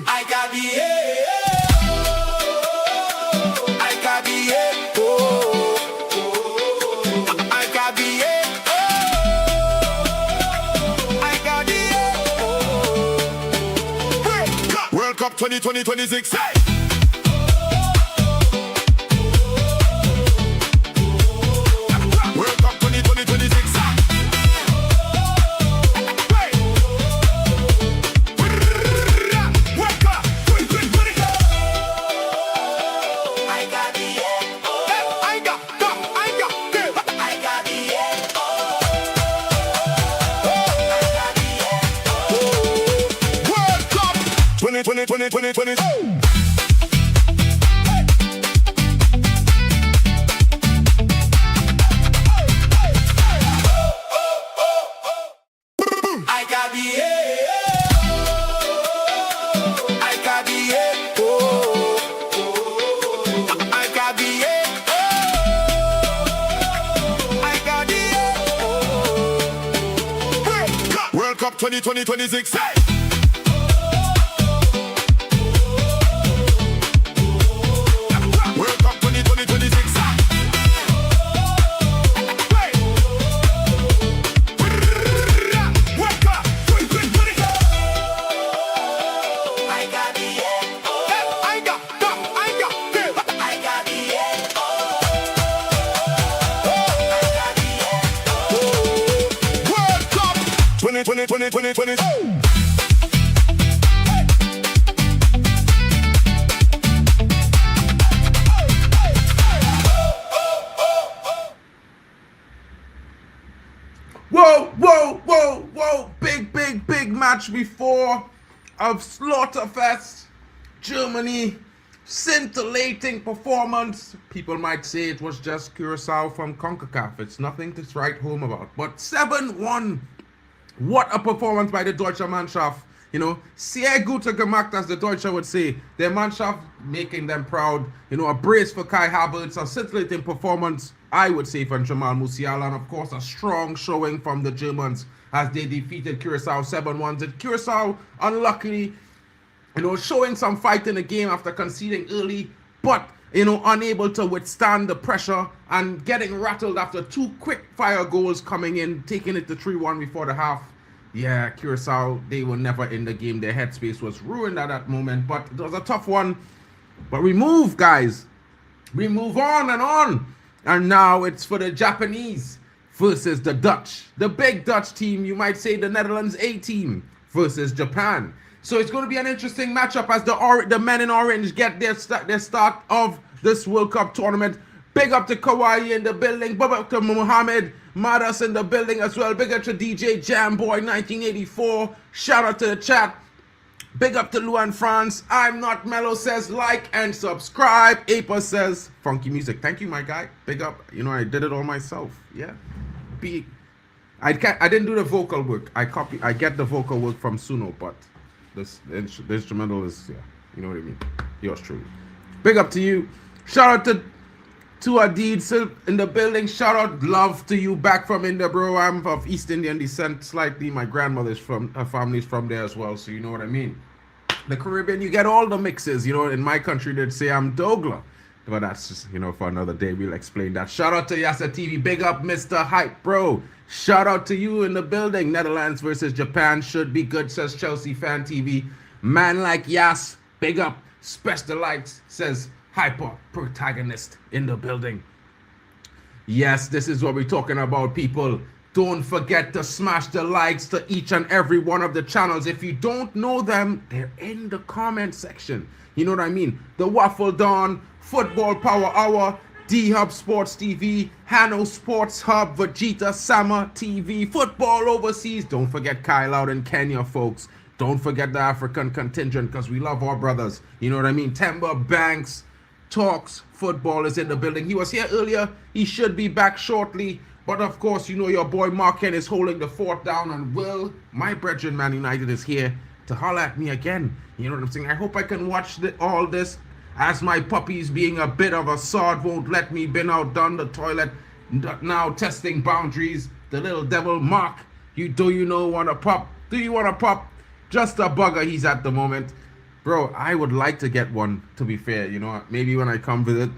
I got the I got the I got the I got the World Cup 2026. World Cup 2026. World Cup 2026. I got World Cup 2020. Whoa. Big match before of Slaughterfest. Germany, scintillating performance. People might say it was just Curacao from CONCACAF. It's nothing to write home about. But 7-1. What a performance by the Deutsche Mannschaft. You know, sehr gute gemacht, as the Deutsche would say. Their Mannschaft making them proud. You know, a brace for Kai Havertz, a scintillating performance, I would say, from Jamal Musiala, and of course a strong showing from the Germans as they defeated Curacao 7-1. And Curacao, unluckily, you know, showing some fight in the game after conceding early, but, you know, unable to withstand the pressure and getting rattled after 2 quick fire goals coming in, taking it to 3-1 before the half. Yeah, Curacao, they were never in the game. Their headspace was ruined at that moment, but it was a tough one. But we move, guys. We move on and on. And now it's for the Japanese versus the Dutch. The big Dutch team, you might say the Netherlands A team versus Japan. So it's going to be an interesting matchup as the men in orange get their start of this World Cup tournament. Big up to Kawhi in the building. Big up to Mohamed Madas in the building as well. Big up to DJ Jamboy 1984. Shout out to the chat. Big up to Luan France. I'm Not Mellow says like and subscribe. Apa says funky music. Thank you, my guy. Big up. You know, I did it all myself. Yeah. I didn't do the vocal work. I get the vocal work from Suno, but the instrumental is, yeah, you know what I mean. Yours truly. Big up to you. Shout out to Adid in the building. Shout out, love to you back from India, bro. I'm of East Indian descent slightly. My grandmother's from, her family's from there as well, so you know what I mean. The Caribbean, you get all the mixes. You know, in my country, they'd say I'm Dogla. But that's just, you know, for another day, we'll explain that. Shout out to Yasa TV. Big up, Mr. Hype, bro. Shout out to you in the building. Netherlands versus Japan should be good, says Chelsea Fan TV. Man like Yas, big up. Special Lights says Hyper protagonist in the building. Yes, this is what we're talking about, people. Don't forget to smash the likes to each and every one of the channels. If you don't know them, they're in the comment section. You know what I mean? The Waffle Dawn, Football Power Hour, D-Hub Sports TV, Hano Sports Hub, Vegeta Sama TV, Football Overseas. Don't forget Kyle out in Kenya, folks. Don't forget the African contingent, because we love our brothers. You know what I mean? Temba Banks Talks Football is in the building. He was here earlier. He should be back shortly. But of course, you know your boy Marken is holding the fort down, and Will, my brethren Man United, is here to holler at me again. You know what I'm saying? I hope I can watch all this, as my puppies, being a bit of a sod, won't let me bin out down the toilet. Now testing boundaries. The little devil Mark, do you want to pop? Do you want to pop? Just a bugger he's at the moment. bro, I would like to get one, to be fair. You know, maybe when I come visit,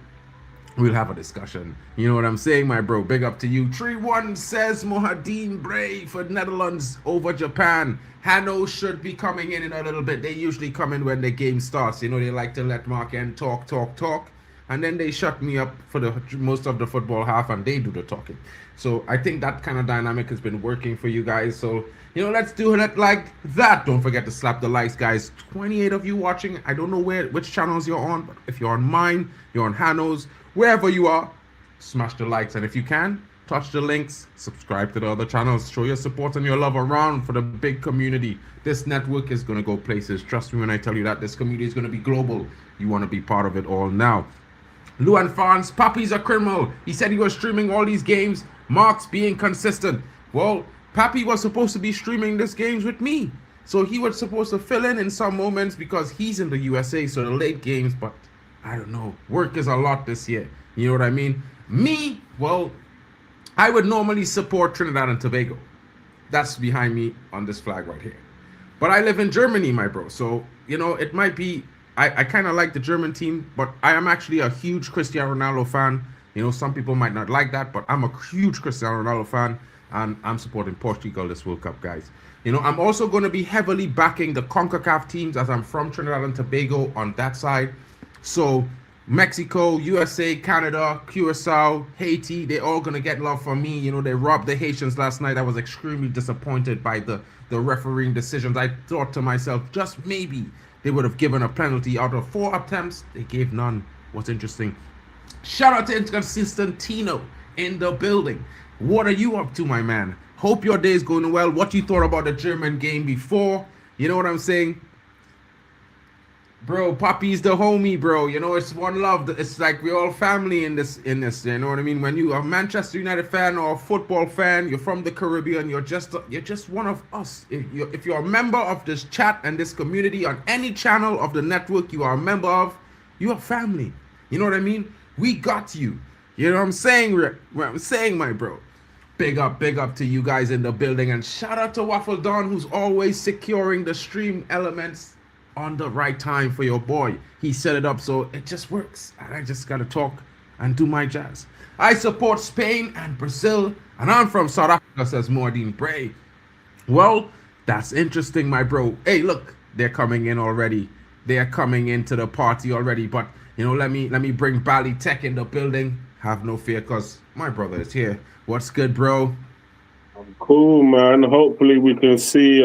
we'll have a discussion. You know what I'm saying, my bro? Big up to you. 3-1 says Mohadine Bray for Netherlands over Japan. Hanno should be coming in a little bit. They usually come in when the game starts. You know, they like to let Mark N talk. And then they shut me up for the most of the football half and they do the talking. So I think that kind of dynamic has been working for you guys. So, you know, let's do it like that. Don't forget to slap the likes, guys. 28 of you watching. I don't know which channels you're on, but if you're on mine, you're on Hanno's, wherever you are, smash the likes. And if you can, touch the links, subscribe to the other channels, show your support and your love around for the big community. This network is going to go places. Trust me when I tell you that this community is going to be global. You want to be part of it all now. Luan Fans, Papi's a criminal. He said he was streaming all these games. Mark's being consistent. Well, Papi was supposed to be streaming these games with me. So he was supposed to fill in some moments because he's in the USA, so the late games, but I don't know. Work is a lot this year. You know what I mean? Me, well, I would normally support Trinidad and Tobago. That's behind me on this flag right here. But I live in Germany, my bro. So, you know, it might be, I kind of like the German team, but I am actually a huge Cristiano Ronaldo fan. You know, some people might not like that, but I'm a huge Cristiano Ronaldo fan, and I'm supporting Portugal this World Cup, guys. You know, I'm also going to be heavily backing the CONCACAF teams as I'm from Trinidad and Tobago on that side. So Mexico, USA, Canada, Curacao, Haiti, they're all going to get love from me. You know, they robbed the Haitians last night. I was extremely disappointed by the refereeing decisions. I thought to myself, just maybe they would have given a penalty. Out of 4 attempts, they gave none. What's interesting. Shout out to Inconsistent Tino in the building. What are you up to, my man? Hope your day is going well. What you thought about the German game before? You know what I'm saying? Bro, Papi's the homie, bro. You know, it's one love. It's like we're all family in this. You know what I mean? When you are a Manchester United fan or a football fan, you're from the Caribbean, you're just one of us. If you're a member of this chat and this community on any channel of the network you are a member of, you are family. You know what I mean? We got you. You know what I'm saying? What I'm saying, my bro. Big up to you guys in the building, and shout out to Waffle Don, who's always securing the stream elements on the right time for your boy. He set it up so it just works, and I just gotta talk and do my jazz. I support Spain and Brazil, and I'm from South Africa, says Mohadine Bray. Well, that's interesting, my bro. Hey, look, they're coming in already. They are coming into the party already, but you know, let me bring Bally Tech in the building. Have no fear, cause my brother is here. What's good, bro? I'm cool, man. Hopefully we can see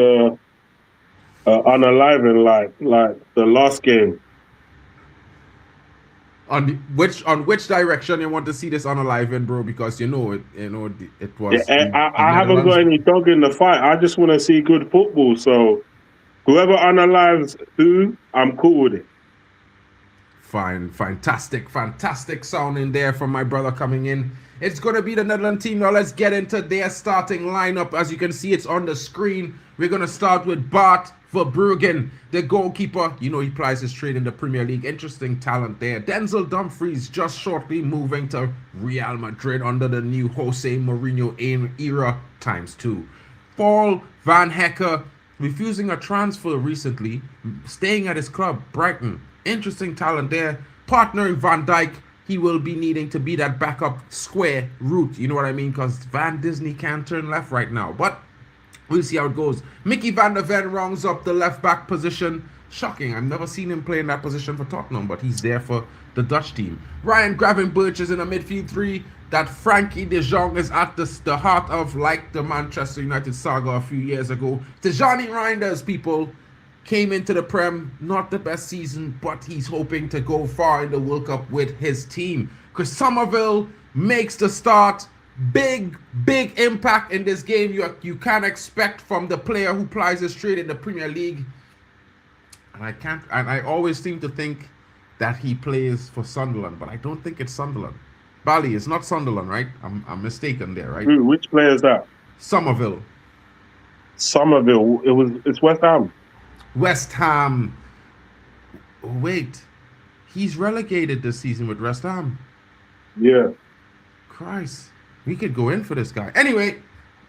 unaliving like the last game. On which direction you want to see this unaliving, bro? Because it was. Yeah, I haven't got any dog in the fight. I just want to see good football. So whoever unalives who, I'm cool with it. Fine, fantastic sound in there from my brother coming in. It's going to be the Netherlands team. Now let's get into their starting lineup. As you can see, it's on the screen. We're going to start with Bart Verbruggen, the goalkeeper. You know, he plies his trade in the Premier League. Interesting talent there. Denzel Dumfries just shortly moving to Real Madrid under the new Jose Mourinho era ×2. Paul Van Hecker refusing a transfer recently, staying at his club, Brighton. Interesting talent there. Partnering Van Dijk. He will be needing to be that backup square route. You know what I mean? Because Van Disney can't turn left right now. But we'll see how it goes. Mickey van der Ven rounds up the left back position. Shocking. I've never seen him play in that position for Tottenham, but he's there for the Dutch team. Ryan Gravenberch is in a midfield 3 that Frankie de Jong is at the heart of, like the Manchester United saga a few years ago. Tijani Reinders, people, came into the Prem, not the best season, but he's hoping to go far in the World Cup with his team. Chris Somerville makes the start. Big impact in this game you can't expect from the player who plies his trade in the Premier League. And I always seem to think that he plays for Sunderland, but I don't think it's Sunderland. Bally, it's not Sunderland, right? I'm mistaken there, right? Which player is that? Somerville. It's West Ham. West Ham. Oh, wait. He's relegated this season with West Ham. Yeah. Christ. We could go in for this guy. Anyway,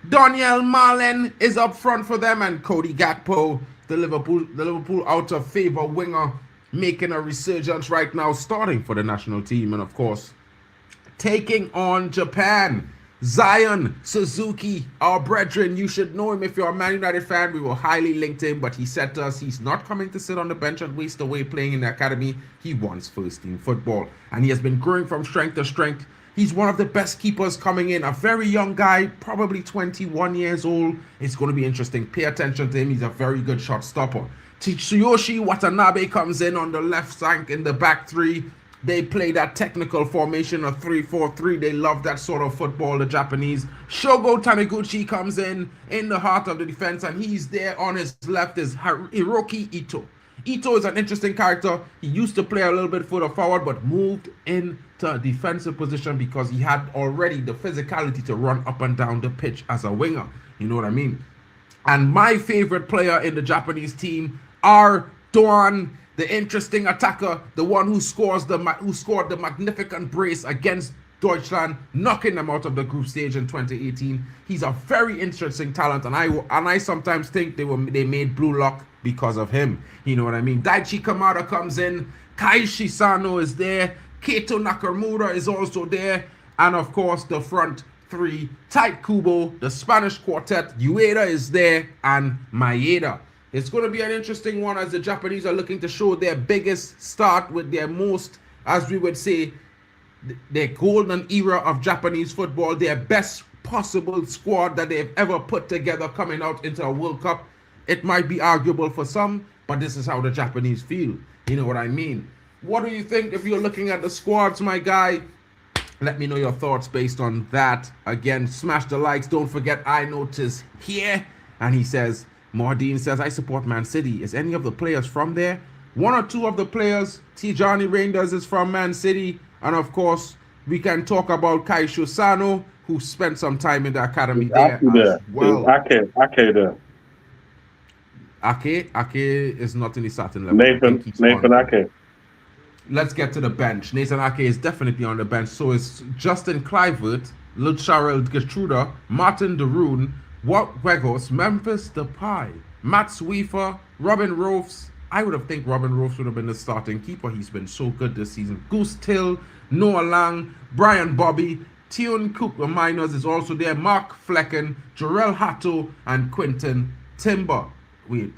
Daniel Malen is up front for them, and Cody Gakpo, the Liverpool out of favor winger, making a resurgence right now, starting for the national team, and of course, taking on Japan. Zion Suzuki, our brethren, you should know him if you're a Man United fan. We were highly linked to him, but he said to us he's not coming to sit on the bench and waste away playing in the academy. He wants first team football, and he has been growing from strength to strength. He's one of the best keepers coming in, a very young guy, probably 21 years old. It's going to be interesting. Pay attention to him. He's a very good shot stopper. Tsuyoshi Watanabe comes in on the left flank in the back three. They play that technical formation of 3-4-3. They love that sort of football, the Japanese. Shogo Taniguchi comes in the heart of the defense, and he's there on his left is Hiroki Ito. Ito is an interesting character. He used to play a little bit further forward, but moved into a defensive position because he had already the physicality to run up and down the pitch as a winger. You know what I mean? And my favorite player in the Japanese team are Doan, the interesting attacker, the one who scored the magnificent brace against Deutschland, knocking them out of the group stage in 2018. He's a very interesting talent, and I sometimes think they made Blue Lock because of him. You know what I mean? Daichi Kamada comes in, Kaishi Sano is there, Keito Nakamura is also there, and of course the front three, Tite Kubo, the Spanish quartet, Ueda is there, and Maeda. It's going to be an interesting one as the Japanese are looking to show their biggest start with their most, as we would say, their golden era of Japanese football, their best possible squad that they've ever put together coming out into a World Cup. It might be arguable for some, but this is how the Japanese feel. You know what I mean? What do you think if you're looking at the squads, my guy? Let me know your thoughts based on that. Again, smash the likes. Don't forget, I notice here. And he says, Mordine says, I support Man City. Is any of the players from there? One or two of the players. Tijani Reinders is from Man City. And of course, we can talk about Kaisho Sano, who spent some time in the academy there as well. Ake there. Ake is not in the starting level. Nathan Ake. Let's get to the bench. Nathan Ake is definitely on the bench. So it's Justin Kluivert, Lucharel Gertruda, Martin Deroon, Wat Wegos, Memphis Depay, Matt Sweefer, Robin Rofes. I would have think Robin Rofes would have been the starting keeper. He's been so good this season. Goose Till, Noah Lang, Brian Bobby, Tion Cooper Miners is also there. Mark Flecken, Jarrell Hatto, and Quinton Timber. Wait.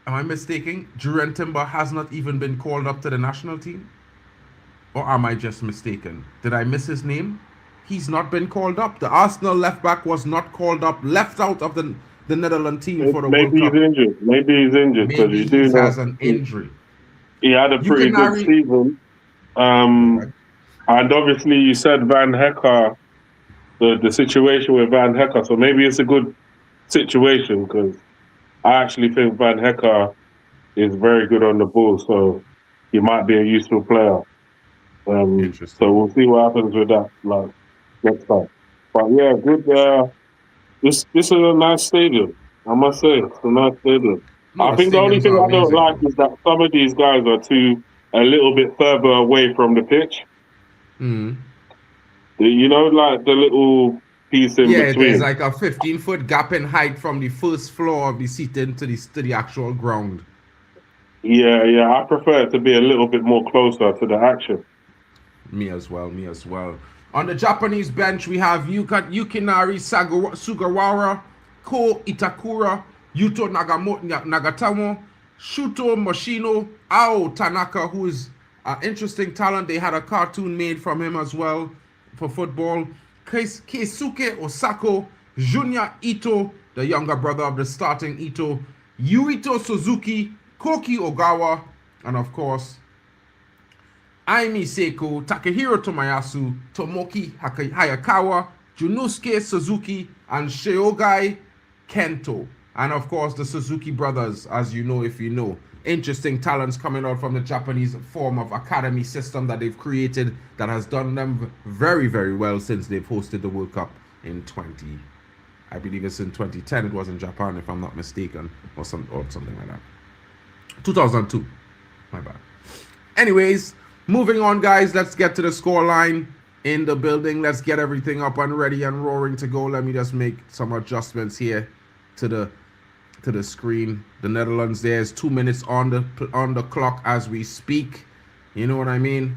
Am I mistaken? Juren Timber has not even been called up to the national team? Or am I just mistaken? Did I miss his name? He's not been called up. The Arsenal left back was not called up, left out of the Netherlands team for the World Cup. Maybe he's injured. Maybe he has an injury. He had a pretty good season. And obviously you said Van Hecker, the situation with Van Hecker. So maybe it's a good situation because I actually think Van Hecker is very good on the ball. So he might be a useful player. So we'll see what happens with that next time. But yeah, good. This is a nice stadium, I must say. It's a nice stadium. No, I think the only thing I don't like is that some of these guys are a little bit further away from the pitch. Mm. You know, like the little piece in between. Yeah, there's like a 15-foot gap in height from the first floor of the seating to the actual ground. Yeah, I prefer it to be a little bit more closer to the action. Me as well. On the Japanese bench, we have Yukinari Sugawara, Ko Itakura, Yuto Nagatamo, Shuto Moshino, Ao Tanaka, who is an interesting talent. They had a cartoon made from him as well for football. Keisuke Osako, Junya Ito, the younger brother of the starting Ito, Yuito Suzuki, Koki Ogawa, and of course, Aimi Seiko, Takehiro Tomayasu, Tomoki Hayakawa, Junosuke Suzuki, and Shiogai Kento. And of course, the Suzuki brothers, as you know, if you know. Interesting talents coming out from the Japanese form of academy system that they've created that has done them very, very well since they've hosted the World Cup in I believe it's in 2010. It was in Japan, if I'm not mistaken, or something like that. 2002. My bad. Anyways, moving on, guys. Let's get to the scoreline. in the building. Let's get everything up and ready and roaring to go. Let me just make some adjustments here to the screen. The Netherlands, there's 2 minutes on the clock as we speak. You know what I mean?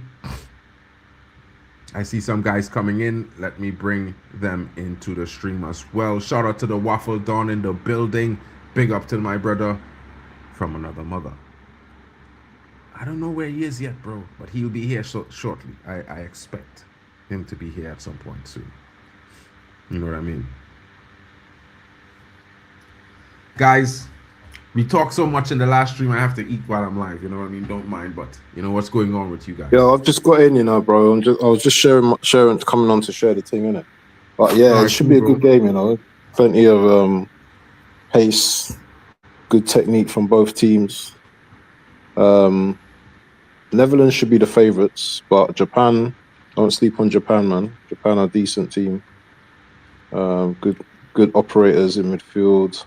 I see some guys coming in. Let me bring them into the stream as well. Shout out to the Waffle Don in the building. Big up to my brother from another mother. I don't know where he is yet, bro, but he'll be here shortly. I expect him to be here at some point soon. You know what I mean? Guys, we talk so much in the last stream, I have to eat while I'm live. You know what I mean? Don't mind, but you know what's going on with you guys. Yeah, I've just got in, you know, bro. I was just sharing, coming on to share the thing, innit? But yeah, it should be a good game, you know. Plenty of pace, good technique from both teams. Netherlands should be the favourites, but Japan, don't sleep on Japan, man. Japan are a decent team. Good operators in midfield.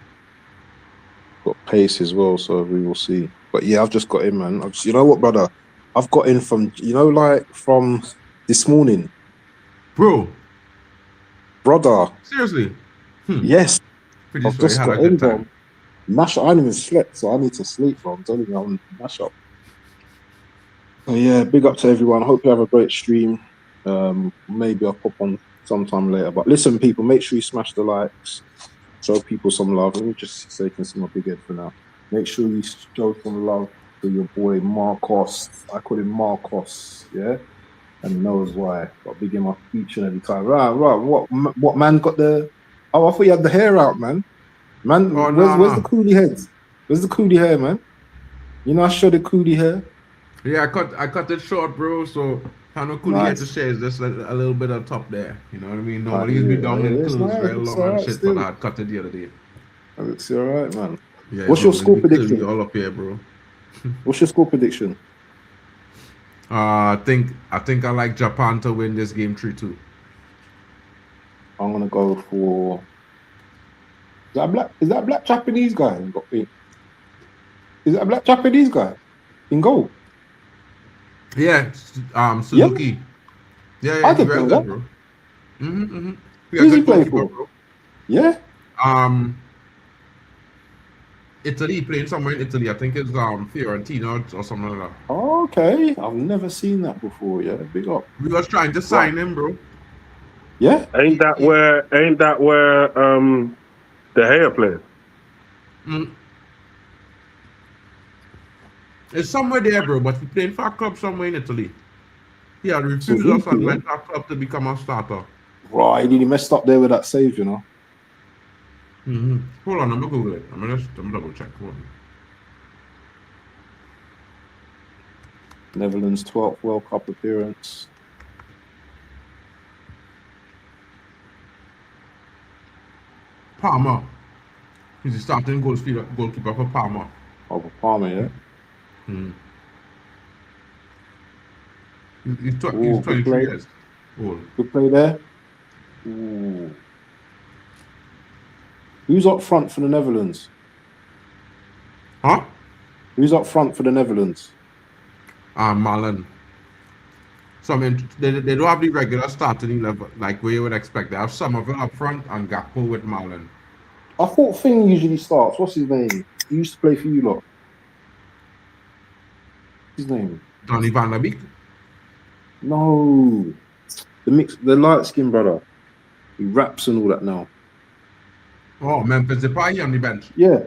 Got pace as well, so we will see. But yeah, I've just got in, man. You know what, brother? I've got in from, you know, like from this morning. Brother. Seriously? Yes. Pretty I've sure just you got had a in, good time. bro. Mash up. I haven't even slept, so I need to sleep, bro. I'm telling you, I'm mash up. So yeah, big up to everyone. Hope you have a great stream. Maybe I'll pop on sometime later. But listen, people, make sure you smash the likes. Show people some love. Let me just say, can see my big head for now. Make sure you show some love to your boy Marcos. I call him Marcos, yeah? And he knows why. Got big him up each and every time. Right. What man got the... Oh, I thought you had the hair out, man. Man, where's the coolie head? Where's the coolie hair, man? You know, I showed the coolie hair. Yeah, I cut it short, bro, so I know coolie hair to share is just a little bit on top there. You know what I mean? Normally he's been down in clothes very long and shit, but I had cut it the other day. That looks alright, man. Yeah, what's your score prediction? All up here, bro. What's your score prediction? I think I like Japan to win this game 3-2. I'm gonna go for... Is that a black Japanese guy? Is that a black Japanese guy in goal? Yeah, Suzuki. Yeah, I could play that, bro. Who's he playing for? Bro. Yeah. Italy, playing somewhere in Italy. I think it's Fiorentina or something like that. Oh, okay, I've never seen that before. Yeah, big up. We was trying to sign him, bro. Yeah. Ain't that where the hair plays? It's somewhere there, bro, but he played for a club somewhere in Italy. He had refused us and went to a club to become a starter. Right, he messed up there with that save, you know. Hold on, I'm gonna Google it. I'm gonna double check. Hold on. Netherlands 12th World Cup appearance. Palmer. He's the starting goalkeeper for Palmer. Oh, for Palmer, yeah. He's 23 years old. Good play there. Ooh. Who's up front for the Netherlands? Huh? Who's up front for the Netherlands? Marlon. So I mean, they don't have the regular starting 11 like where you would expect. They have some of it up front and Gakpo with Marlon. I thought Finn usually starts. What's his name? He used to play for you lot. His name? Donny van der Beek. No, the light skinned brother. He raps and all that now. Oh, Memphis Depay on the bench. Yeah.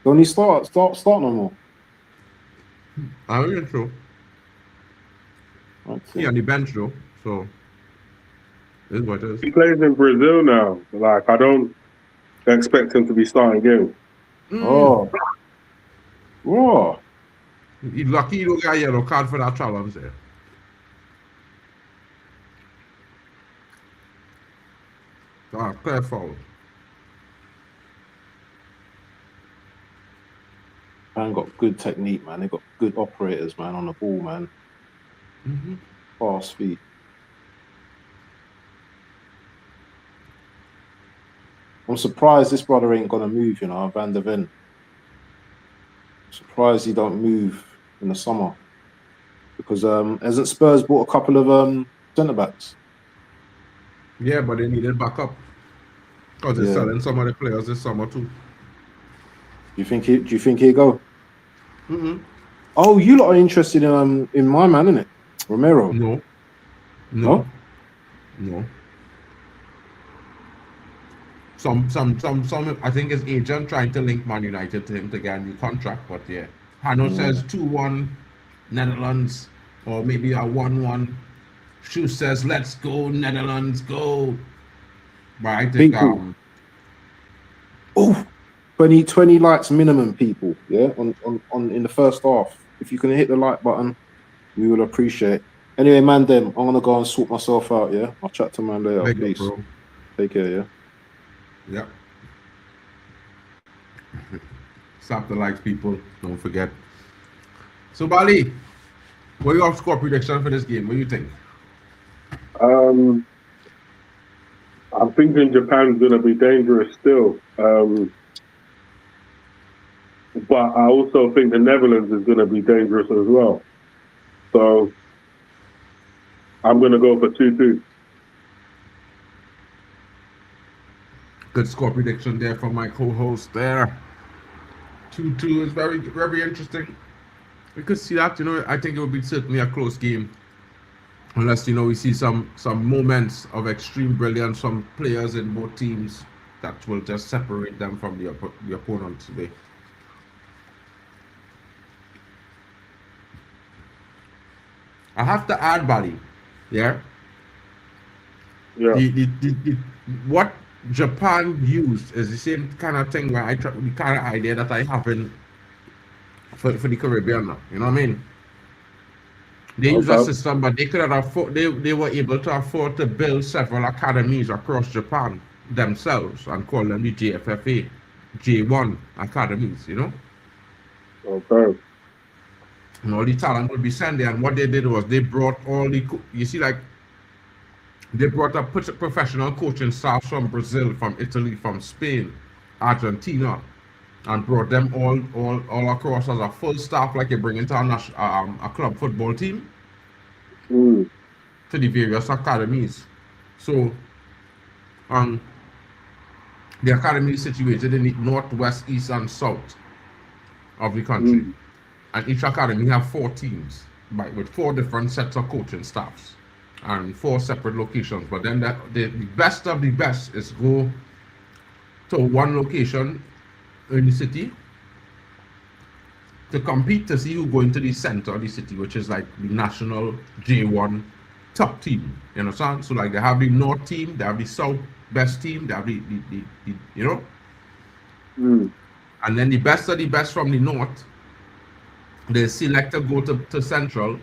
Don't he start no more? I'm not sure. Okay. He on the bench though, so this is what it is. He plays in Brazil now. Like, I don't expect him to be starting games. Oh. Whoa. He's lucky he don't get a yellow card for that challenge there. Clear foul. Man got good technique, man. They got good operators, man, on the ball, man. Fast feet. I'm surprised this brother ain't gonna move, you know, Van der Ven. Surprised he don't move in the summer. Because hasn't Spurs bought a couple of centre backs. Yeah, but they needed backup because they're Yeah. selling some of the players this summer too. Do you think he'll go? Mm-hmm. Oh, you lot are interested in my man, innit? Romero. No. Some. I think his agent trying to link Man United to him to get a new contract, but yeah, Hano says 2-1 Netherlands, or maybe a 1-1. Shu says let's go Netherlands, go. But I think People. 20 likes minimum, people. Yeah, on in the first half. If you can hit the like button, we will appreciate. Anyway, man, I'm gonna go and sort myself out. Yeah, I'll chat to man later. Peace. bro. Take care. Yeah. Yep. Slap the likes, people. Don't forget. So, Bali, what your score prediction for this game? What do you think? I'm thinking Japan's going to be dangerous still. But I also think the Netherlands is going to be dangerous as well. So I'm going to go for 2-2. Good score prediction there from my co-host there. 2-2 is very, very interesting. We could see that, I think it would be certainly a close game. Unless, we see some moments of extreme brilliance from players in both teams that will just separate them from the opponent today. I have to add, buddy. Yeah. Yeah. What Japan used is the same kind of thing where the kind of idea that I have for the Caribbean now. You know what I mean? They use a system, but they could afford. They were able to afford to build several academies across Japan themselves and call them the JFFA, J1 academies. Okay. And all the talent would be sent there. And what they did was they brought all the, they brought a professional coaching staff from Brazil, from Italy, from Spain, Argentina, and brought them all across as a full staff, like you bring into a club football team to the various academies. So, the academy is situated in the northwest, east, and south of the country. And each academy have 4 teams, with 4 different sets of coaching staffs and 4 separate locations. But then the best of the best is go to one location in the city to compete to see who go into the center of the city, which is like the national J1 top team. You understand? So like they have the north team, they have the south best team, they have the and then the best of the best from the north, they select to go to central.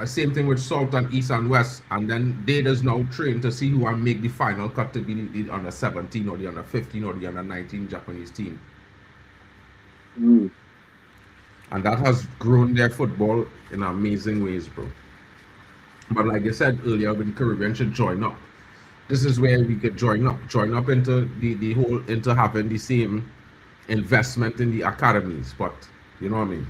Same thing with south and east and west, and then they just now train to see who will make the final cut to be the under 17 or the under 15 or the under 19 Japanese team. And that has grown their football in amazing ways, bro. But like I said earlier, when Caribbean should join up, this is where we could join up into the whole, into having the same investment in the academies. But you know what I mean?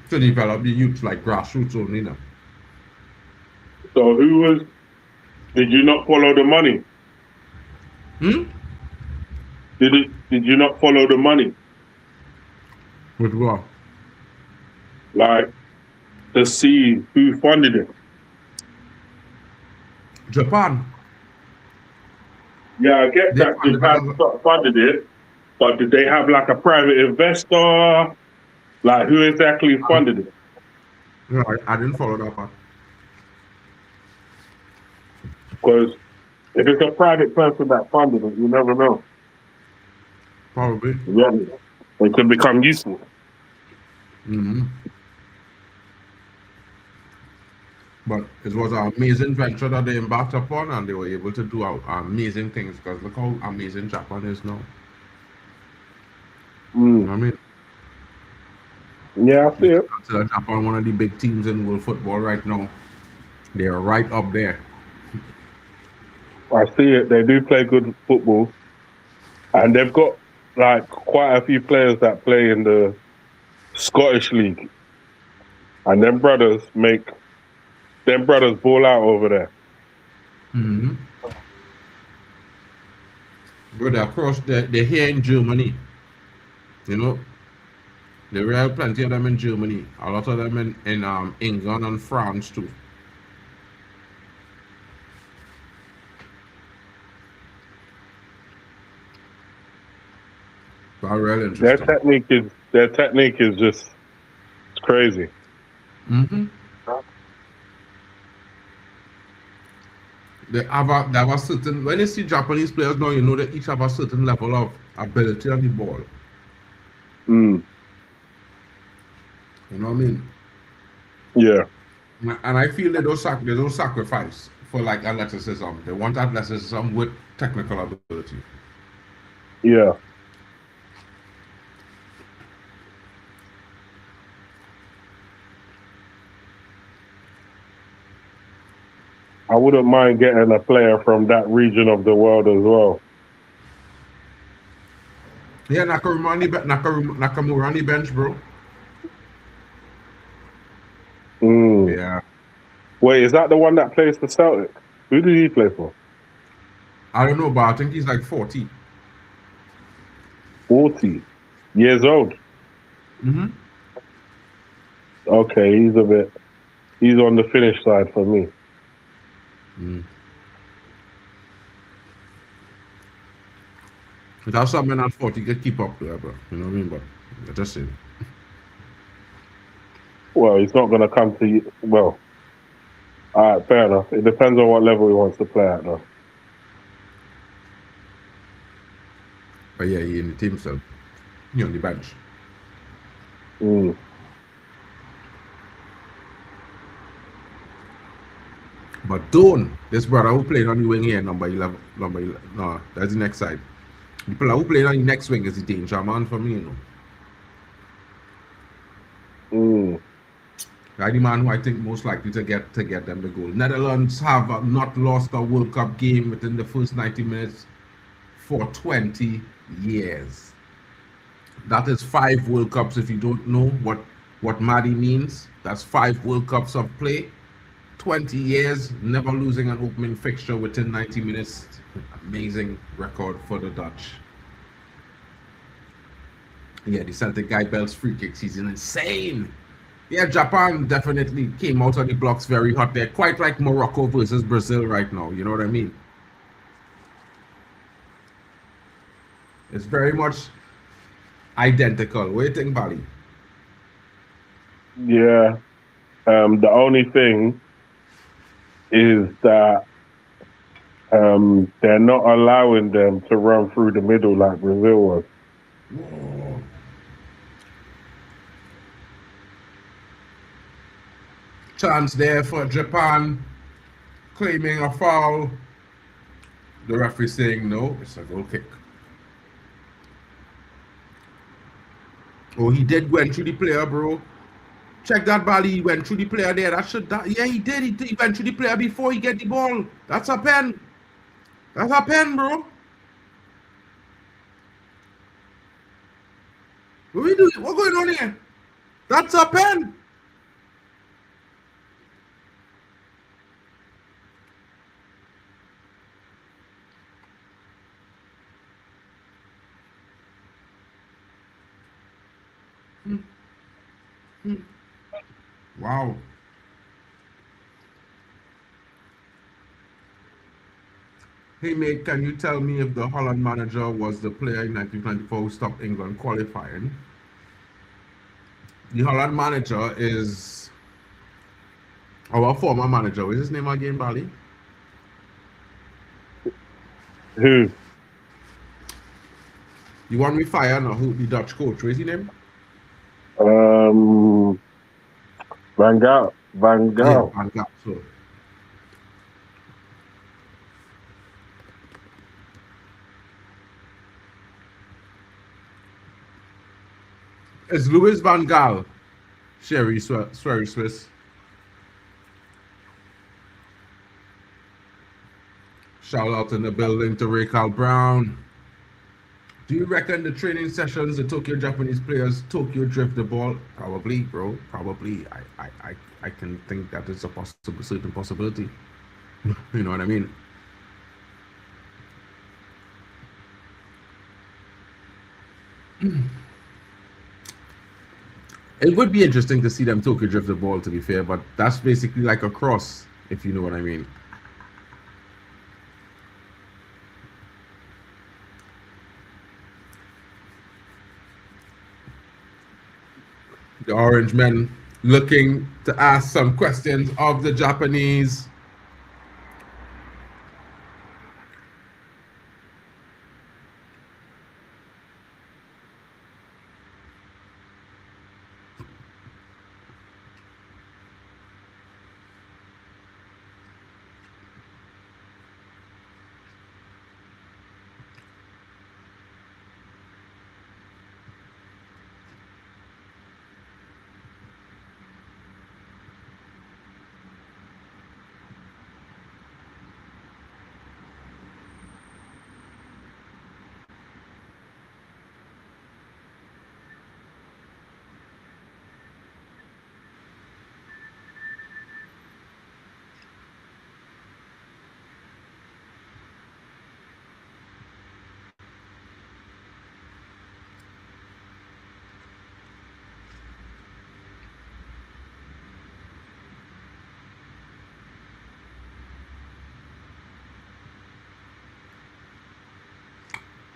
To develop the youth like grassroots only now. So did you not follow the money? Did you not follow the money? With what? Like, to see who funded it? Japan. Yeah, I get that Japan funded it, but did they have like a private investor? Like, who exactly funded it? No, I didn't follow that part. Because if it's a private person that funded it, you never know. Probably. Yeah, it could become useful. But it was an amazing venture that they embarked upon, and they were able to do amazing things, because look how amazing Japan is now. You know what I mean? Yeah, I see it. So Japan, one of the big teams in world football right now. They're right up there. I see it. They do play good football, and they've got like quite a few players that play in the Scottish League. And them brothers ball out over there. Mm-hmm. But they're across, they're here in Germany. You know, there are plenty of them in Germany. A lot of them in England and France too. But really interesting. Their technique is just crazy. Mm-hmm. They have a certain, when you see Japanese players now, you know that each have a certain level of ability on the ball. Mm. You know what I mean? Yeah. And I feel they don't sacrifice for like athleticism. They want athleticism with technical ability. Yeah. I wouldn't mind getting a player from that region of the world as well. Yeah, Nakamura on the bench, bro. Mm. Yeah. Wait, is that the one that plays for Celtic? Who did he play for? I don't know, but I think he's like 40. 40 years old. Mm-hmm. Okay, he's on the finish side for me. Mm. Without something at 40 can keep up there, bro. You know what I mean? But I just saying. Well, he's not going to come to you. Well, all right, fair enough. It depends on what level he wants to play at, though. But yeah, he in the team, so he on the bench. Mm. But Don, this brother who played on the wing here, number 11, no, that's the next side. The player who played on the next wing is the danger man for me, you know. Mm. That's the man who I think most likely to get them the goal. Netherlands have not lost a World Cup game within the first 90 minutes for 20 years. That is 5 World Cups. If you don't know what Maddie means, that's 5 World Cups of play. 20 years, never losing an opening fixture within 90 minutes. Amazing record for the Dutch. Yeah, the Celtic guy belts free kicks. He's insane. Yeah, Japan definitely came out of the blocks very hot. They're quite like Morocco versus Brazil right now. You know what I mean? It's very much identical. What do you think, Bali? Yeah. The only thing is that they're not allowing them to run through the middle like Brazil was. Whoa. Chance there for Japan, claiming a foul. The referee saying no, it's a goal kick. Oh, he did went through the player, bro. Check that, Bali. He went through the player there. Yeah, he did. He went through the player before he get the ball. That's a pen. That's a pen, bro. What we doing? What's going on here? That's a pen. Wow. Hey mate, can you tell me if the Holland manager was the player in 1994 who stopped England qualifying? The Holland manager is our former manager. What is his name again, Bali? Who? You want me fire now? Who the Dutch coach? What is his name? Van Gaal. Van Gaal. Yeah, Van Gaal. So. It's Louis Van Gaal. Sherry Swiss. Shout out in the building to Ray Carl Brown. Do you reckon the training sessions, the Tokyo Japanese players, Tokyo drift the ball? Probably, bro. Probably. I can think that it's a certain possibility. You know what I mean? It would be interesting to see them Tokyo drift the ball, to be fair, but that's basically like a cross, if you know what I mean. The Orange men looking to ask some questions of the Japanese.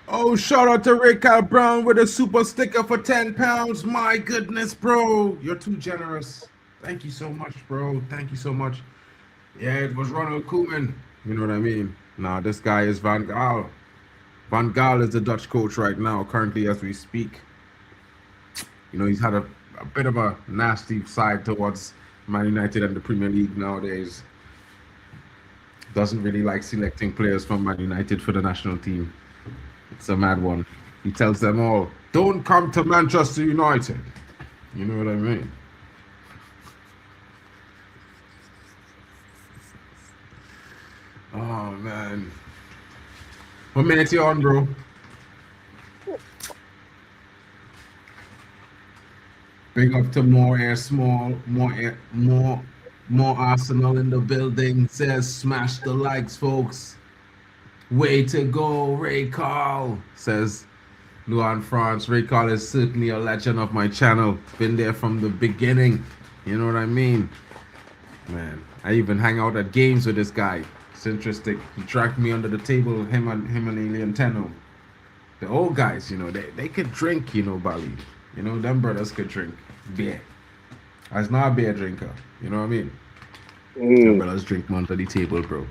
Oh, shout out to Raquel Brown with a super sticker for £10. My goodness, bro. You're too generous. Thank you so much, bro. Thank you so much. Yeah, it was Ronald Koeman. You know what I mean? Nah, this guy is Van Gaal. Van Gaal is the Dutch coach right now, currently as we speak. You know, he's had a bit of a nasty side towards Man United and the Premier League nowadays. Doesn't really like selecting players from Man United for the national team. It's a mad one. He tells them all, don't come to Manchester United. You know what I mean? Oh, man. What minute you on, bro? Big up to more Arsenal in the building. Says smash the likes, folks. Way to go, Ray Carl, says Luan France. Ray Carl is certainly a legend of my channel. Been there from the beginning. You know what I mean? Man, I even hang out at games with this guy. It's interesting. He tracked me under the table, him and Alien Tenno. The old guys, you know, they could drink, you know, Bali. You know, them brothers could drink beer. I was not a beer drinker. You know what I mean? Them brothers drink under the table, bro.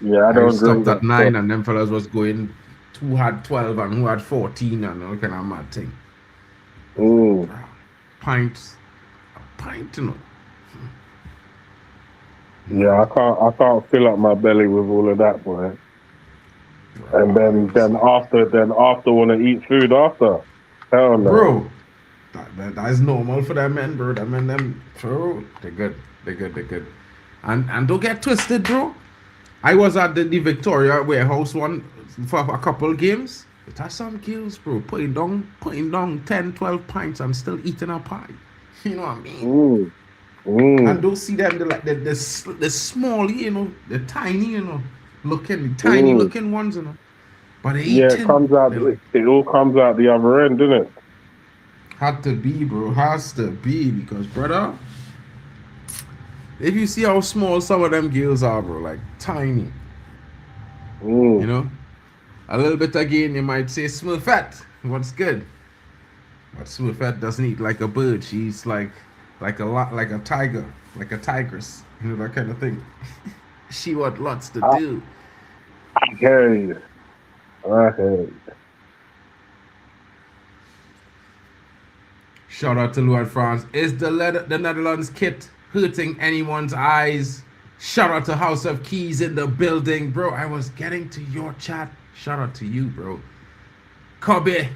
Yeah, I don't stopped at 9 and them fellas was going, who had 12 and who had 14 and all kind of mad thing. Pints, a pint, you know. Yeah, I can't fill up my belly with all of that, boy. And then after want to eat food after. Hell no. Bro, that is normal for them men, bro. Them, bro, they're good. And don't get twisted, bro. I was at the Victoria warehouse one for a couple games. It has some kills, bro. Putting down 10, 12 pints and still eating a pie. You know what I mean? And don't see them the small, you know, the tiny, you know, looking ones, you know. But they eating. Yeah, it all comes out the other end, doesn't it? Had to be, bro. Has to be, because brother, if you see how small some of them girls are, bro, like tiny. You know? A little bit again, you might say Smurfette. What's good? But Smurfette doesn't eat like a bird. She eats like a tiger, like a tigress. You know, that kind of thing. She got lots to do. I hear you. Shout out to Luan France. Is the Netherlands kit hurting anyone's eyes? Shout out to House of Keys in the building, bro. I was getting to your chat. Shout out to you, bro. Kobe.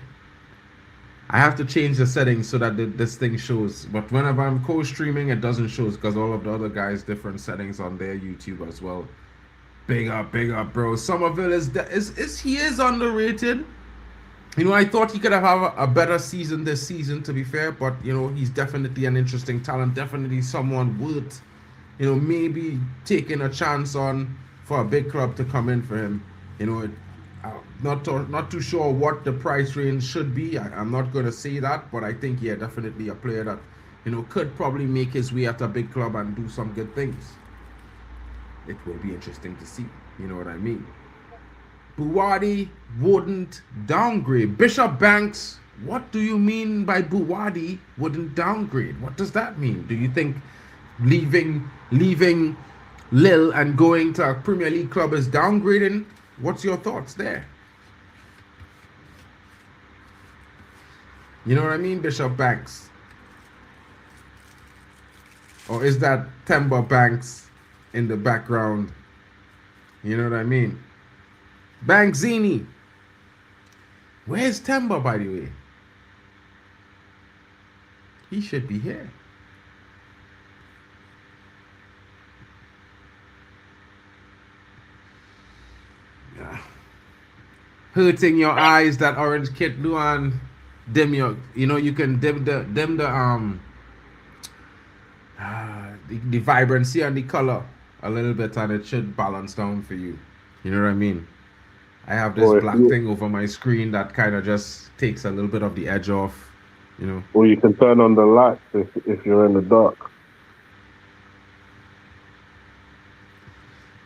I have to change the settings so that this thing shows. But whenever I'm co-streaming, it doesn't show because all of the other guys different settings on their YouTube as well. Big up, bro. Somerville is underrated. You know, I thought he could have a better season this season, to be fair, but, you know, he's definitely an interesting talent, definitely someone worth, you know, maybe taking a chance on for a big club to come in for him. You know, not too sure what the price range should be. I'm not going to say that, but I think, yeah, definitely a player that, you know, could probably make his way at a big club and do some good things. It will be interesting to see. You know what I mean? Buwadi wouldn't downgrade. Bishop Banks, what do you mean by Buwadi wouldn't downgrade? What does that mean? Do you think leaving Lille and going to a Premier League club is downgrading? What's your thoughts there? You know what I mean, Bishop Banks? Or is that Temba Banks in the background? You know what I mean? Bankzini. Where's Temba, by the way? He should be here. Yeah. Hurting your eyes, that orange kit, Luan. Dim your, you know, you can dim the vibrancy and the color a little bit, and it should balance down for you. You know what I mean? I have this black thing over my screen that kind of just takes a little bit of the edge off, you know. Or you can turn on the lights if you're in the dark.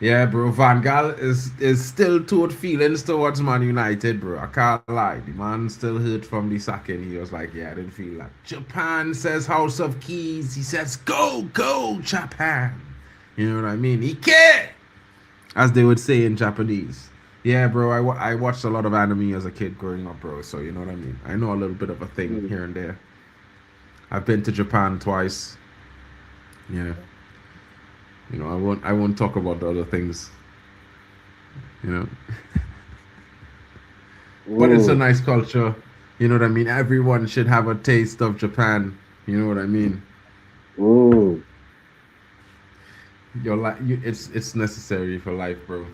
Yeah, bro. Van Gaal is still toward feelings towards Man United, bro. I can't lie. The man still hurt from the sacking. He was like, yeah, I didn't feel that. Japan says House of Keys. He says, go, Japan. You know what I mean? Ike! As they would say in Japanese. Yeah, bro. I watched a lot of anime as a kid growing up, bro. So, you know what I mean? I know a little bit of a thing here and there. I've been to Japan twice. Yeah. You know, I won't talk about the other things. You know. But it's a nice culture. You know what I mean? Everyone should have a taste of Japan. You know what I mean? Ooh. It's necessary for life, bro.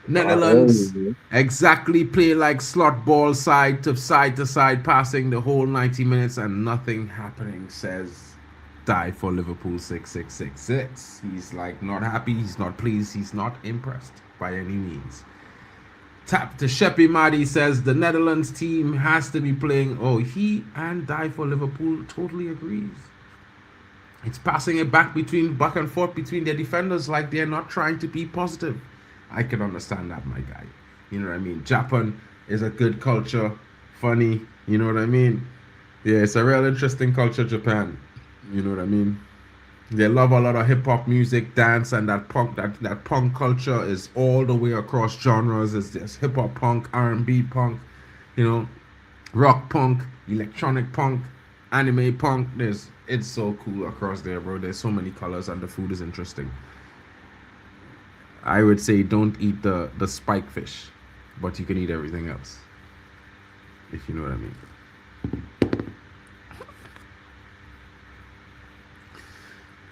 Netherlands exactly play like slot ball, side to side, passing the whole 90 minutes and nothing happening, says Die for Liverpool 6666. He's like not happy, he's not pleased, he's not impressed by any means. Tap to Sheppy Maddy says the Netherlands team has to be playing. Oh, he and Die for Liverpool totally agrees. It's passing it back and forth between their defenders like they're not trying to be positive. I can understand that, my guy. You know what I mean? Japan is a good culture, funny. You know what I mean? Yeah, it's a real interesting culture, Japan. You know what I mean? They love a lot of hip hop music, dance, and that punk. That punk culture is all the way across genres. It's just hip hop punk, R&B punk, you know, rock punk, electronic punk, anime punk. It's so cool across there, bro. There's so many colors, and the food is interesting. I would say don't eat the spike fish, but you can eat everything else, if you know what I mean.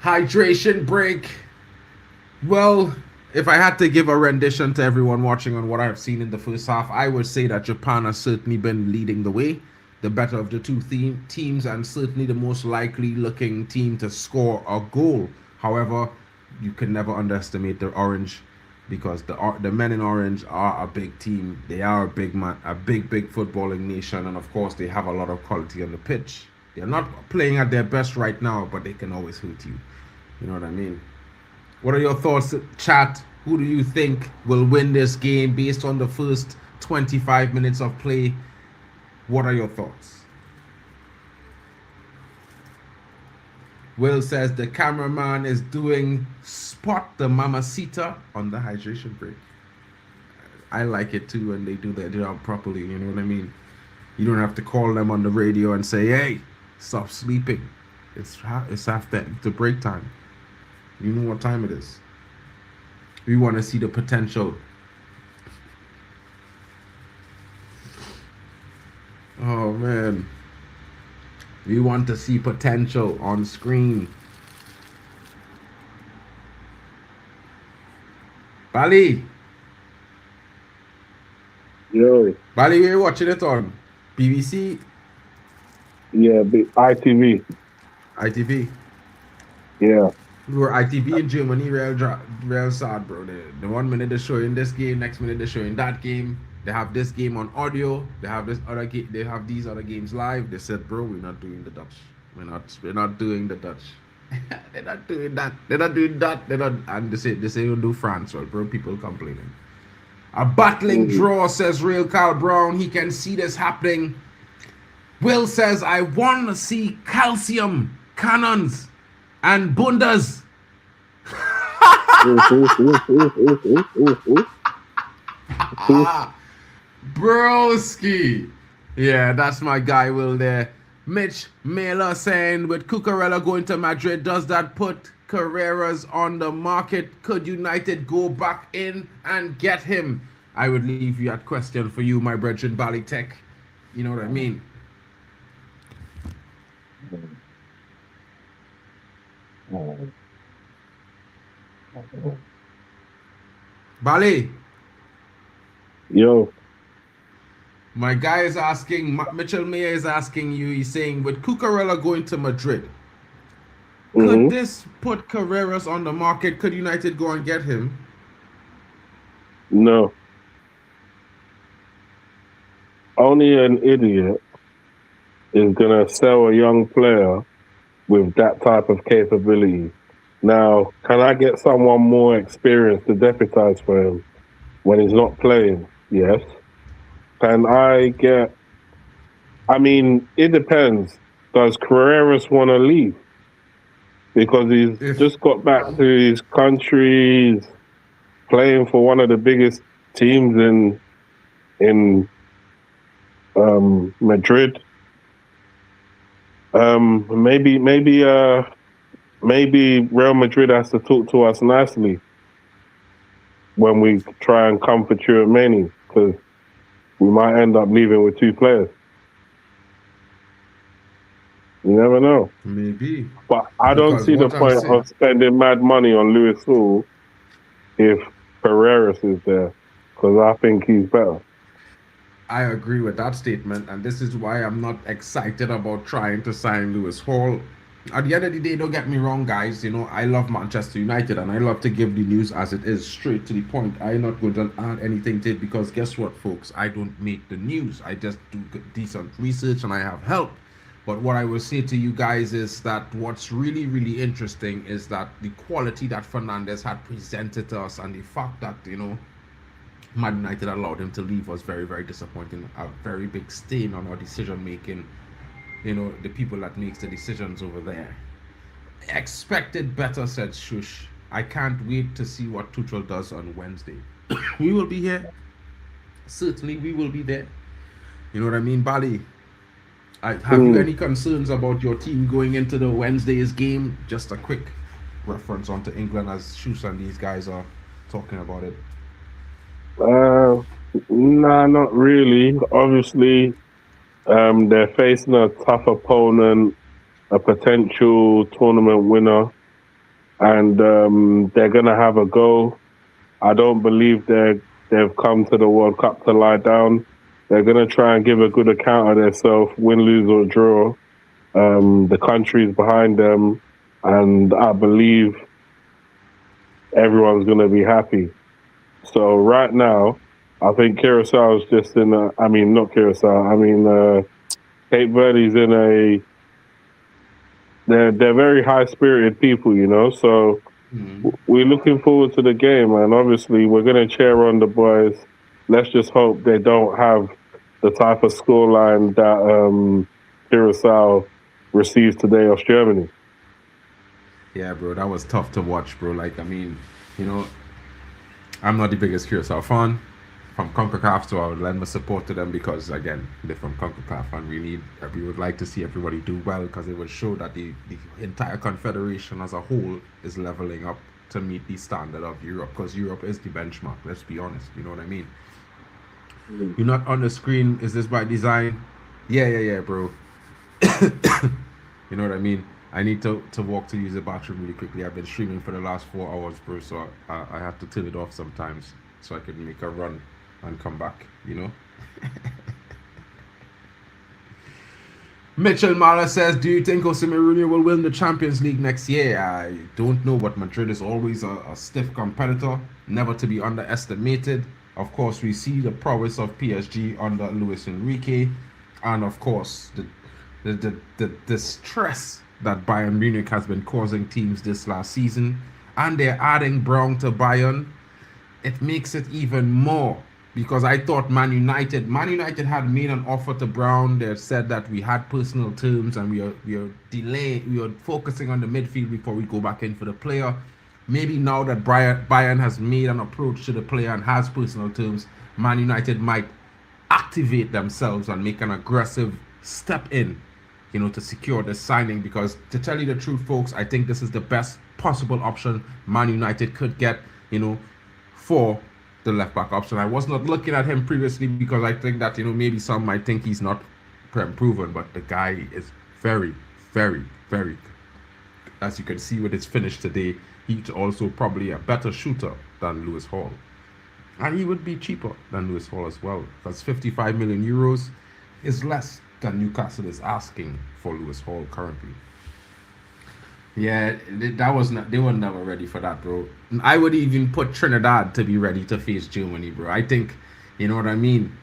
Hydration break. Well, if I had to give a rendition to everyone watching on what I've seen in the first half, I would say that Japan has certainly been leading the way, the better of the two teams, and certainly the most likely looking team to score a goal. However, you can never underestimate the orange, because the men in orange are a big team. They are a big footballing nation, and of course they have a lot of quality on the pitch. They're not playing at their best right now, but they can always hurt you. You know what I mean? What are your thoughts, chat? Who do you think will win this game based on the first 25 minutes of play? What are your thoughts? Will says the cameraman is doing spot the mamacita on the hydration break. I like it too when they do that job properly. You know what I mean? You don't have to call them on the radio and say, "Hey, stop sleeping. It's after the break time." You know what time it is. We want to see the potential. Oh man. We want to see potential on screen. Bali. Yo. By the way, watching it on BBC, Yeah, big ITV. ITV. Yeah. We were ITV in Germany, real sad, bro. The 1 minute they're showing this game, next minute they're showing that game. They have this game on audio. They have this other game. They have these other games live. They said, bro, we're not doing the Dutch. We're not doing the Dutch. They're not doing that. They're not doing that. They're not. And they say you'll do France. Well, bro, people complaining. A battling draw, says Real Carl Brown. He can see this happening. Will says, I want to see calcium cannons and bundas. Broski. Yeah, that's my guy, Will, there. Mitch Mailer saying, with Cucurella going to Madrid, does that put Carreras on the market? Could United go back in and get him? I would leave that question for you, my brethren, Bally Tech. You know what I mean? Bali. Yo. My guy is asking, Mitchell Mayer is asking you, he's saying, with Cucurella going to Madrid, could this put Carreras on the market? Could United go and get him? No. Only an idiot is going to sell a young player with that type of capability. Now, can I get someone more experienced to deputize for him when he's not playing? Yes. Can I get... I mean, it depends. Does Carreras want to leave? Because he's just got back to his country, he's playing for one of the biggest teams in Madrid. Maybe Real Madrid has to talk to us nicely when we try and come for Tchouaméni, because we might end up leaving with two players. You never know. Maybe. But I don't see the point of spending mad money on Lewis Hall if Carreras is there, because I think he's better. I agree with that statement, and this is why I'm not excited about trying to sign Lewis Hall. At the end of the day, don't get me wrong, guys. You know, I love Manchester United, and I love to give the news as it is, straight to the point. I'm not going to add anything to it, because guess what, folks? I don't make the news. I just do decent research, and I have help. But what I will say to you guys is that what's really, really interesting is that the quality that Fernandes had presented to us, and the fact that, you know, Man United allowed him to leave was very, very disappointing. A very big stain on our decision making. You know, the people that makes the decisions over there. Expected better, said Shush. I can't wait to see what Tuchel does on Wednesday. We will be here. Certainly, we will be there. You know what I mean, Bali? Have you any concerns about your team going into the Wednesday's game? Just a quick reference onto England as Shush and these guys are talking about it. Nah, not really. Obviously, they're facing a tough opponent, a potential tournament winner, and they're gonna have a go. I don't believe they've come to the World Cup to lie down. They're gonna try and give a good account of themselves, win, lose or draw. The country's behind them, and I believe everyone's gonna be happy. So right now, I think Curacao is just in a... I mean, not Curacao. Cape Verde's in a... They're very high-spirited people, you know? So we're looking forward to the game, and obviously we're going to cheer on the boys. Let's just hope they don't have the type of scoreline that Curacao received today off Germany. Yeah, bro, that was tough to watch, bro. Like, I mean, you know... I'm not the biggest Curacao fan from CONCACAF, so I would lend my support to them because, again, they're from CONCACAF, and we would like to see everybody do well, because it would show that the entire confederation as a whole is leveling up to meet the standard of Europe, because Europe is the benchmark, let's be honest, you know what I mean? You're not on the screen, is this by design? Yeah, bro. You know what I mean? I need to walk to use the bathroom really quickly. I've been streaming for the last 4 hours, bro, so I have to turn it off sometimes so I can make a run. and come back, you know. Mitchell Mala says, do you think Jose Mourinho will win the Champions League next year? I don't know, but Madrid is always a stiff competitor, never to be underestimated. Of course, we see the prowess of PSG under Luis Enrique, and of course, the stress that Bayern Munich has been causing teams this last season, and they're adding Brown to Bayern. It makes it even more, because I thought Man United had made an offer to Brown. They said that we had personal terms and we are focusing on the midfield before we go back in for the player. Maybe now that Bayern has made an approach to the player and has personal terms, Man United might activate themselves and make an aggressive step in, you know, to secure this signing. Because to tell you the truth, folks, I think this is the best possible option Man United could get, you know, for the left back option. I was not looking at him previously because I think that, you know, maybe some might think he's not proven, but the guy is very, very, very, as you can see with his finish today, he's also probably a better shooter than Lewis Hall. And he would be cheaper than Lewis Hall as well, because 55 million euros is less than Newcastle is asking for Lewis Hall currently. Yeah, they were never ready for that, bro. I would even put Trinidad to be ready to face Germany, bro. I think, you know what I mean?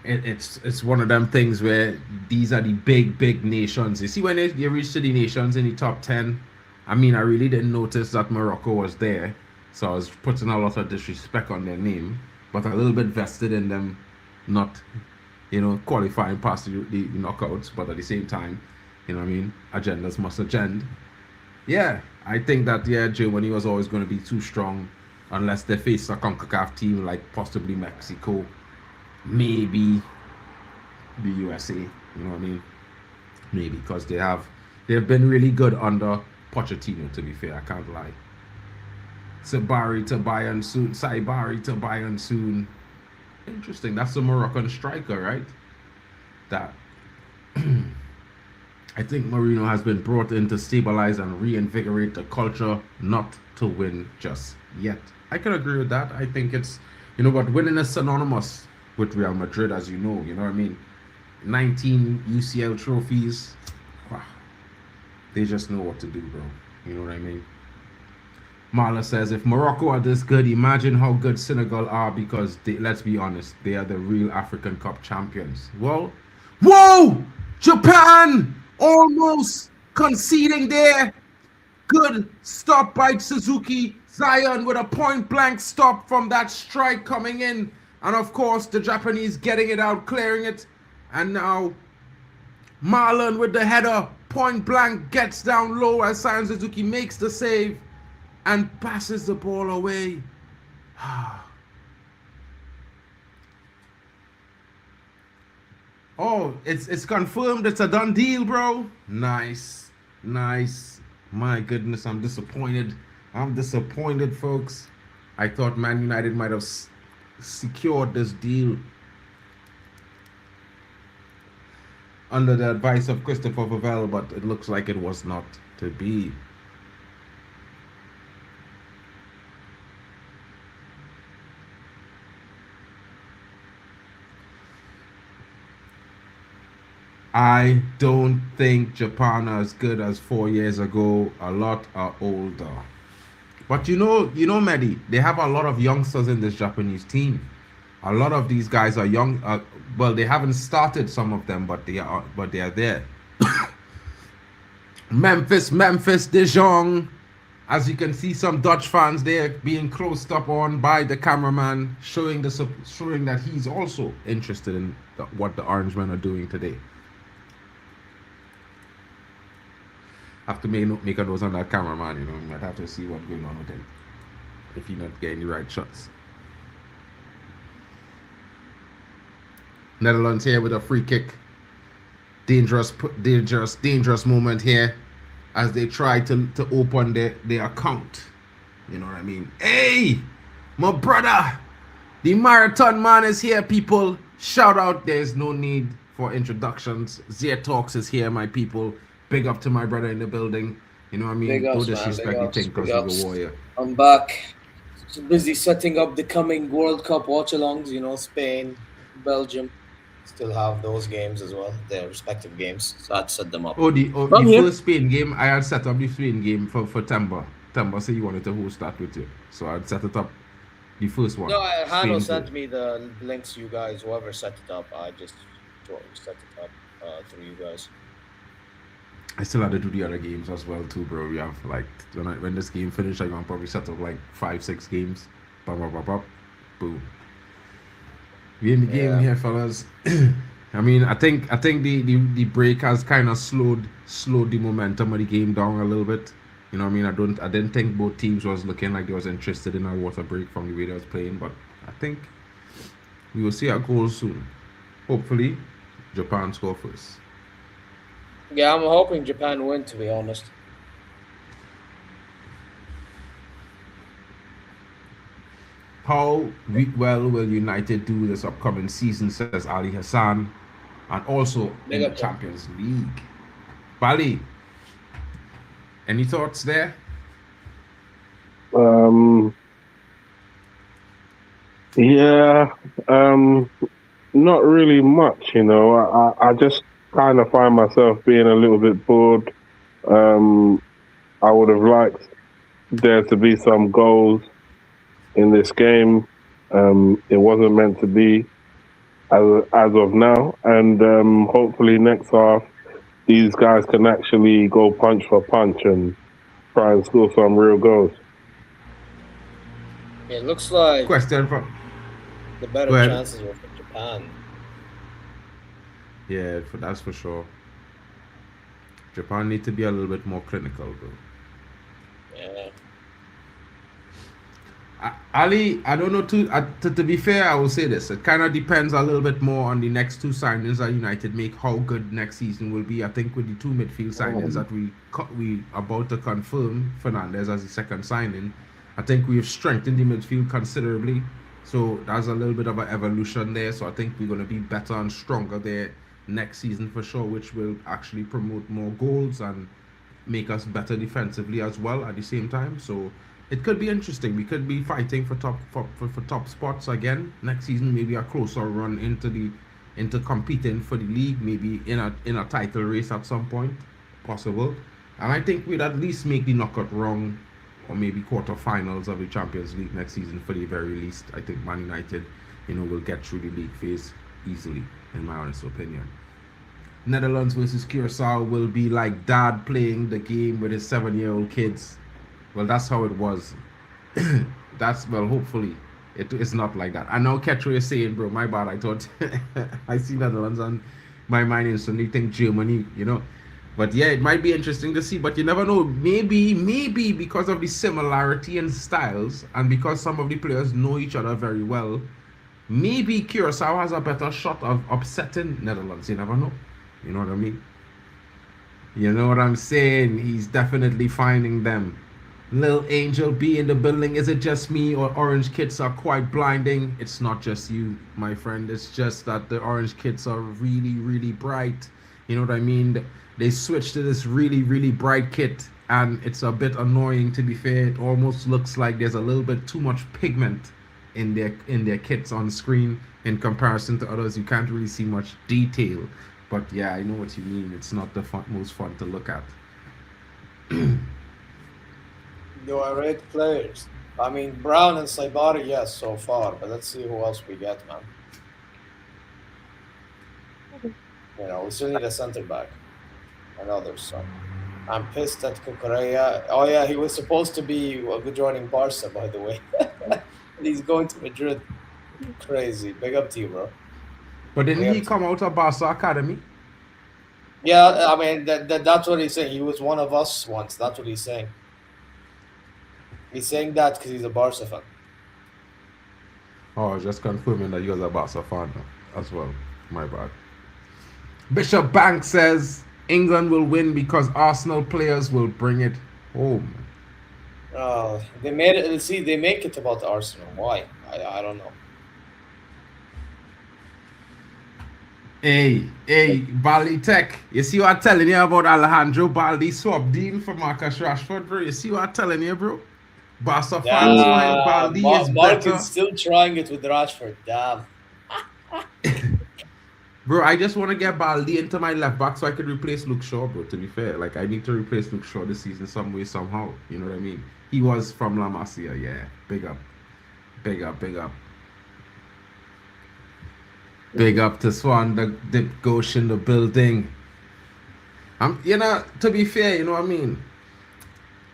It's one of them things where these are the big nations. You see, when you reach to the nations in the top 10, I mean, I really didn't notice that Morocco was there, so I was putting a lot of disrespect on their name, but a little bit vested in them not, you know, qualifying past the knockouts, but at the same time, you know what I mean, agendas must agenda. Yeah, I think that, yeah, Germany was always going to be too strong unless they face a CONCACAF team like possibly Mexico, maybe the USA, you know what I mean? Maybe, because they've been really good under Pochettino, to be fair, I can't lie. Saibari to Bayern soon. Interesting, that's a Moroccan striker, right? That I think Mourinho has been brought in to stabilize and reinvigorate the culture, not to win just yet. I can agree with that. I think it's, you know, but winning is synonymous with Real Madrid, as you know what I mean? 19 UCL trophies. Wow. They just know what to do, bro. You know what I mean? Marla says, if Morocco are this good, imagine how good Senegal are, because let's be honest, they are the real African Cup champions. Well, whoa! Japan almost conceding there. Good stop by Suzuki. Zion with a point-blank stop from that strike coming in. And of course, the Japanese getting it out, clearing it. And now Marlon with the header. Point-blank gets down low as Zion Suzuki makes the save and passes the ball away. Oh, it's confirmed. It's a done deal, bro. Nice. My goodness, I'm disappointed. Folks. I thought Man United might have secured this deal under the advice of Christopher Vavell, but it looks like it was not to be. I don't think Japan are as good as 4 years ago. A lot are older. But you know, Mehdi, they have a lot of youngsters in this Japanese team. A lot of these guys are young. Well, they haven't started, some of them, but they are there. Memphis, De Jong. As you can see, some Dutch fans there being closed up on by the cameraman, showing that he's also interested in what the Orangemen are doing today. Have to make a nose on that cameraman, you know. You might have to see what's going on with him if he's not getting the right shots. Netherlands here with a free kick. Dangerous moment here as they try to open their account. You know what I mean? Hey, my brother, the marathon man is here, people. Shout out. There's no need for introductions. Zia Talks is here, my people. Big up to my brother in the building. You know what I mean? Big ups, no disrespect, you think, because he's a warrior. I'm back. So busy setting up the coming World Cup watch-alongs. You know, Spain, Belgium still have those games as well, their respective games. So I'd set them up. The first Spain game, I had set up the Spain game for Temba. Temba said he wanted to host that with you. So I'd set it up, the first one. No, Hano Spain sent goal. me the links, you guys, whoever set it up. I just set it up through you guys. I still had to do the other games as well too, bro. We have like, when this game finished, I'm gonna probably set up like 5-6 games. Boom. We in the game here, fellas. I mean, I think the break has kind of slowed the momentum of the game down a little bit. You know what I mean? I didn't think both teams was looking like they was interested in a water break from the way they was playing, but I think we will see our goals soon. Hopefully, Japan score first. Yeah, I'm hoping Japan win, to be honest. How well will United do this upcoming season, says Ali Hassan, and also in the Champions League. Bali, any thoughts there? Not really much, you know. I just kind of find myself being a little bit bored. I would have liked there to be some goals in this game. It wasn't meant to be as of now, and hopefully next half these guys can actually go punch for punch and try and score some real goals. It looks like Question from the better chances were for Japan. Yeah, that's for sure. Japan need to be a little bit more clinical, bro. Yeah. Ali, I don't know. To be fair, I will say this. It kind of depends a little bit more on the next two signings that United make, how good next season will be. I think with the two midfield signings that we about to confirm, Fernandez as the second signing, I think we have strengthened the midfield considerably. So there's a little bit of an evolution there. So I think we're going to be better and stronger there next season for sure, which will actually promote more goals and make us better defensively as well at the same time. So it could be interesting. We could be fighting for top spots again next season. Maybe a closer run into competing for the league. Maybe in a title race at some point, possible. And I think we'd at least make the knockout round or maybe quarterfinals of the Champions League next season for the very least. I think Man United, will get through the league phase easily, in my honest opinion. Netherlands versus Curacao will be like dad playing the game with his 7-year-old kids. Well, that's how it was. Hopefully it's not like that. I know Ketro is saying, bro, my bad. I thought I see Netherlands on my mind instantly think Germany, But yeah, it might be interesting to see, but you never know. Maybe because of the similarity in styles and because some of the players know each other very well, maybe Curacao has a better shot of upsetting Netherlands. You never know. You know what I mean? You know what I'm saying? He's definitely finding them. Lil Angel B in the building. Is it just me or orange kits are quite blinding? It's not just you, my friend. It's just that the orange kits are really, really bright. You know what I mean? They switched to this really, really bright kit, and it's a bit annoying, to be fair. It almost looks like there's a little bit too much pigment in their kits on screen in comparison to others. You can't really see much detail. But yeah, I know what you mean. It's not the most fun to look at. You are 8 players. I mean, Brown and Saibari, yes, so far. But let's see who else we get, man. We still need a center back. I know there's some. I'm pissed at Cucurella. Oh, yeah, he was supposed to be joining Barca, by the way. He's going to Madrid. Crazy. Big up to you, bro. But didn't he come out of Barca Academy? Yeah, I mean, that's what he's saying. He was one of us once. That's what he's saying. He's saying that because he's a Barca fan. Oh, just confirming that you're a Barca fan as well. My bad. Bishop Banks says England will win because Arsenal players will bring it home. They made it. See, they make it about Arsenal. Why? I don't know. Hey, Baldy Tech. You see what I'm telling you about Alejandro Baldi swap deal for Marcus Rashford, bro? You see what I'm telling you, bro? Barca fans find Baldi is Mark better. is still trying it with Rashford. Damn. Bro, I just want to get Baldi into my left back so I could replace Luke Shaw, bro, to be fair. Like, I need to replace Luke Shaw this season some way, somehow. You know what I mean? He was from La Masia, yeah. Big up. Big up, big up. Big up to Swan, the Dip Ghosh in the building. You know, to be fair, you know what I mean?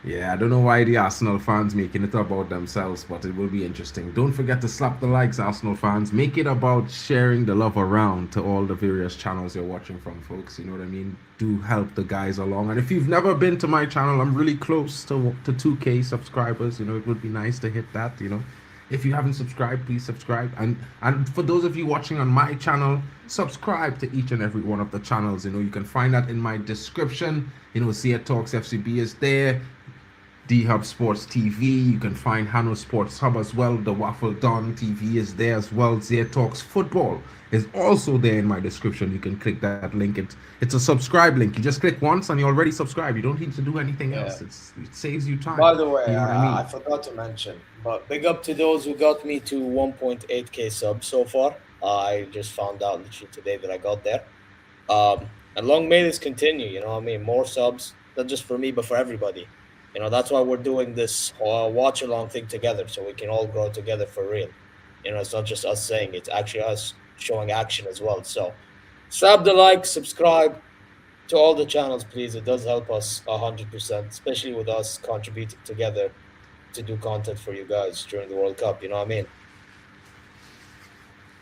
Yeah, I don't know why the Arsenal fans making it about themselves, but it will be interesting. Don't forget to slap the likes, Arsenal fans. Make it about sharing the love around to all the various channels you're watching from, folks. You know what I mean? Do help the guys along. And if you've never been to my channel, I'm really close to 2K subscribers. You know, it would be nice to hit that, you know. If you haven't subscribed, please subscribe. And for those of you watching on my channel, subscribe to each and every one of the channels. You know, you can find that in my description. You know, CA Talks FCB is there. D-Hub Sports TV. You can find Hano Sports Hub as well. The Waffle Don TV is there as well. Zia Talks Football is also there in my description. You can click that link. It's a subscribe link. You just click once and you're already subscribed. You don't need to do anything else. It saves you time. By the way, you know what I mean? I forgot to mention, but big up to those who got me to 1.8k subs so far. I just found out literally today that I got there. And long may this continue, you know what I mean? More subs, not just for me, but for everybody. You know, that's why we're doing this watch along thing together, so we can all grow together for real. You know, it's not just us saying it, it's actually us showing action as well. So slap the like, subscribe to all the channels, please. It does help us 100%, especially with us contributing together to do content for you guys during the World Cup. You know what I mean?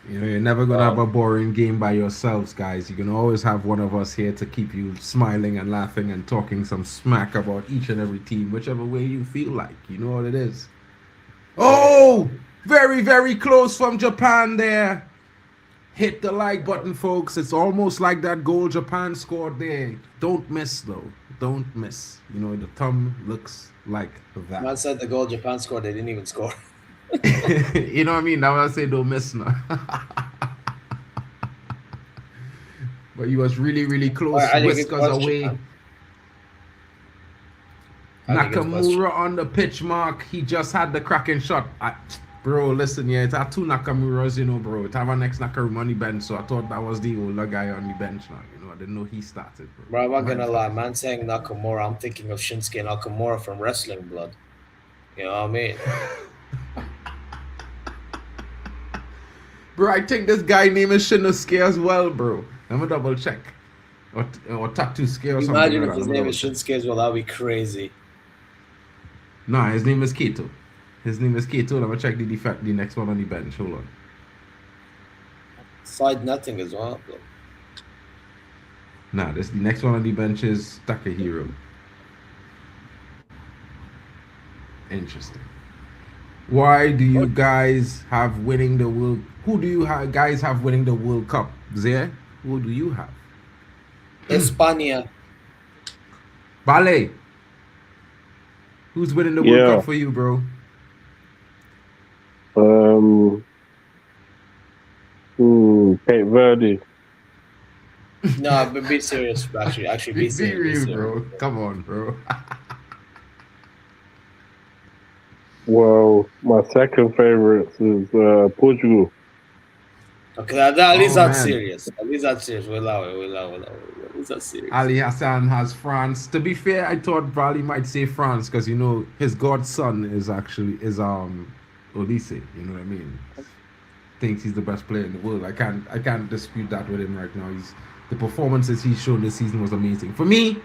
You know, you're never going to have a boring game by yourselves, guys. You can always have one of us here to keep you smiling and laughing and talking some smack about each and every team, whichever way you feel like. You know what it is. Oh, very, very close from Japan there. Hit the like button, folks. It's almost like that goal Japan scored there. Don't miss, though. Don't miss. You know, the thumb looks like that. Man said the goal Japan scored, they didn't even score. You know what I mean? Now I say don't miss now. But he was really, really close. Whiskers away. Nakamura on the pitch mark. He just had the cracking shot. Bro, listen, yeah, it's our two Nakamuras, you know, bro. It's our next Nakamura on the bench, so I thought that was the older guy on the bench now. You know, I didn't know he started, bro. Bro, I'm not gonna lie, man saying Nakamura, I'm thinking of Shinsuke Nakamura from Wrestling Blood. You know what I mean? Bro, I think this guy name is Shinsuke as well, bro. Let me double check. Or Tattoo Scare or something. Imagine if his name is Shinsuke as well, that'd be crazy. Nah, his name is Kato. His name is Kato. Let me check the next one on the bench. Hold on. Side nothing as well, bro. Nah, the next one on the bench is Takahiro. Interesting. Why do you guys have winning the World? Who do you guys have winning the World Cup? Zé, who do you have? España. Ballet. Who's winning the World Cup for you, bro? Cape Verde. No, but be serious. Actually, be serious, bro. Come on, bro. Well, my second favorite is Portugal. Okay, at least that's serious. At least that's serious. We'll allow it. At least that's serious. Ali Hassan has France. To be fair, I thought Vali might say France because, you know, his godson is Olise. You know what I mean? Thinks he's the best player in the world. I can't dispute that with him right now. The performances he's shown this season was amazing. For me,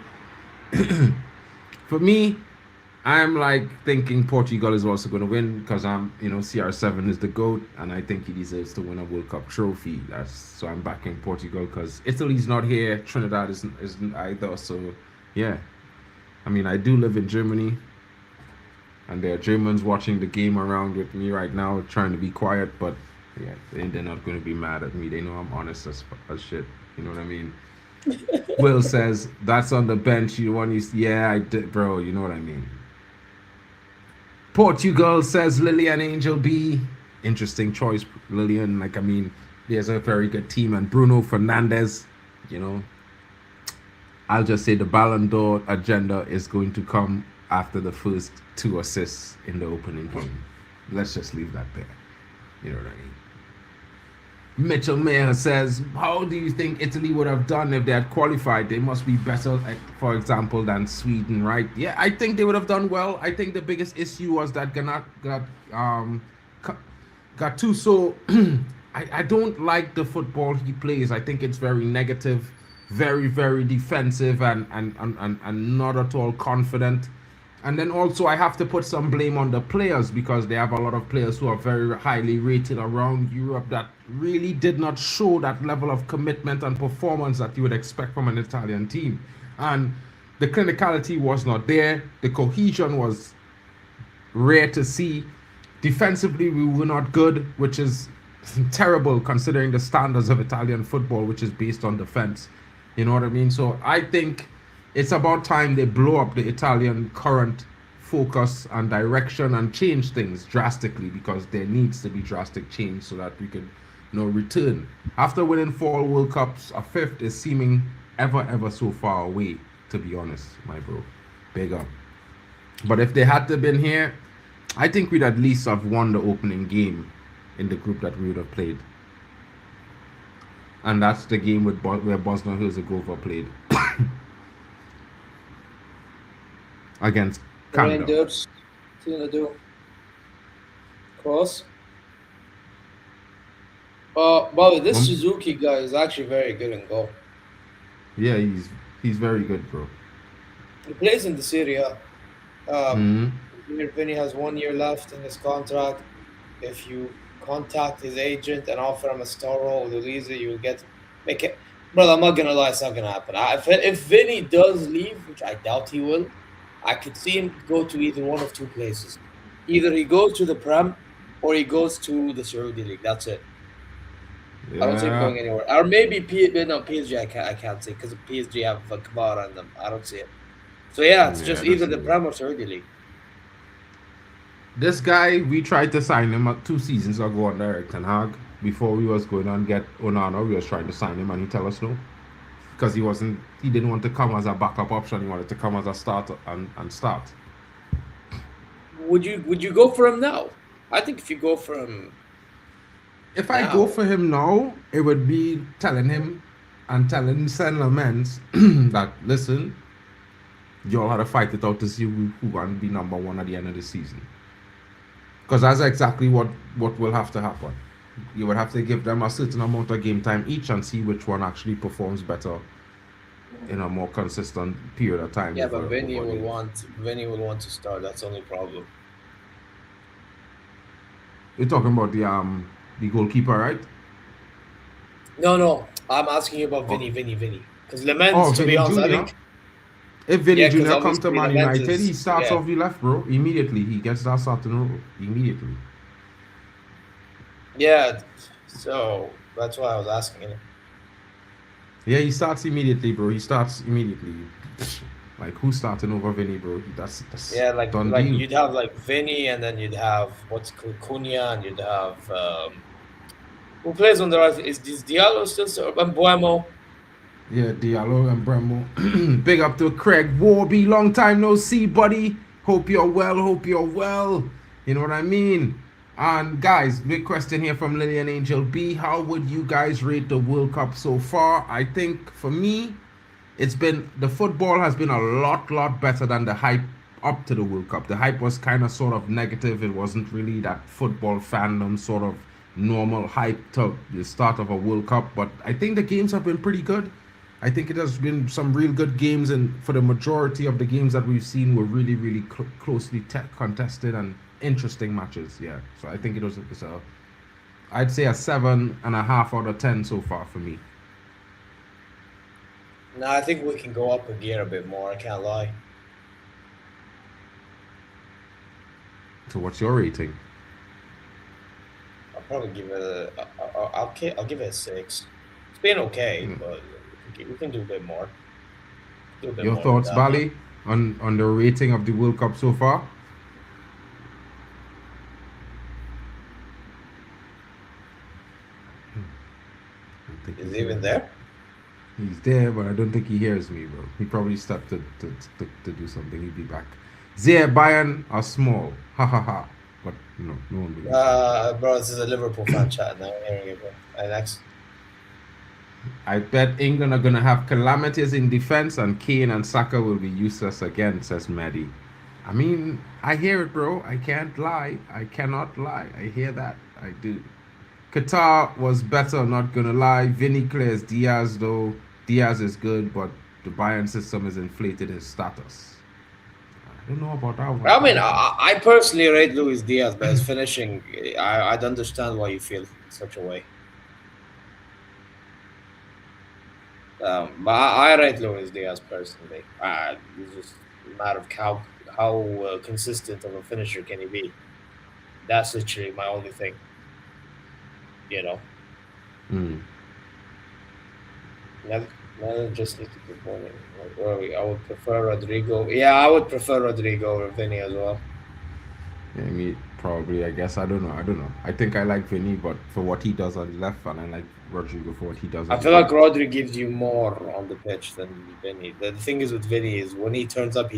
I'm like thinking Portugal is also going to win because CR7 is the GOAT and I think he deserves to win a World Cup trophy. So I'm backing Portugal because Italy's not here. Trinidad isn't either. So yeah, I mean, I do live in Germany and there are Germans watching the game around with me right now trying to be quiet, but yeah, they're not going to be mad at me. They know I'm honest as shit. You know what I mean? Will says, that's on the bench. Yeah, I did, bro. You know what I mean? Portugal says Lillian Angel B. Interesting choice, Lillian. Like, I mean, there's a very good team. And Bruno Fernandes, you know, I'll just say the Ballon d'Or agenda is going to come after the first 2 assists in the opening game. Let's just leave that there. You know what I mean? Mitchell Mayer says, how do you think Italy would have done if they had qualified? They must be better, for example, than Sweden, right? Yeah, I think they would have done well. I think the biggest issue was that Gattuso, I don't like the football he plays. I think it's very negative, very, very defensive, and not at all confident. And then also I have to put some blame on the players, because they have a lot of players who are very highly rated around Europe that really did not show that level of commitment and performance that you would expect from an Italian team. And the clinicality was not there. The cohesion was rare to see. Defensively, we were not good, which is terrible considering the standards of Italian football, which is based on defense. You know what I mean? So I think it's about time they blow up the Italian current focus and direction and change things drastically, because there needs to be drastic change so that we can, return. After winning 4 World Cups, a 5th is seeming ever so far away, to be honest, my bro. Big up. But if they had to been here, I think we'd at least have won the opening game in the group that we would have played. And that's the game where Bosnia-Herzegovina played. Against Canada. Dudes, what's he gonna do? Cross. By the way, this Suzuki guy is actually very good in goal. Yeah, he's very good, bro. He plays in the Serie A. Vinny has 1 year left in his contract. If you contact his agent and offer him a star role with Elise, you'll make it. Brother, I'm not gonna lie, it's not gonna happen. If Vinny does leave, which I doubt he will, I could see him go to either one of 2 places. Either he goes to the Prem or he goes to the Saudi League. That's it. Yeah. I don't see him going anywhere. Or maybe PSG, I can't say, because PSG have Kamara in them. I don't see it. So yeah, it's just either the Prem or Saudi League. This guy, we tried to sign him 2 seasons ago under Erik ten Hag. Before we was going on get Onana, we was trying to sign him and he tell us no. Because he didn't want to come as a backup option, he wanted to come as a starter and start. Would you go for him now? I think if you go for him, if I go for him now, it would be telling him and telling Saint Lamens that, listen, you all had to fight it out to see who can be number 1 at the end of the season. Because that's exactly what will have to happen. You would have to give them a certain amount of game time each and see which one actually performs better in a more consistent period of time. Yeah, but Vinny will want to start. That's the only problem. You're talking about the goalkeeper, right? No. I'm asking you about Vinny. Because Lamens, to be honest, I think if Vinny Jr. comes to Man Lamens United, he starts off the left, bro. Immediately, he gets that starting role. Immediately. Yeah, so that's why I was asking him. Yeah, he starts immediately, bro. He starts immediately. Like, who's starting over Vinny, bro? That's like done deal. You'd have like Vinny, and then you'd have what's called Cunha, and you'd have who plays on the right? Is Diallo still and Buemo? Yeah, Diallo and Bremo. Big up to Craig Warby. Long time no see, buddy. Hope you're well. You know what I mean? And guys, big question here from Lillian Angel B. How would you guys rate the World Cup so far? I think for me, the football has been a lot better than the hype up to the World Cup. The hype was kind of sort of negative. It wasn't really that football fandom sort of normal hype to the start of a World Cup. But I think the games have been pretty good. I think it has been some real good games, and for the majority of the games that we've seen were really closely contested and interesting matches. Yeah, so I think I'd say a 7.5 out of 10 so far for me. No, I think we can go up a gear a bit more. I can't lie. So what's your rating? I'll probably give it I'll give it a 6. It's been okay, but we can do a bit more. Your thoughts, Bali, on the rating of the World Cup so far? Is he even there? He's there, but I don't think he hears me, bro. He probably stepped to do something. He'll be back. Their Bayern are small. Ha ha ha. But no one believes. Bro, this is a Liverpool fan chat now. I'm hearing it, bro. And next. I bet England are going to have calamities in defense and Kane and Saka will be useless again, says Maddie. I mean, I hear it, bro. I can't lie. I cannot lie. I hear that. I do. Qatar was better, not going to lie. Vinny clears Diaz, though. Diaz is good, but the Bayern system has inflated his status. I don't know about that one. I mean, I personally rate Luis Diaz, but his finishing, I'd understand why you feel such a way. But I rate Luis Diaz personally. It's just a matter of how consistent of a finisher can he be. That's literally my only thing. You know. Just need to keep going. Where are we? I would prefer Rodrigo. Yeah, I would prefer Rodrigo or Vinny as well. Yeah, me probably. I guess I don't know. I think I like Vinny, but for what he does on the left, and I like Rodrigo for what he does. I feel like Rodri gives you more on the pitch than Vinny. The thing is with Vinny is when he turns up,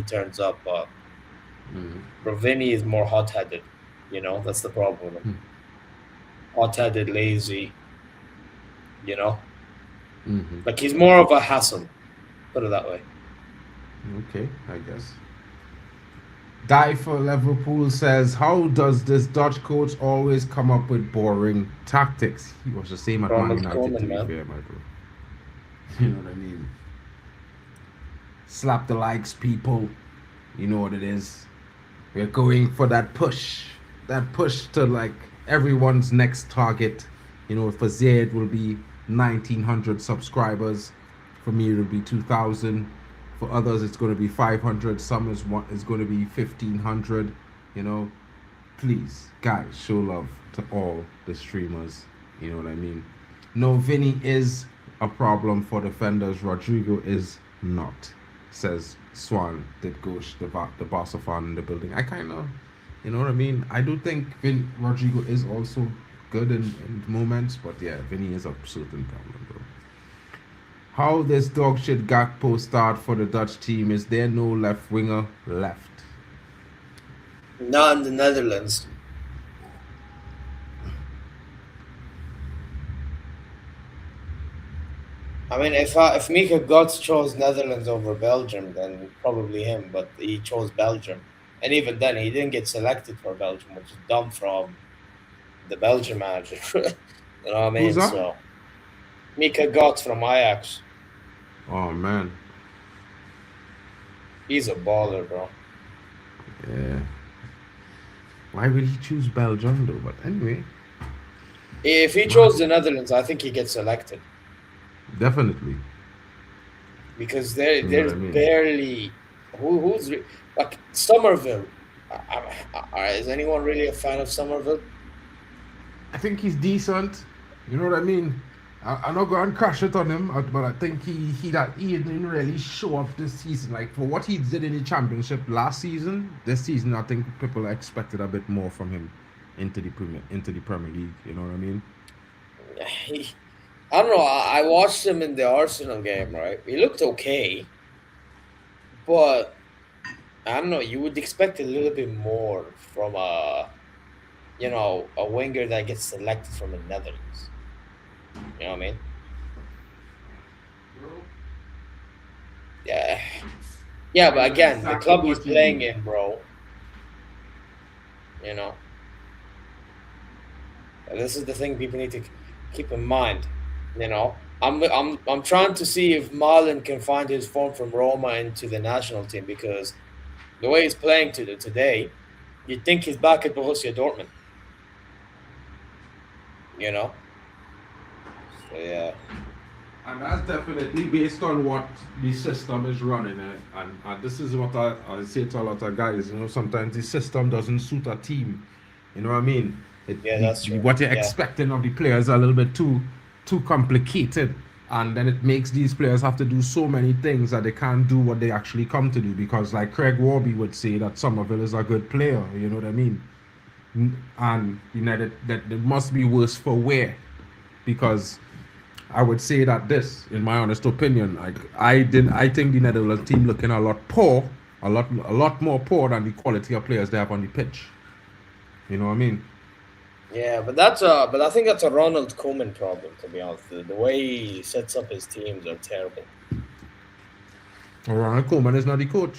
but for Vinny is more hot-headed. You know, that's the problem with him. Hot-headed, lazy. You know, like he's more of a hassle. Put it that way. Okay, I guess. Die for Liverpool says, how does this Dutch coach always come up with boring tactics? He was the same at Man United, to be fair, my bro. You know what I mean? Slap the likes, people. You know what it is. We're going for that push. That push to like everyone's next target. You know, for Zaid will be 1,900 subscribers. For me, it'll be 2,000. For others, it's going to be 500. Some is going to be 1,500. You know, please, guys, show love to all the streamers. You know what I mean? No, Vinny is a problem for defenders. Rodrigo is not, says Swan. Did Gosh, the Barca fan in the building. I kind of, you know what I mean? I do think Rodrigo is also good in moments, but yeah, Vinny is a certain problem, bro. How this dog shit Gakpo start for the Dutch team? Is there no left winger left? Not in the Netherlands. I mean, if Mika Götze chose Netherlands over Belgium, then probably him, but he chose Belgium. And even then, he didn't get selected for Belgium, which is dumb from the Belgian manager. You know what I mean? Who's that? So, Mika Götze from Ajax. Oh, man. He's a baller, bro. Yeah. Why would he choose Belgium, though? But anyway. If he chose the Netherlands, I think he gets selected. Definitely. Because there's barely... Who's... Like, Somerville. Is anyone really a fan of Somerville? I think he's decent. You know what I mean? I'm not going to crash it on him, but I think he didn't really show up this season. Like, for what he did in the championship last season, this season, I think people expected a bit more from him into the Premier League. You know what I mean? I don't know. I watched him in the Arsenal game, right? He looked okay. But, I don't know. You would expect a little bit more from a winger that gets selected from the Netherlands. You know what I mean? Yeah. Yeah, but again, the club he's playing in, bro. You know. This is the thing people need to keep in mind. You know, I'm trying to see if Marlon can find his form from Roma into the national team, because the way he's playing today, you'd think he's back at Borussia Dortmund. You know. So, yeah. And that's definitely based on what the system is running. And this is what I say to a lot of guys. You know, sometimes the system doesn't suit a team. You know what I mean? That's true. What you're expecting of the players is a little bit too complicated. And then it makes these players have to do so many things that they can't do what they actually come to do. Because like Craig Warby would say that Somerville is a good player. You know what I mean? And you know that it must be worse for wear. Because I would say that this, in my honest opinion, I think the Netherlands team looking a lot a lot more poor than the quality of players they have on the pitch. You know what I mean? Yeah, but I think that's a Ronald Koeman problem, to be honest. The way he sets up his teams are terrible. Ronald Koeman is not the coach.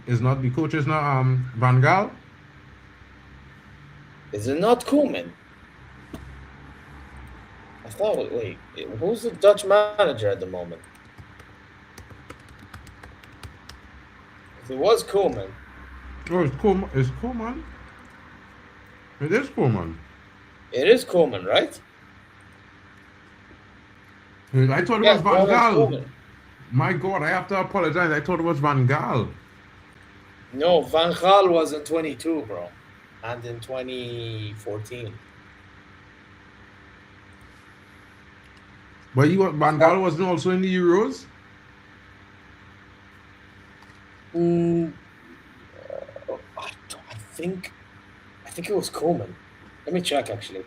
Is not the coach. Is not Van Gaal. Is it not Koeman? I thought. Wait, who's the Dutch manager at the moment? If it was Koeman. Oh, it's Koeman. It's Koeman. It is Koeman. It is Koeman, right? I thought it was Van Gaal. Koeman. My God, I have to apologize. I thought it was Van Gaal. No, Van Gaal was in 22, bro, and in 2014. But Van Gaal wasn't also in the Euros. I think it was Koeman. Let me check, actually.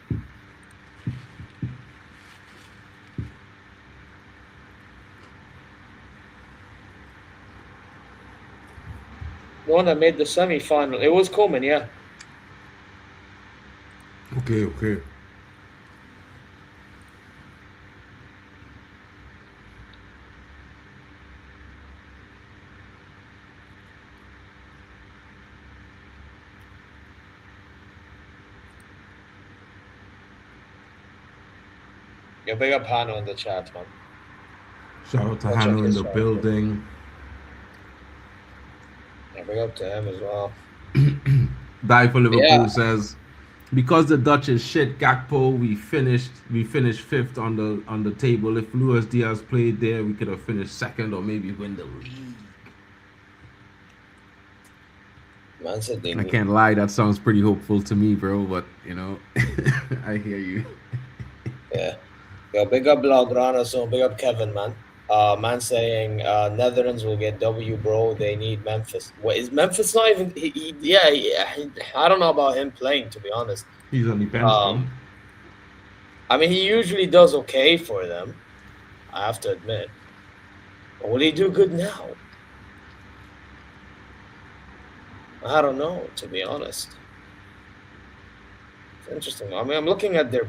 The one that made the semi-final. It was Koeman, yeah. Okay. Yeah, big up Hano in the chat, man. Shout out to I'll Hano check in his the chat. building. Yeah, big up to him as well. Die for Liverpool Yeah. says, because the Dutch is shit, Gakpo, we finished fifth on the table. If Luis Diaz played there, we could have finished second or maybe win the league. Man said they I can't lie, that sounds pretty hopeful to me, bro. But you know, I hear you. Yeah. Yo, big up Blaugrana, so big up Kevin, man. Man saying Netherlands will get W, bro. They need Memphis. What is Memphis not even? I don't know about him playing, to be honest. He's on the bench, bro. I mean, he usually does okay for them, I have to admit. But will he do good now? I don't know, to be honest. It's interesting. I mean, I'm looking at their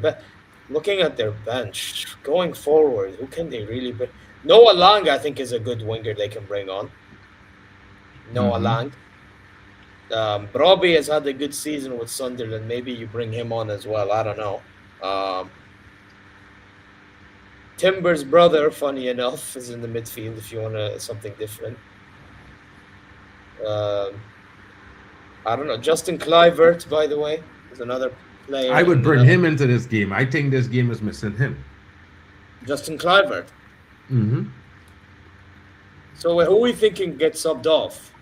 bench going forward. Who can they really bring? Noah Lang, I think, is a good winger they can bring on. Noah Lang. Brobbey has had a good season with Sunderland. Maybe you bring him on as well. I don't know. Timber's brother, funny enough, is in the midfield if you want something different. I don't know. Justin Kluivert, by the way, is another player. I would bring him into this game. I think this game is missing him. Justin Kluivert. Mm-hmm. So who are we thinking gets subbed off?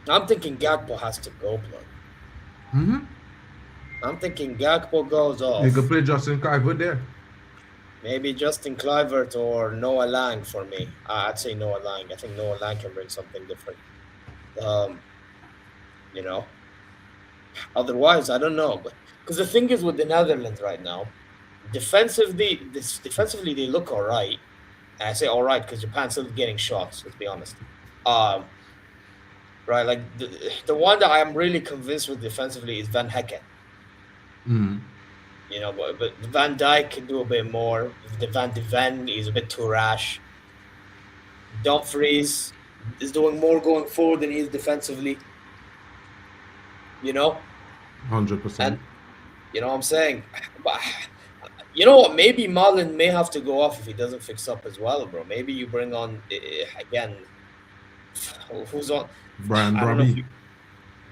I'm thinking Gakpo has to go, blood. Mm-hmm. I'm thinking Gakpo goes off. You could play Justin Kluivert there. Maybe Justin Kluivert or Noah Lang for me. I'd say Noah Lang. I think Noah Lang can bring something different. You know. Otherwise, I don't know. Because the thing is with the Netherlands right now, defensively they look all right. And I say all right because Japan's still getting shots, let's be honest. Right, like the one that I'm really convinced with defensively is Van Hekken. Mm-hmm. You know, but Van Dijk can do a bit more. The Van de Ven is a bit too rash. Dumfries is doing more going forward than he is defensively. You know? 100%. And you know what I'm saying? But you know what? Maybe Marlon may have to go off if he doesn't fix up as well, bro. Maybe you bring on, again, who's on? Brian Robbie.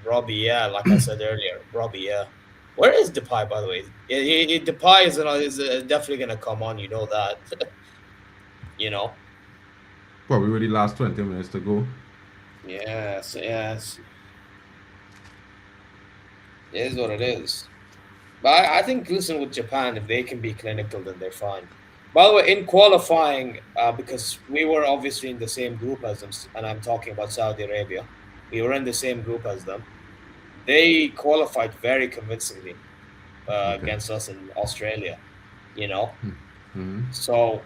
Robbie, yeah, like I said earlier. Robbie, yeah. Where is Depay, by the way? Depay is definitely going to come on, you know that. You know? Probably really last 20 minutes to go. Yes. It is what it is. But I think, listen, with Japan, if they can be clinical, then they're fine. By the way, in qualifying, because we were obviously in the same group as them, and I'm talking about Saudi Arabia, we were in the same group as them. They qualified very convincingly against us in Australia, you know. Mm-hmm. So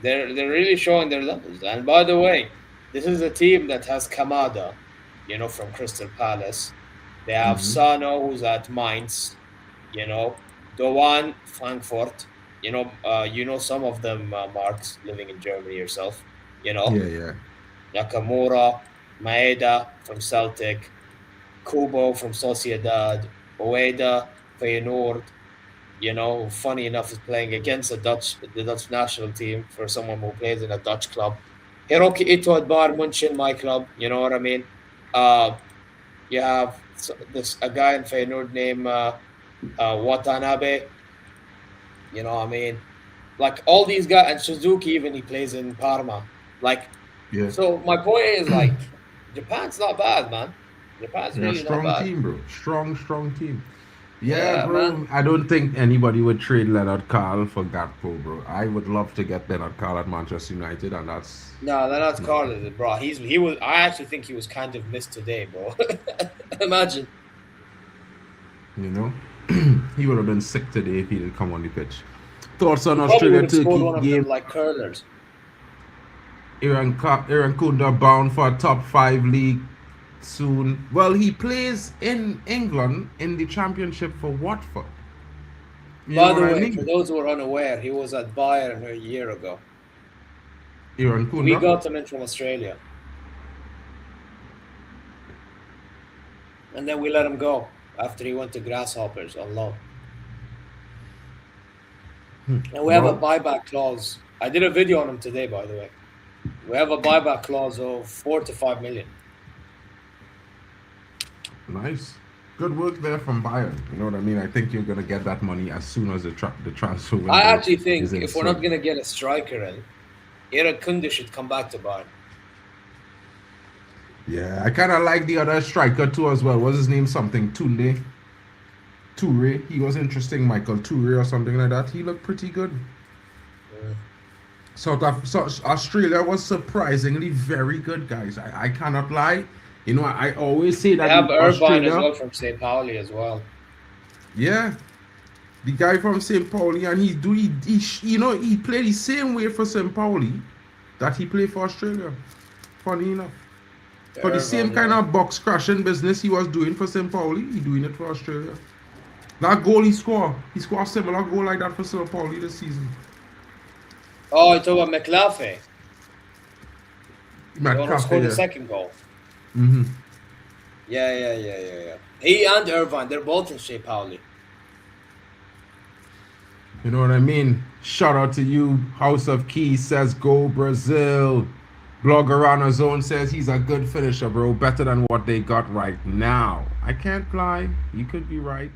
they're really showing their levels. And by the way, This is a team that has Kamada, you know, from Crystal Palace. They have Sano, who's at Mainz, you know, Doan, Frankfurt. You know some of them, Marks, living in Germany yourself. You know, Yeah. Nakamura, Maeda from Celtic, Kubo from Sociedad, Oeda, Feyenoord. You know, funny enough, is playing against the Dutch national team for someone who plays in a Dutch club. Hiroki Ito at Bayern München, my club. You know what I mean? You have a guy in Feyenoord named Watanabe. You know what I mean? Like all these guys, and Suzuki, even he plays in Parma. Like, Yeah. so my point is, like, Japan's not bad, man. Japan's They're a really strong not bad. team, bro. Strong team. Yeah, Yeah, bro. man. I don't think anybody would trade Leonard Carl for Gakpo, bro. I would love to get Leonard Carl at Manchester United, and that's No, they're not Carlos, bro. He was. I actually think he was kind of missed today, bro. Imagine. you know, he would have been sick today if he didn't come on the pitch. Thoughts on Probably Australia would have scored one Turkey of them game? like curlers. Aaron Kunda bound for a top 5 league soon. Well, he plays in England in the championship for Watford. You By know the what I way, mean? for those who are unaware, he was at Bayern a year ago. Aaron Kunda. We got him in from Australia. And then we let him go after he went to Grasshoppers on loan. And we have a buyback clause. I did a video on him today, by the way. We have a buyback clause of 4 to 5 million. Nice. Good work there from Bayern. You know what I mean? I think you're going to get that money as soon as the transfer window I actually think is in if we're not swing. going to get a striker in, Eric Kunde should come back to Bayern. Yeah, I kind of like the other striker too as well. What's his name? Something Tunde. Toure. He was interesting, Michael Toure or something like that. He looked pretty good. South Australia was surprisingly very good, guys. I cannot lie. You know, I always say that They have Irvine Australia, as well from St. Pauli as well. yeah, the guy from St. Pauli, and he played the same way for St. Pauli that he played for Australia. Funny enough. For the same kind of box crashing business he was doing for St. Pauli, he doing it for Australia. That goal he scored a similar goal like that for St. Pauli this season. Oh, you talk about McLaughlin. The one who McCaffrey, scored the yeah. second goal. Mm-hmm. Yeah. He and Irvine, they're both in St. Pauli. You know what I mean? Shout out to you. House of Keys says go Brazil. Blogger on his own says he's a good finisher, bro. Better than what they got right now. I can't lie. You could be right.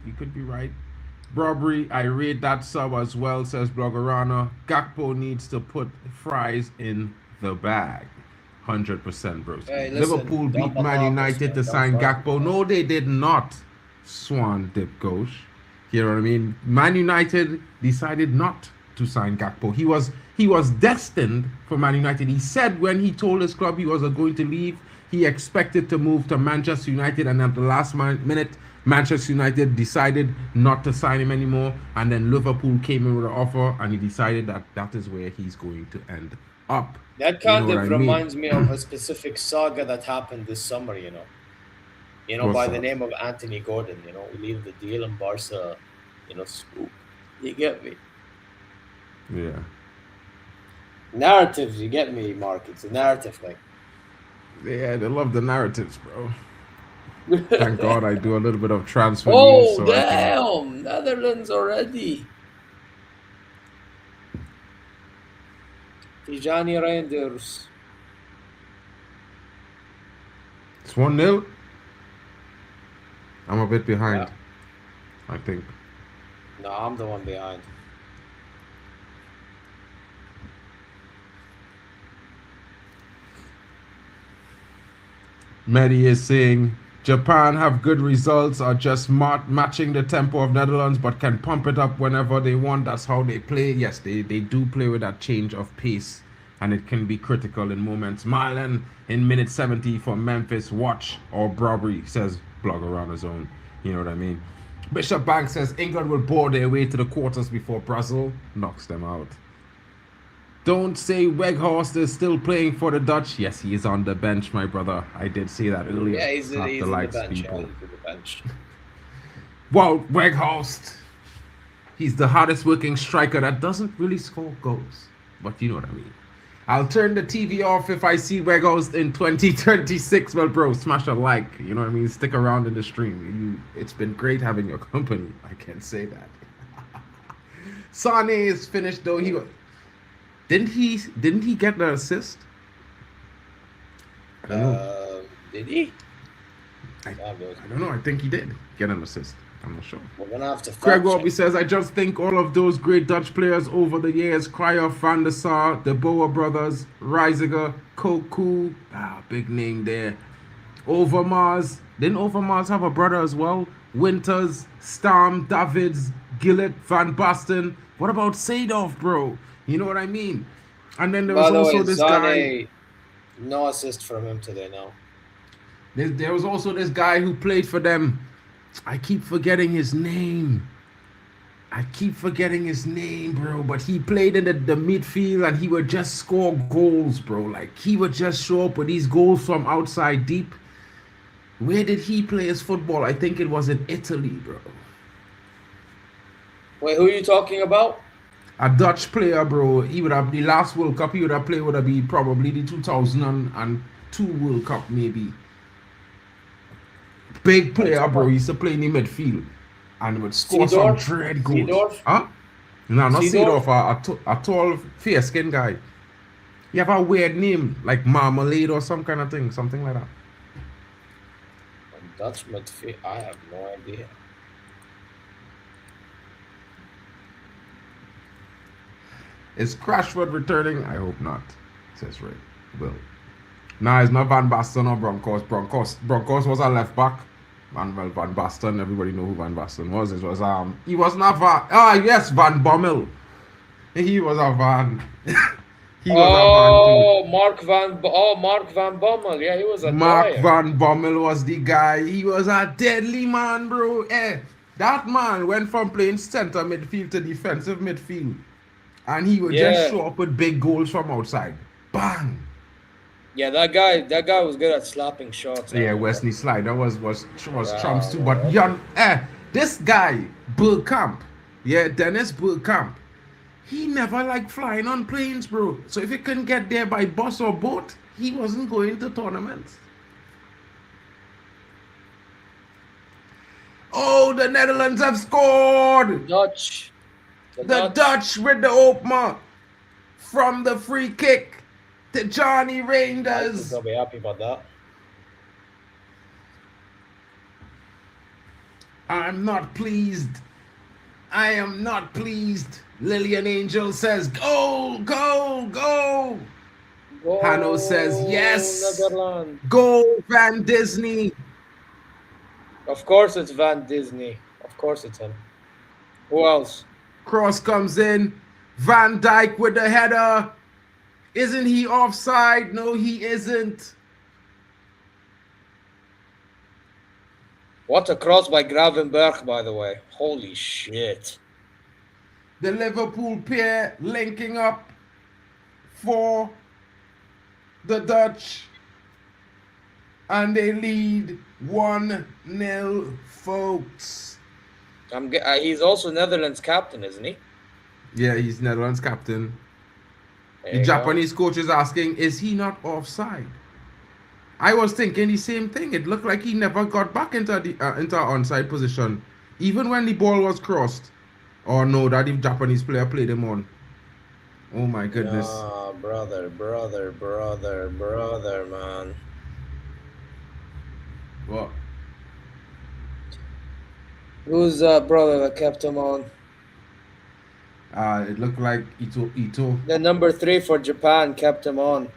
Robbery, I rate that sub as well, says Bloggerana. Gakpo needs to put fries in the bag. 100%, bro. Hey, listen, Liverpool beat don't Man fuck United us, to man. sign Don't fuck Gakpo. No, they did not. Swan dip Ghosh. You know what I mean? Man United decided not to sign Gakpo. He was destined for Man United. He said when he told his club he was going to leave, he expected to move to Manchester United, and at the last minute, Manchester United decided not to sign him anymore, and then Liverpool came in with an offer, and he decided that is where he's going to end up. That kind You know of what I mean? reminds me of a specific saga that happened this summer, you know. What's By the that? name of Anthony Gordon, we leave the deal and Barca, swoop. You get me? Yeah. Narratives, you get me, Mark. It's a narrative thing. Yeah, they love the narratives, bro. Thank God I do a little bit of transfer news. Oh, So I can... damn! Netherlands already. Tijani Reinders. It's 1-0. I'm a bit behind, Yeah. I think. No, I'm the one behind. Mehdi is saying Japan have good results, are just matching the tempo of Netherlands, but can pump it up whenever they want. That's how they play. Yes, they do play with that change of pace, and it can be critical in moments. Marlon in minute 70 for Memphis. Watch or Barbary, says Blogger on his own. You know what I mean? Bishop Banks says England will bore their way to the quarters before Brazil knocks them out. Don't say Weghorst is still playing for the Dutch. Yes, he is on the bench, my brother. I did say that earlier. Yeah, he's Slap in the the likes, bench. people. Yeah, he's in the bench. Wout Weghorst. He's the hardest working striker that doesn't really score goals. But you know what I mean. I'll turn the TV off if I see Weghorst in 2026. Well, bro, smash a like. You know what I mean? Stick around in the stream. It's been great having your company. I can say that. Sane is finished though. Didn't he get the assist? I don't know. Did he? I don't know. I think he did get an assist. I'm not sure. We're gonna have to. Craig Robbie says, I just think all of those great Dutch players over the years, Cruyff, Van der Sar, the Boer brothers, Reisiger, Koku, big name there. Overmars. Didn't Overmars have a brother as well? Winters, Stam, Davids, Gillett, Van Basten. What about Seedorf, bro? You know what I mean? And then there was also this guy. No assist from him today, no. There was also this guy who played for them. I keep forgetting his name. Bro. But he played in the midfield and he would just score goals, bro. Like, he would just show up with these goals from outside deep. Where did he play his football? I think it was in Italy, bro. Wait, who are you talking about? A Dutch player, bro. He would have the last World Cup he would have played would have been probably the 2002 World Cup, maybe. Big player, bro. He used to play in the midfield and would score some dread goals. Seedorf? Huh? No, not Seedorf? Seedorf. A tall, fair-skinned guy. You have a weird name, like Marmalade or some kind of thing, something like that. Dutch midfield? I have no idea. Is Crashford returning? I hope not, says Ray. Will. Nah, it's not Van Basten or Broncos. Broncos was a left back. Van Basten, everybody know who Van Basten was. It was he was not Van Bommel. He was a Van. Mark Van Bommel. Yeah, he was a Mark Van Bommel was the guy. He was a deadly man, bro. That man went from playing center midfield to defensive midfield. And he would just show up with big goals from outside. Bang. Yeah, that guy was good at slapping shots. Yeah, Wesley Slider was trumps too. But this guy, Bergkamp, Dennis Bergkamp, he never liked flying on planes, bro. So if he couldn't get there by bus or boat, he wasn't going to tournaments. Oh, the Netherlands have scored! The Dutch with the opener from the free kick. To Johnny Reinders. I'll be happy about that. I'm not pleased. I am not pleased. Lillian Angel says, go, go, go. Hanno says, yes. Netherlands. Go, Van Disney. Of course it's Van Disney. Of course it's him. Who else? Cross comes in. Van Dijk with the header. Isn't he offside? No, he isn't. What a cross by Gravenberch, by the way. Holy shit. The Liverpool pair linking up for the Dutch. And they lead 1-0, folks. He's also Netherlands captain, isn't he? Yeah, he's Netherlands captain. The Japanese coach is asking, is he not offside? I was thinking the same thing. It looked like he never got back into the onside position, even when the ball was crossed. Or no, that the Japanese player played him on. Oh my goodness. Oh, brother, man. What? Who's that brother that kept him on? It looked like Ito. The number 3 for Japan kept him on.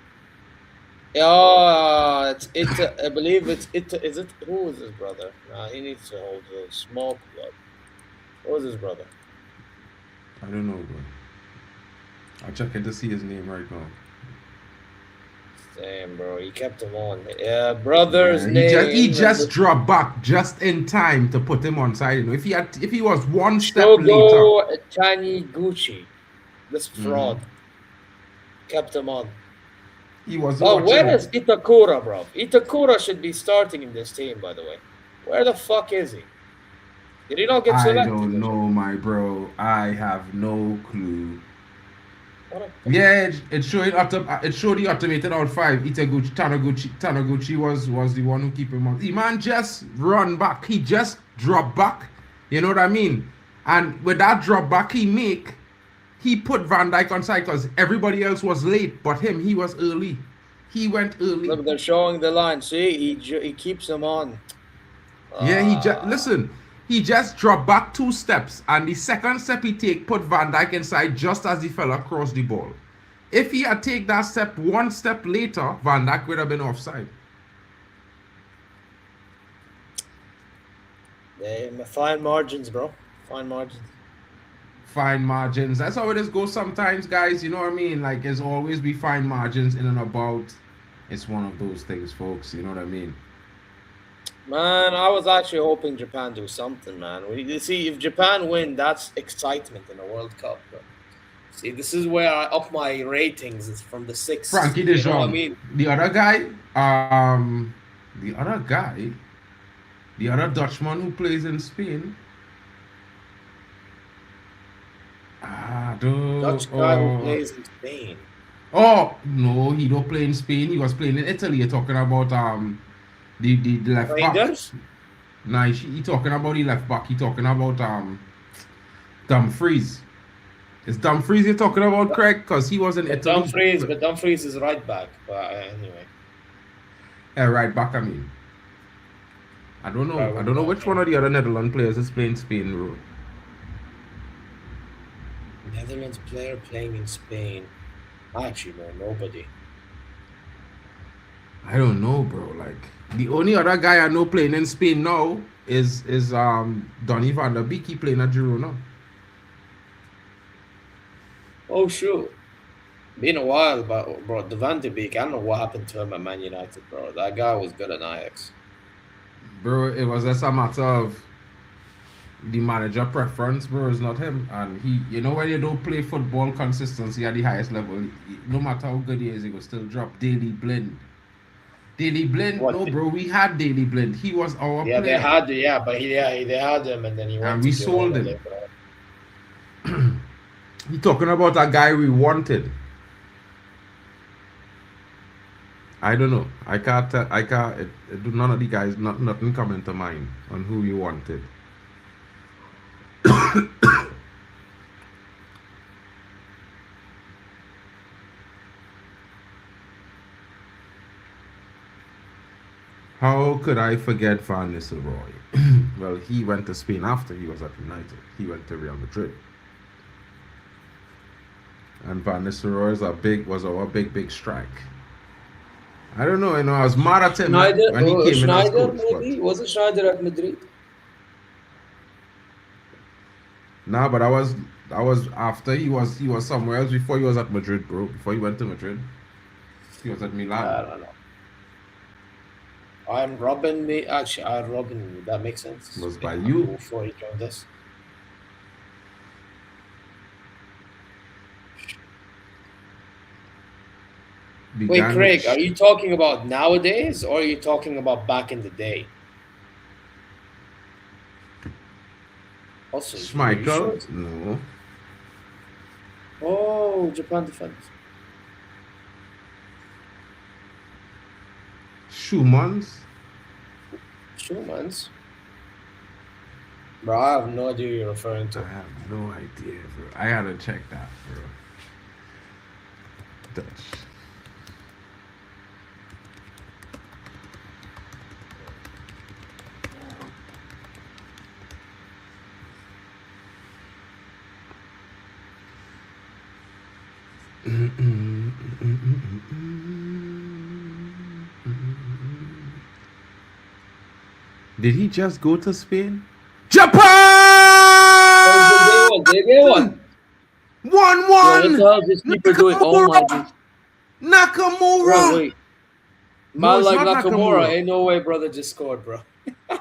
Yeah, I believe it's Ito. Is it? Who is his brother? Nah, he needs to hold a small club. Who is his brother? I don't know, bro. I'm checking to see his name right now. Damn, bro, he kept him on. Yeah, brother's name. He just dropped back just in time to put him on side. You know, if he was one step later. Taniguchi. This fraud. kept him on. He was Oh, watching. where is Itakura, bro? Itakura should be starting in this team, by the way. Where the fuck is he? Did he not get I selected? don't know, my bro. I have no clue. What Yeah, it showed it showed the automated out 5. Tanaguchi was the one who keep him on. The man just run back. He just drop back. You know what I mean? And with that drop back he put Van Dijk on side because everybody else was late, but he was early. He went early. Look, they're showing the line. See, he keeps them on. Yeah, he just dropped back 2 steps, and the second step he take put Van Dijk inside just as the fella crossed the ball. If he had take that step 1 step later, Van Dijk would have been offside. Fine margins, bro. Fine margins. Fine margins. That's how it is goes sometimes, guys. You know what I mean? Like, there's always be fine margins in and about. It's one of those things, folks. You know what I mean? Man, I was actually hoping Japan do something, man. You see, if Japan win, that's excitement in the World Cup, bro. See, this is where I up my ratings. It's from the 6. Frankie de Jong. You know what I mean? The other guy, the other Dutchman who plays in Spain. Dutch guy who plays in Spain. Oh no, he don't play in Spain. He was playing in Italy. You're talking about the left back. Rangers? Nah, he talking about the left back. He talking about Dumfries. Is Dumfries you're talking about, Craig? Because he was in Italy. But Dumfries is right back. But anyway. Yeah, right back. I mean, I don't know. I don't know which one of the other Netherlands players is playing Spain, bro. Netherlands player playing in Spain. I actually know nobody. I don't know, bro. Like, the only other guy I know playing in Spain now is Donny van der Beek. He playing at Girona. Oh, sure. Been a while, but bro, the Van de Beek, I don't know what happened to him at Man United, bro. That guy was good at Ajax. Bro, it was just a matter of the manager preference, bro. It's not him. And he, you know, when you don't play football consistency at the highest level, no matter how good he is, he will still drop. Daily Blind. Daily Blind, no, bro. We had Daily Blind. He was our player. They had, they had him, and then he went. And we sold him. He talking about a guy we wanted. I don't know. I can't. None of the guys. Nothing coming to mind on who we wanted. How could I forget Van Nistelrooy? Well, he went to Spain after he was at United. He went to Real Madrid. And Van Nistelrooy was our big strike. I don't know. You know, I was mad at him when he came in as coach. Maybe? Wasn't Schneider at Madrid? Nah, but I was after he was somewhere else before he was at Madrid, bro. Before he went to Madrid, he was at Milan. I don't know. I'm Robin. Robin. That makes sense. Was by you before he joined us. Wait, Craig, are you talking about nowadays or are you talking about back in the day? Also, Schmeichel? Sure? No. Oh, Japan defense. Schumann's? Bro, I have no idea who you're referring to. I have no idea, bro. I had to check that, bro. Dutch. Did he just go to Spain? Japan! Oh, they won. 1-1! What this keeper doing? Oh my God. Nakamura! Bro, wait. Man, No, like not Nakamura. Ain't no way, brother, just scored, bro. I'm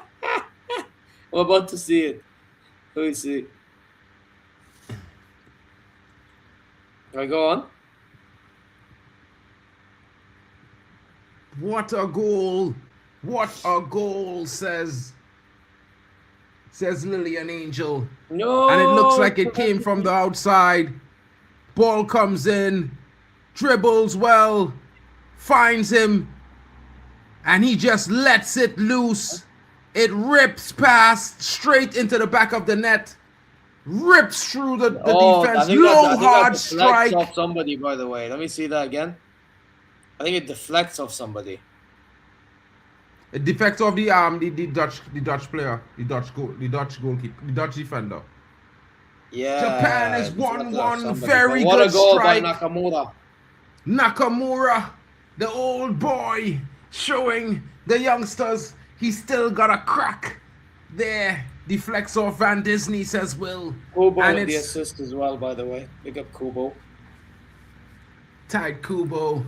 about to see it. Let me see. Can I go on? What a goal. What a goal, says Lillian Angel. No. And it looks like it came from the outside. Ball comes in, dribbles well, finds him, and he just lets it loose. It rips past straight into the back of the net. Rips through the defense. Low, hard strike. Off somebody, by the way. Let me see that again. I think it deflects off somebody. It deflects off the Dutch player, the Dutch goalkeeper, the Dutch defender. Yeah. Japan is 1-1. Very what good a goal strike. by Nakamura. Nakamura, the old boy, showing the youngsters he's still got a crack there. Deflects off Van Disney, says Will. Kubo and with the it's assist as well, by the way. Big up Kubo. Tide Kubo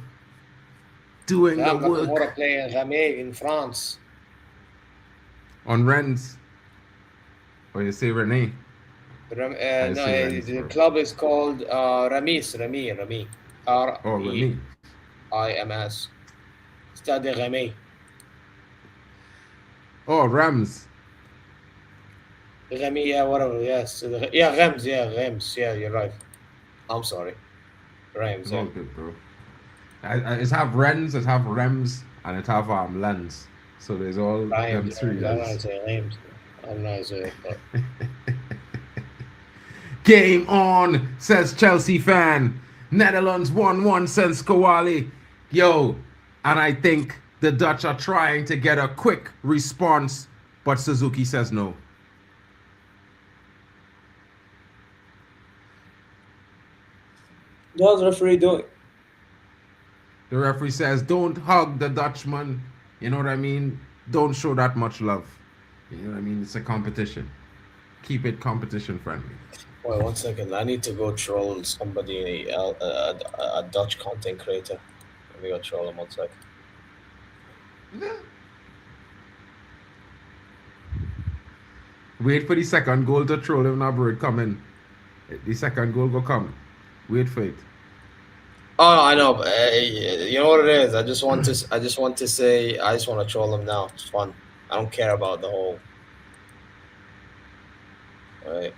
doing the work. Nakamura playing Ramé in France. On Rennes. Or you say Rene? The club is called Rami. R-E-I-M-S. Stade de Rami. Oh, Rams. Rami, yeah, whatever, yes. Yeah, Reims, yeah, you're right. I'm sorry. Reims, yeah. Good, bro. It's have Rennes, it have Rems, and it have Lens. So there's all them three. I'm not saying Reims. I'm not saying that. Game on, says Chelsea fan. Netherlands 1-1, says Kowali. Yo, and I think the Dutch are trying to get a quick response, but Suzuki says no. What's the referee doing? The referee says, don't hug the Dutchman. You know what I mean? Don't show that much love. You know what I mean? It's a competition. Keep it competition friendly. Wait, 1 second. I need to go troll somebody, a Dutch content creator. Let me go troll him 1 sec. Wait for the second goal to troll him now, bro. Come in. The second goal go come. Wait for it. Oh, I know. But, you know what it is. I just want to say. I just want to troll him now. It's fun. I don't care about the whole. All right,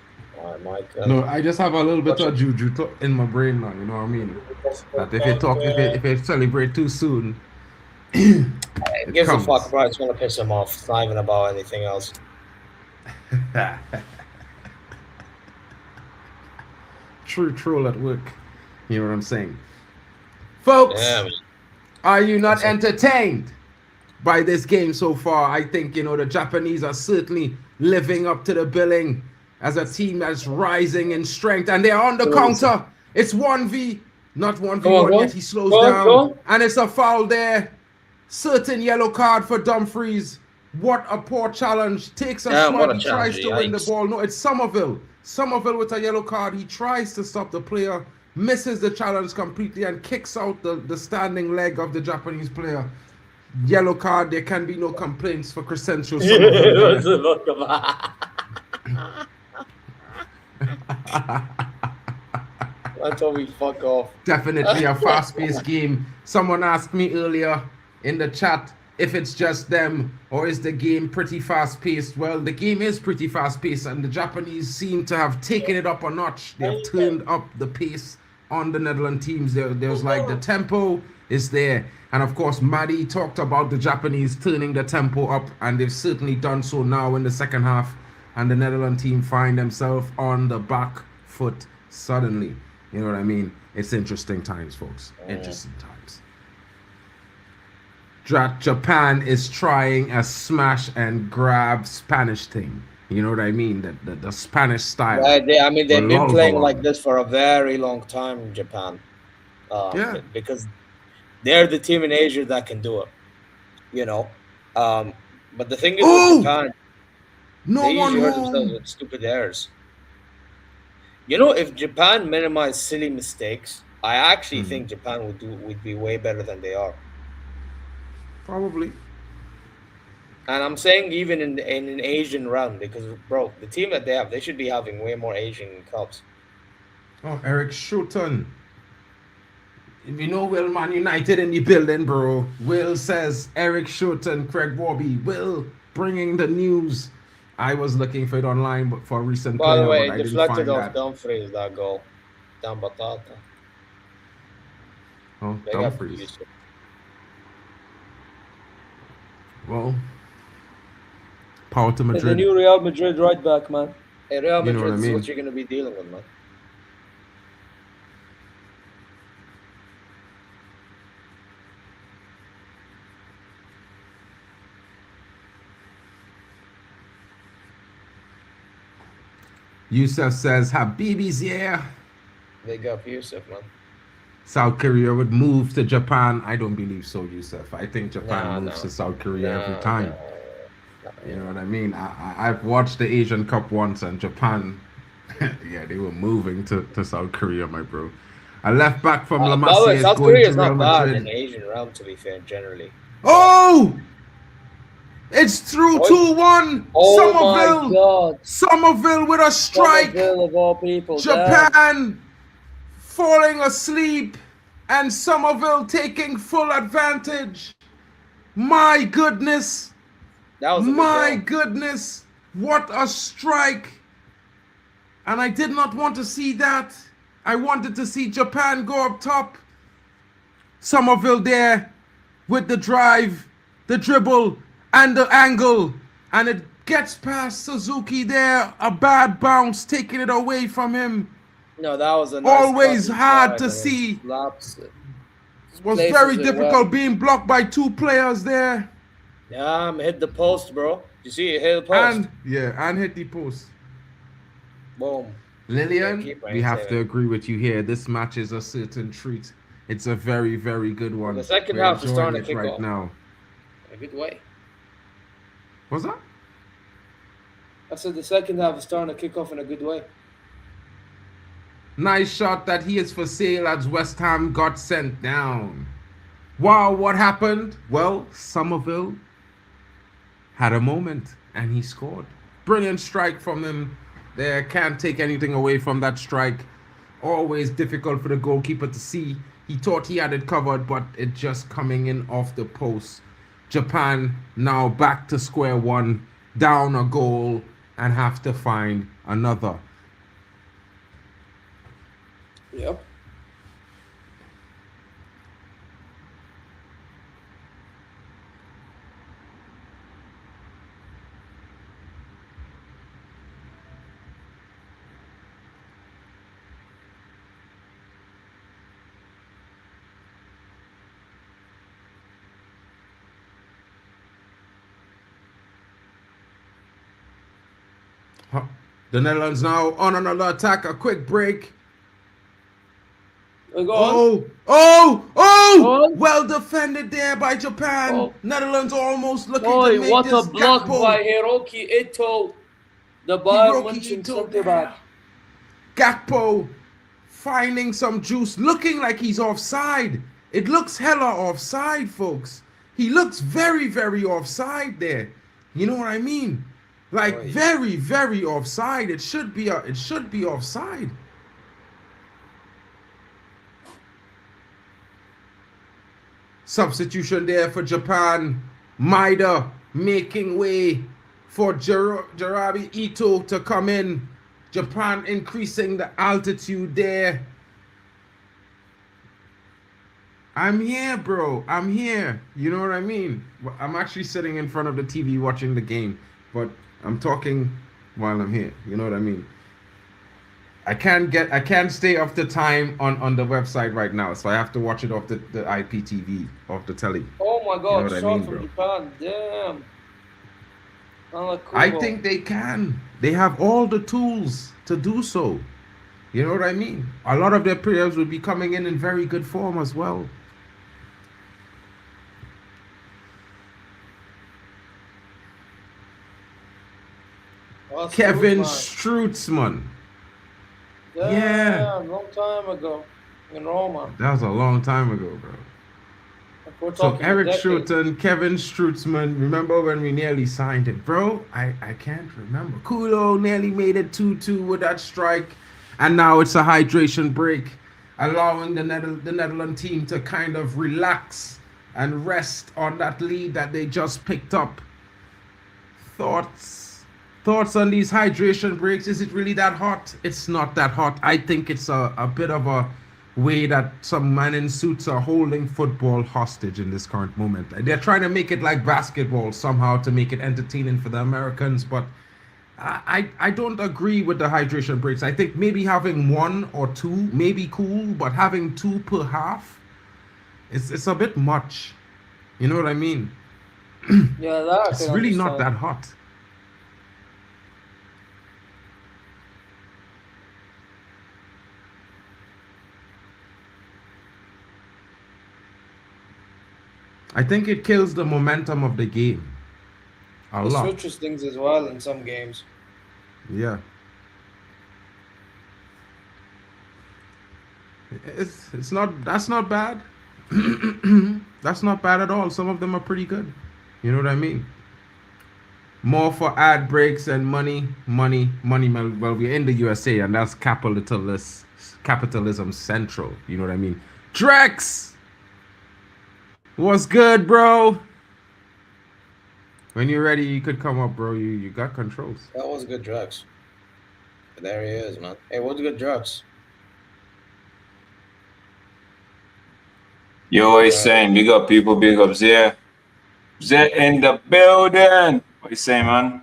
Mike. No, I just have a little bit of juju in my brain now. You know what I mean? That if you celebrate too soon, it gives a fuck, bro. I just want to piss him off. It's not even about anything else. True troll at work. You know what I'm saying? Folks, Yeah, are you not entertained by this game so far? I think, the Japanese are certainly living up to the billing as a team that's rising in strength. And they're on the counter. It's 1v, not 1v1 yet. He slows down. And it's a foul there. Certain yellow card for Dumfries. What a poor challenge. Takes a shot. He tries to win the ball. No, it's Somerville. Somerville with a yellow card. He tries to stop the player. Misses the challenge completely and kicks out the standing leg of the Japanese player. Yellow card. There can be no complaints for Crescencio Somerville. I told me fuck off. Definitely a fast-paced game. Someone asked me earlier in the chat if it's just them or is the game pretty fast-paced. Well, the game is pretty fast-paced and the Japanese seem to have taken it up a notch. They have turned up the pace on the Netherlands teams. There's like the tempo is there. And of course, Maddie talked about the Japanese turning the tempo up, and they've certainly done so now in the second half. And the Netherlands team find themselves on the back foot suddenly. You know what I mean? It's interesting times, folks. Interesting times. Japan is trying a smash and grab Spanish thing. You know what I mean? The Spanish style. They've been playing like this for a very long time in Japan. Because they're the team in Asia that can do it. But the thing is with Japan, they usually hurt themselves with stupid errors. If Japan minimized silly mistakes, I actually think Japan would be way better than they are. Probably. And I'm saying even in an Asian round, because, bro, the team that they have, they should be having way more Asian cups. Oh, Eric Shouton. You know, Will, Man United in the building, bro. Will says Eric Schutt and Craig Warby. Will bringing the news. I was looking for it online, but for a recent By the player, way, but I it didn't deflected find off that. Dumfries, that goal. Down Batata. Oh, Big up Dumfries. Yusuf. Well, power to Hey, the Madrid. new Real Madrid right back, man. Hey, Real You know Madrid what I is mean? what you're going to be dealing with, man. Yusuf says Habibi's here. Big up Yusuf, man. South Korea would move to Japan. I don't believe so, Yusuf. I think Japan moves No. to South Korea every time. No. You know what I mean? I've watched the Asian Cup once, and Japan, yeah, they were moving to South Korea, my bro. I left back from La By the way, Masia South going Korea to is Real not bad in Madrid. the Asian realm, to be fair, generally. Oh! It's through Oi. 2-1. Oh Somerville. my God! Somerville with a strike. Somerville of all people. Japan falling asleep, and Somerville taking full advantage. My goodness. That was a good My goal. goodness, what a strike! And I did not want to see that. I wanted to see Japan go up top. Somerville there with the drive, the dribble, and the angle. And it gets past Suzuki there. A bad bounce, taking it away from him. No, that was a nice Always cut hard inside, to and it see. slaps it. Was Places very it difficult well. being blocked by two players there. Yeah, hit the post, bro. You see it hit the post. And hit the post. Boom. Lillian, Yeah, keep right we have there. to agree with you here. This match is a certain treat. It's a very, very good one. The second We're half is enjoying starting it to kick right off. now. In a good way. What's that? I said the second half is starting to kick off in a good way. Nice shot that he is for sale as West Ham got sent down. Wow, what happened? Well, Somerville had a moment and he scored. Brilliant strike from him there. Can't take anything away from that strike. Always difficult for the goalkeeper to see. He thought he had it covered, but it just coming in off the post. Japan now back to square one, down a goal, and have to find another. Yep. The Netherlands now on another attack. A quick break. Go on. Oh! Well defended there by Japan. Oh. Netherlands almost looking Oi, to make what this a block Gakpo. by Hiroki Ito, the Bayern Hiroki München Ito centre back. Gakpo finding some juice, looking like he's offside. It looks hella offside, folks. He looks very, very offside there. You know what I mean? Like Right. very, very offside. It should be offside. Substitution there for Japan. Maida making way for Jarabi Ito to come in. Japan increasing the altitude there. I'm here, bro. I'm here. You know what I mean? I'm actually sitting in front of the TV watching the game, but I'm talking while I'm here. You know what I mean? I can't stay off the time on the website right now, so I have to watch it off the IPTV, off the telly. Oh my God, what I shot mean, from bro? Japan. Damn. I think they can. They have all the tools to do so. You know what I mean? A lot of their players will be coming in very good form as well. Kevin Strutzman. Yeah. Long time ago in Roma. That was a long time ago, bro. We're So talking Eric a decade. Schutten, Kevin Strutzman. Remember when we nearly signed it, bro? I can't remember. Kulo nearly made it 2-2 with that strike, and now it's a hydration break. allowing the Netherlands team to kind of relax and rest on that lead that they just picked up. Thoughts on these hydration breaks? Is it really that hot? It's not that hot. I think it's a bit of a way that some men in suits are holding football hostage in this current moment. They're trying to make it like basketball somehow to make it entertaining for the Americans, but I don't agree with the hydration breaks. I think maybe having 1 or 2 may be cool, but having 2 per half, it's a bit much. You know what I mean? Yeah, that I It's can really not understand. that hot. I think it kills the momentum of the game a It lot. switches things as well in some games. Yeah. It's not, that's not bad. That's not bad at all. Some of them are pretty good. You know what I mean? More for ad breaks and money. Well, we're in the USA and that's capitalism central. You know what I mean? Drex! What's good, bro? When you're ready, you could come up, bro. You got controls. That was good drugs. There he is, man. Hey, what's good drugs? Yo, what you saying? Big up, people. Big up, Zay. Zay in the building. What you saying, man?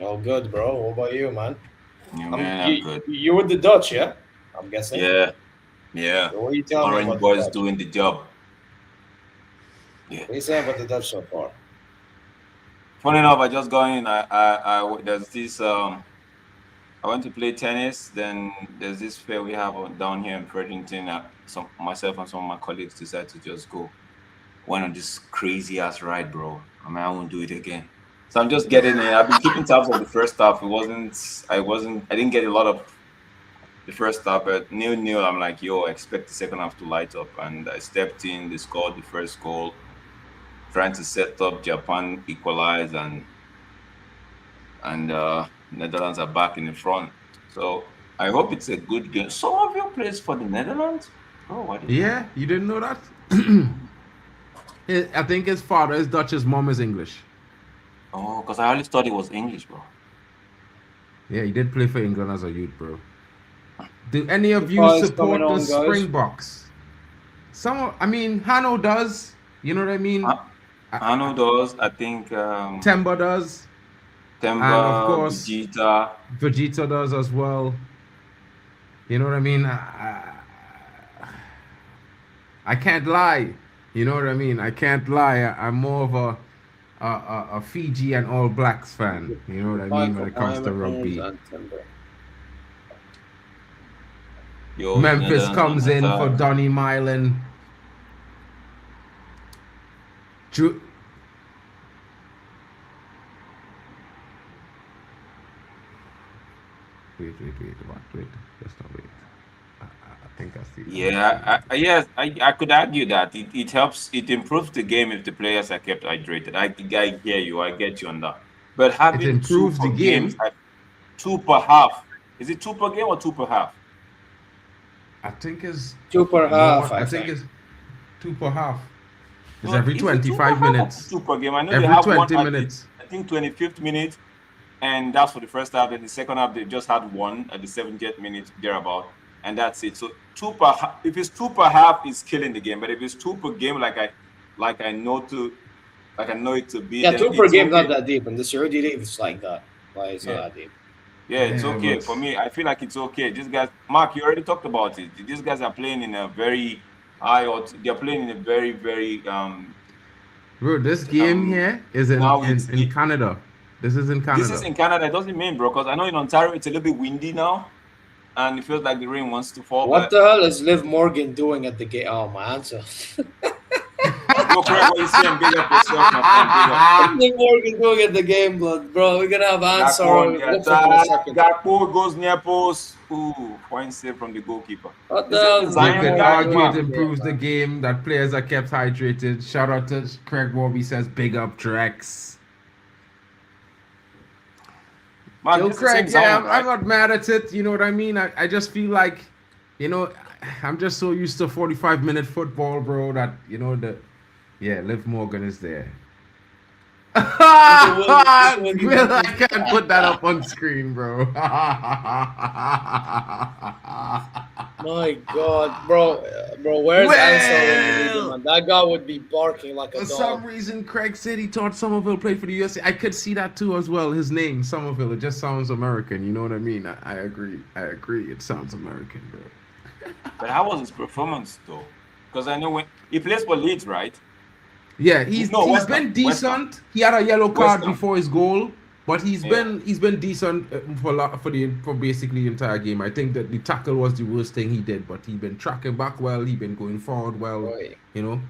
Oh, good, bro. What about you, man? Yeah, man, I'm good. You with the Dutch, yeah? I'm guessing. Yeah. So what are you telling me Orange about boys the Dutch? doing the job. Yeah. What are you saying about the Dutch so far? Funny enough, I just got in. There's this. I went to play tennis. Then there's this fair we have down here in Fredericton. Myself and some of my colleagues decided to just go. Went on this crazy ass ride, bro. I mean, I won't do it again. So I'm just getting in. I've been keeping tabs of the first half. I didn't get a lot of the first half, but 0-0. I'm like, yo, I expect the second half to light up. And I stepped in. They scored the first goal, trying to set up. Japan equalize, and Netherlands are back in the front. So I hope it's a good game. Some of you plays for the Netherlands? Oh, what? Yeah, you didn't know that? I think his father is Dutch, his mom is English. Oh, because I always thought it was English, bro. Yeah, he did play for England as a youth, bro. Do any of you Surprise support coming the on, guys. Springboks? Hanno does. You know what I mean? Hanno does. I think Temba does. Temba, And of course, Vegeta does as well. You know what I mean? I can't lie. You know what I mean? I can't lie. I'm more of a Fiji and All Blacks fan. You know what I mean when it comes to rugby. Yo, Memphis comes in for Netherlands. Donny Mylan. Wait. Just not wait. I think I see. Yeah, yes, I could argue that it helps. It improves the game if the players are kept hydrated. I hear you. I get you on that. But having It improves the game. 2 per half. Is it 2 per game or 2 per half? I think it's 2 per half. I think it's 2 per half. It's No, every is it 2 per 25 half or minutes. 2 per game. I know Every they have 20 one at minutes. I think 25th minute, and that's for the first half. And the second half, they just had one at the 70th minute, thereabout, and that's it. So 2 per half. If it's 2 per half, it's killing the game. But if it's 2 per game, like I know it to be. Yeah, then 2 per it's game, okay. not that deep. And the Saudi league is like that. Like, it's not that deep. Yeah, it's Yeah, okay but- for me. I feel like it's okay. These guys, Mark, you already talked about it. These guys are playing in a very they're playing in a very, very Bro, this game here is in now it's- Canada. This is in Canada. This is in Canada. It doesn't mean, bro, because I know in Ontario it's a little bit windy now, and it feels like the rain wants to fall. What the hell is Liv Morgan doing at the game? Oh, my answer. Go correct what you're saying. Big up yourself, my friend. Big up. What's Liv Morgan doing at the game, blood, bro? We're gonna have answer. Gakpo on the Hopefully for the attack. second. Gakpo goes near post. Ooh, point save from the goalkeeper. What the Is it hell? the is You Zion Liv could Morgan guy? argue doing it at the game, improves the man? game, that players are kept hydrated. Shout out to Craig Warby says big up Drex. Man, Yo, this is the same Craig, yeah, Zion, right? I'm not mad at it. You know what I mean? I just feel like, you know, I'm just so used to 45-minute football, bro, that Liv Morgan is there. Will, I can't put that up on screen, bro. My God, bro, where's Ansel? Man? That guy would be barking like a dog. For some reason, Craig said he thought Somerville played for the USA. I could see that too as well. His name, Somerville, it just sounds American. You know what I mean? I agree. It sounds American, bro. But how was his performance though? Because I know when he plays for Leeds, right? Yeah, he's been decent. He had a yellow card before his goal, but he's been decent for basically the entire game. I think that the tackle was the worst thing he did, but he's been tracking back well. He's been going forward well. You know,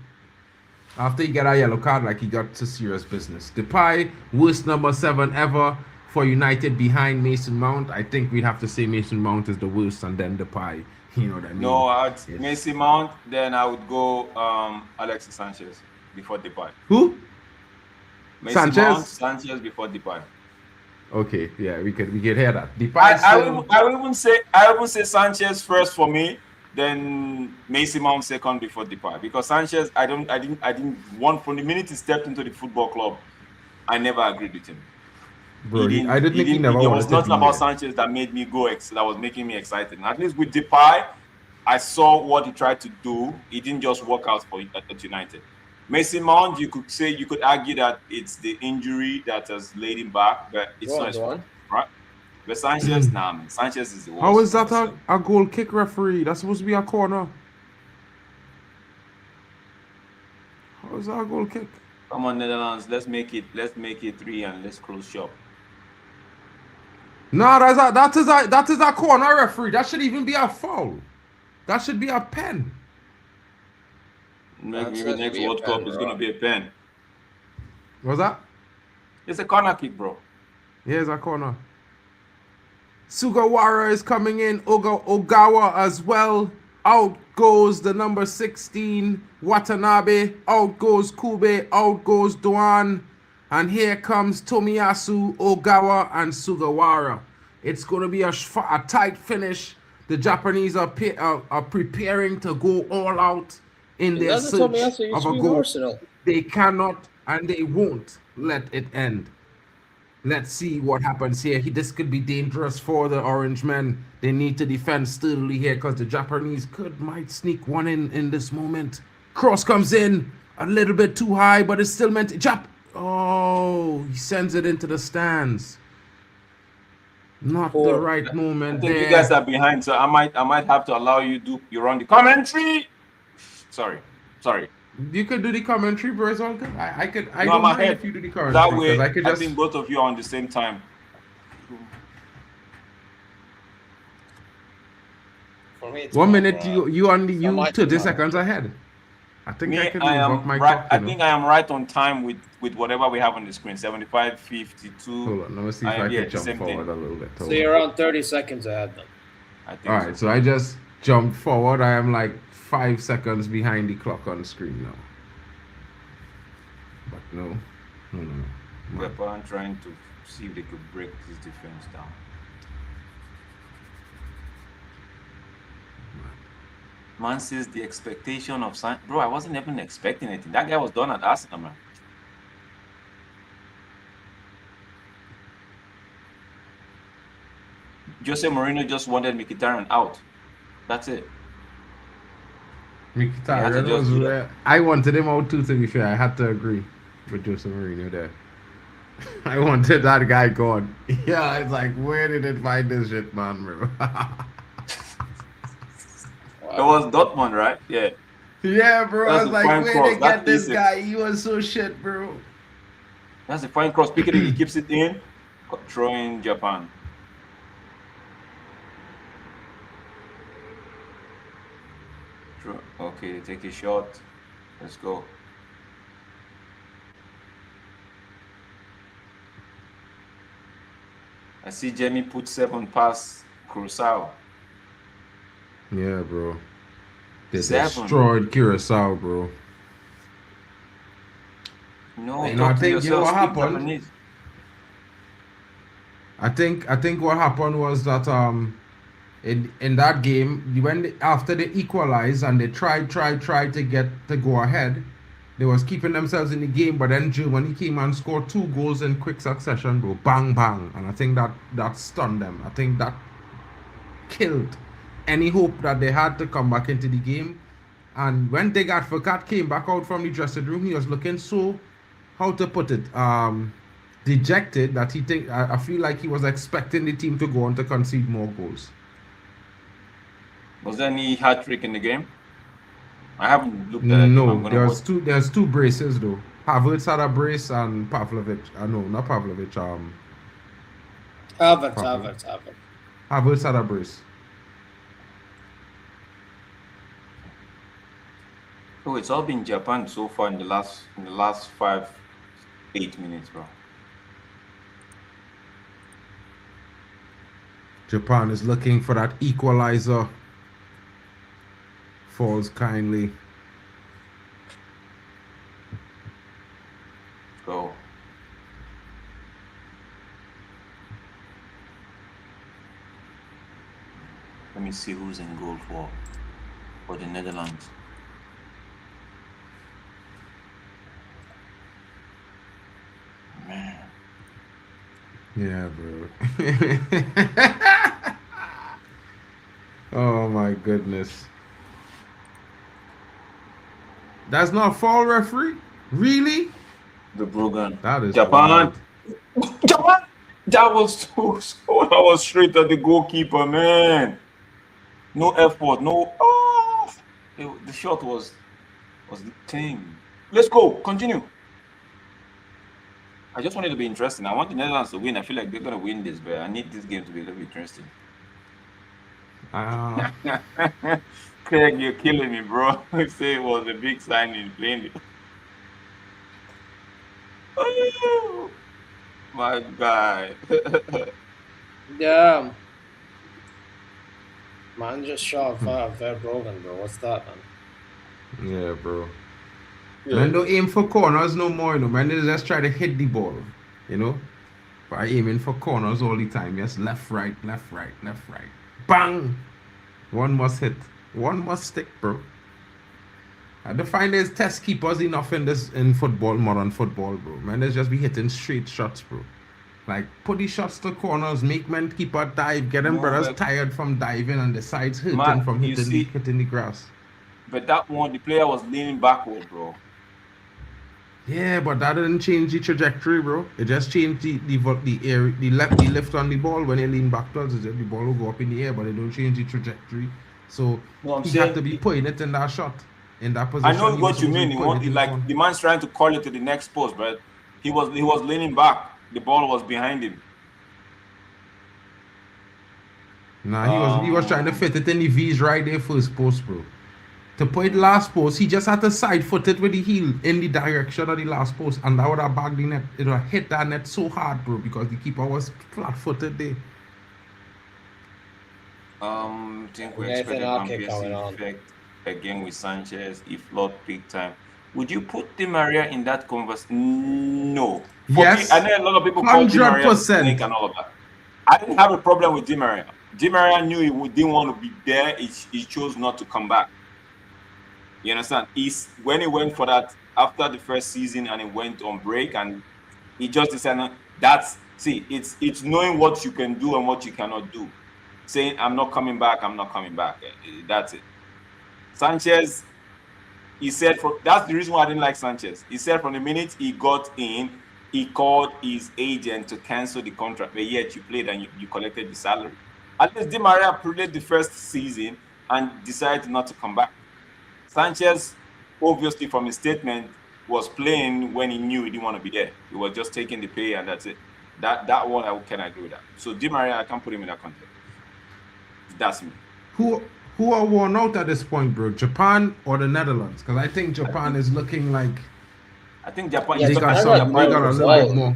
after he got a yellow card, like he got to serious business. Depay, worst number 7 ever for United behind Mason Mount. I think we'd have to say Mason Mount is the worst, and then Depay. You know what I mean? No, Mason Mount. Then I would go Alexis Sanchez before Depay. Who? Sanchez before Depay. Okay, yeah, we could hear that. Depay. I would even say Sanchez first for me, then Mason Mount second before Depay, because Sanchez I didn't want from the minute he stepped into the football club, I never agreed with him. Bro, I didn't think he never There was nothing about Sanchez that made me that was making me excited. And at least with Depay, I saw what he tried to do. He didn't just work out at United. Mason Mount, you could argue that it's the injury that has laid him back, but it's not his fault, right? But Sanchez, man, Sanchez is the worst. How is that a goal kick, referee? That's supposed to be a corner. How is that a goal kick? Come on, Netherlands, let's make it 3 and let's close shop. No, that is a corner, referee. That should even be a foul. That should be a pen. Maybe the next World Cup is going to be a pen. What's that? It's a corner kick, bro. Yeah, it's a corner. Sugawara is coming in. Ogawa as well. Out goes the number 16, Watanabe. Out goes Kube. Out goes Doan. And here comes Tomiyasu, Ogawa, and Sugawara. It's going to be a tight finish. The Japanese are preparing to go all out in their search of a goal. They cannot and they won't let it end. Let's see what happens here. This could be dangerous for the Orange men. They need to defend sturdily here because the Japanese might sneak one in this moment. Cross comes in a little bit too high, but it's still meant to Oh, he sends it into the stands. Not the right moment. I think you guys are behind, so I might have to allow you run the commentary. Sorry. You could do the commentary, bro. It's all good. I don't mind if you do the commentary. That way, I think both of you are on the same time. For me, it's 1 minute, you 30 seconds ahead. I think I can move up my clock. I think I am right on time with whatever we have on the screen. 75, 52. Hold on, let me see if I can jump forward a little bit. So you're around 30 seconds ahead then. I think all right, so I just jumped forward. I am like 5 seconds behind the clock on the screen now. But no. Japan trying to see if they could break this defense down. Man says the expectation of bro, I wasn't even expecting anything. That guy was done at Arsenal, man. Jose Mourinho just wanted Mkhitaryan out. That's it. Mkhitaryan was rare. I wanted him out too, to be fair. I had to agree with Jose Mourinho there. I wanted that guy gone. Yeah, it's like, where did it find this shit, man, bro? It was Dortmund, right? Yeah. Yeah, bro. I was like, where they get this guy? He was so shit, bro. That's a fine cross. Pick it, he keeps it in. Throwing Japan. Okay, take a shot. Let's go. I see Jamie put 7 past Curacao. Yeah, bro. They 7. destroyed Curacao, bro. No, I think what happened. I think what happened was that in that game, after they equalized and they tried to get to go ahead, they was keeping themselves in the game, but then Germany came and scored 2 goals in quick succession, bro. Bang bang. And I think that stunned them. I think that killed any hope that they had to come back into the game. And when Dig Advocat came back out from the dressing room, he was looking so, how to put it, dejected that I feel like he was expecting the team to go on to concede more goals. Was there any hat trick in the game? I haven't looked at it. No, there's 2 braces though. Havertz had a brace and Pavlovic. No, not Pavlovic. Havertz. Havertz had a brace. Oh, it's all been Japan so far in the last 5-8 minutes, bro. Japan is looking for that equalizer. Falls kindly. Go. Let me see who's in goal for the Netherlands. Man. Yeah, bro. Oh my goodness. That's not a foul, referee? Really? The Brogan. That is Japan. Japan. That was that was straight at the goalkeeper, man. No effort, no. Oh, the shot was the thing. Let's go. Continue. I just want it to be interesting. I want the Netherlands to win. I feel like they're gonna win this, but I need this game to be a little bit interesting. Craig, you're killing me, bro. Say it was a big signing playing. Oh, my guy. Yeah. Man just shot Verbruggen, bro. What's that, man? Yeah, bro. Yeah. Man, don't aim for corners no more, you know. Man, they just try to hit the ball, you know. By aiming for corners all the time. Yes, left, right, left, right, left, right. Bang! One must hit. One must stick, bro. I define there's test keepers enough in football, modern football, bro. Man, there's just be hitting straight shots, bro. Like, put the shots to corners, make man keeper dive, get them brothers tired from diving and the sides hurting from hitting the grass. But that one, the player was leaning backward, bro. Yeah, but that didn't change the trajectory, bro. It just changed the lift on the ball when they lean backwards. The ball will go up in the air, but it don't change the trajectory. So he had to be putting it in that shot, in that position. I know what you mean. The man's trying to call it to the next post, but he was leaning back. The ball was behind him. Nah, he was trying to fit it in the V's right there first post, bro. To put it last post, he just had to side foot it with the heel in the direction of the last post, and that would have bagged the net. It would have hit that net so hard, bro, because the keeper was flat-footed there. I think we expect a effect again with Sanchez if Lord big time. Would you put Di Maria in that conversation? No. Yes. I know a lot of people call Di Maria snake and all of that. I didn't have a problem with Di Maria. Di Maria knew he didn't want to be there. He chose not to come back. You understand? When he went for that after the first season and he went on break and he just decided it's knowing what you can do and what you cannot do. Saying I'm not coming back. That's it. Sanchez, he said that's the reason why I didn't like Sanchez. He said from the minute he got in, he called his agent to cancel the contract. But yet you played and you collected the salary. At least Di Maria played the first season and decided not to come back. Sanchez, obviously from his statement, was playing when he knew he didn't want to be there. He was just taking the pay and that's it. That one I can agree with that. So Di Maria, I can't put him in that context. That's me. Who are worn out at this point, bro? Japan or the Netherlands? Because I think Japan is looking like. I think Japan. They got a little bit more.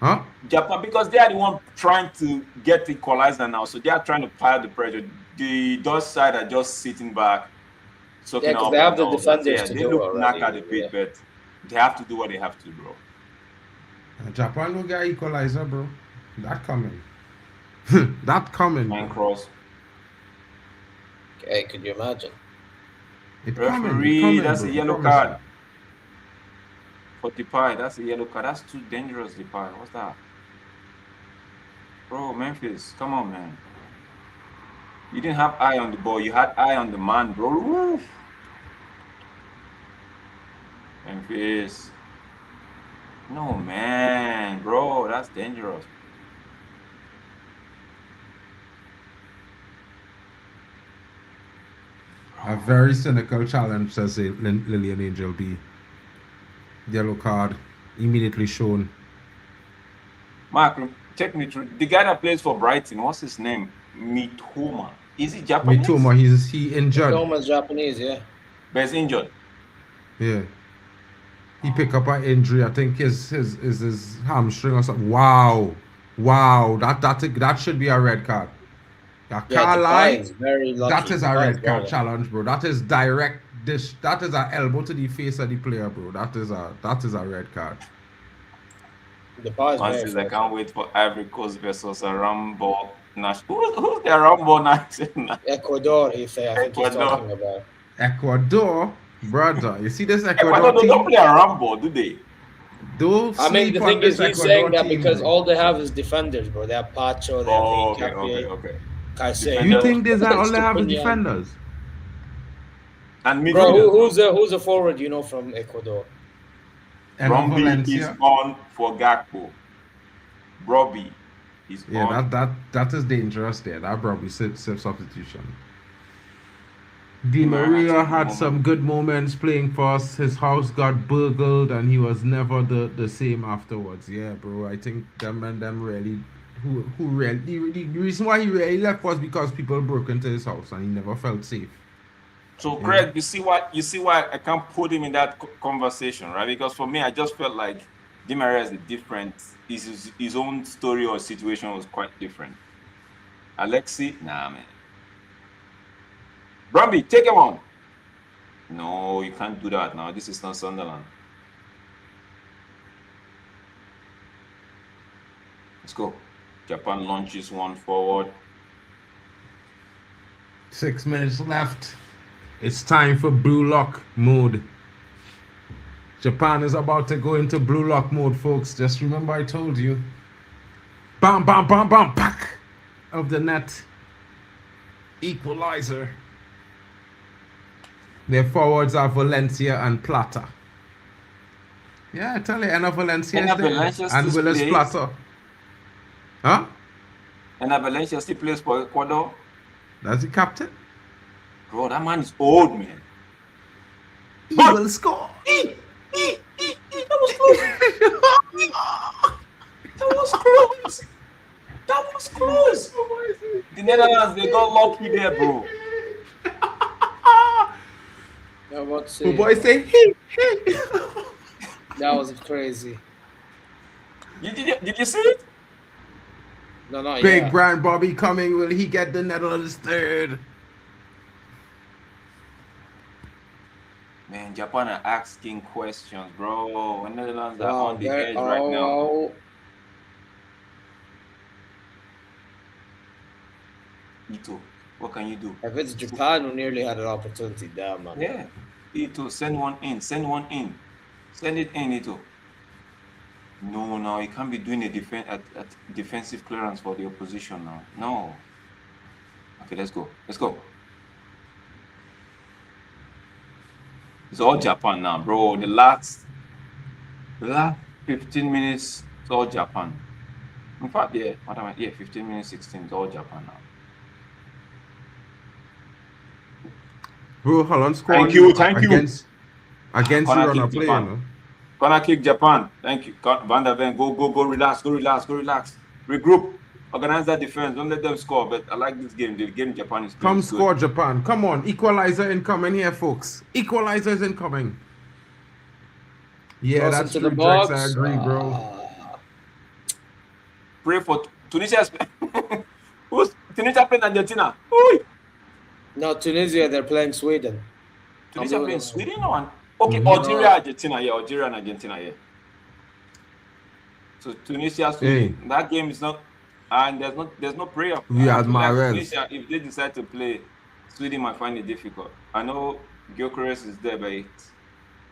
Huh? Japan, because they are the one trying to get the equalizer now, so they are trying to pile the pressure. The Dutch side are just sitting back. Yeah, because they have the defenders to do it. They look knackered a bit, but they have to do what they have to, bro. Japan will get equalizer, bro. That coming. That coming. Man cross. Hey, could you imagine? Referee, that's bro. a yellow Promise card. you. For Depay, that's a yellow card. That's too dangerous, Depay. What's that? Bro, Memphis, come on, man. You didn't have eye on the ball. You had eye on the man, bro. Woo. Memphis. No, man, bro. That's dangerous. A very cynical challenge, says Lillian Angel B. Yellow card immediately shown. Mark, take me through. The guy that plays for Brighton, what's his name? Mitoma. Is he Japanese? Mitoma, he injured. Mitoma's Japanese, yeah. But he's injured. Yeah. He picked up an injury. I think his hamstring or something. Wow. That should be a red card. I can't lie. Is very lucky. That is a red card challenge, bro. That is direct dish. That is an elbow to the face of the player, bro. That is a red card. Man says I can't wait for Ivory Coast versus a Rambo Nash. Who's the Rambo Nash? Ecuador, I think he's talking about. Ecuador, brother. You see this Ecuador Ecuador team? don't play a Rambo, do they? I mean, the thing is, he's saying that because all they have is defenders, bro. They have Pacho, they have okay. You think all they have is defenders? And bro, who's a forward you know from Ecuador? Robbie is on for Gakpo. Robbie is on. Yeah, that is dangerous there. That Robbie substitution. Di Maria had some good moments playing for us. His house got burgled and he was never the same afterwards. Yeah, bro. I think them really the reason why he really left was because people broke into his house and he never felt safe. So Craig, you see why I can't put him in that conversation, right? Because for me, I just felt like Di Maria is different. His own story or situation was quite different. Alexi, nah, man. Brumby, take him on. No, you can't do that now. This is not Sunderland. Let's go. Japan launches one forward. 6 minutes left. It's time for blue lock mode. Japan is about to go into blue lock mode, folks. Just remember I told you. Bam, bam, bam, bam, back of the net. Equalizer. Their forwards are Valencia and Plata. Yeah, I tell you, Enna Valencia is there. And Willis Plata. Huh? Enna Valencia still plays for Ecuador. That's the captain. Bro, that man is old, man. He will score. That was close. That was close. That was close. The Netherlands, they got lucky there, bro. Yeah, the boy say, hey. That was crazy. Did you see it? No, Big Brian Bobby coming. Will he get the Netherlands third? Man, Japan are asking questions, bro. Netherlands are on the edge right now. Oh. Ito, what can you do? If it's Japan, we nearly had an opportunity there, man. Yeah. Ito, send one in. Send it in, Ito. No, you can't be doing a defensive clearance for the opposition now. No. Okay, let's go. It's all Japan now, bro. The last 15 minutes, it's all Japan. In fact, 15 minutes, 16, it's all Japan now. Bro, Holland scored. Thank you. Against you on a play, you know. Corner kick Japan. Thank you. Van der Ven, go, relax. Regroup. Organize that defense. Don't let them score. But I like this game. The game Japan is playing. Come score, good. Japan. Come on. Equalizer incoming here, folks. Equalizer is incoming. Yeah, that's true, Drex. I agree, bro. Pray for Tunisia. Who's Tunisia playing Argentina? Ooh. No, Tunisia, they're playing Sweden. Tunisia playing Sweden or okay, Algeria, Argentina, yeah, Algeria and Argentina, yeah. So Tunisia, Sweden, that game is not, and there's no prayer. We had Marel. Tunisia, if they decide to play Sweden might find it difficult. I know Gyökeres is there, but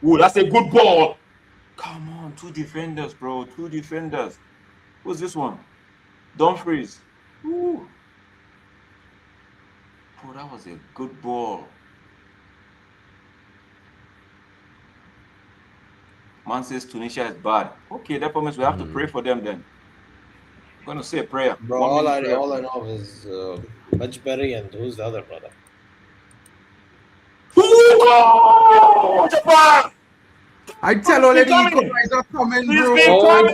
ooh, that's a good ball. Come on, 2 defenders, bro. 2 defenders. Who's this one? Dumfries. Ooh. Bro, that was a good ball. Man says Tunisia is bad. Okay, that means we have to pray for them then. I'm gonna say a prayer. Bro, all I know is Majberi and who's the other brother? Oh, Japan! I tell all the equalizer coming, bro.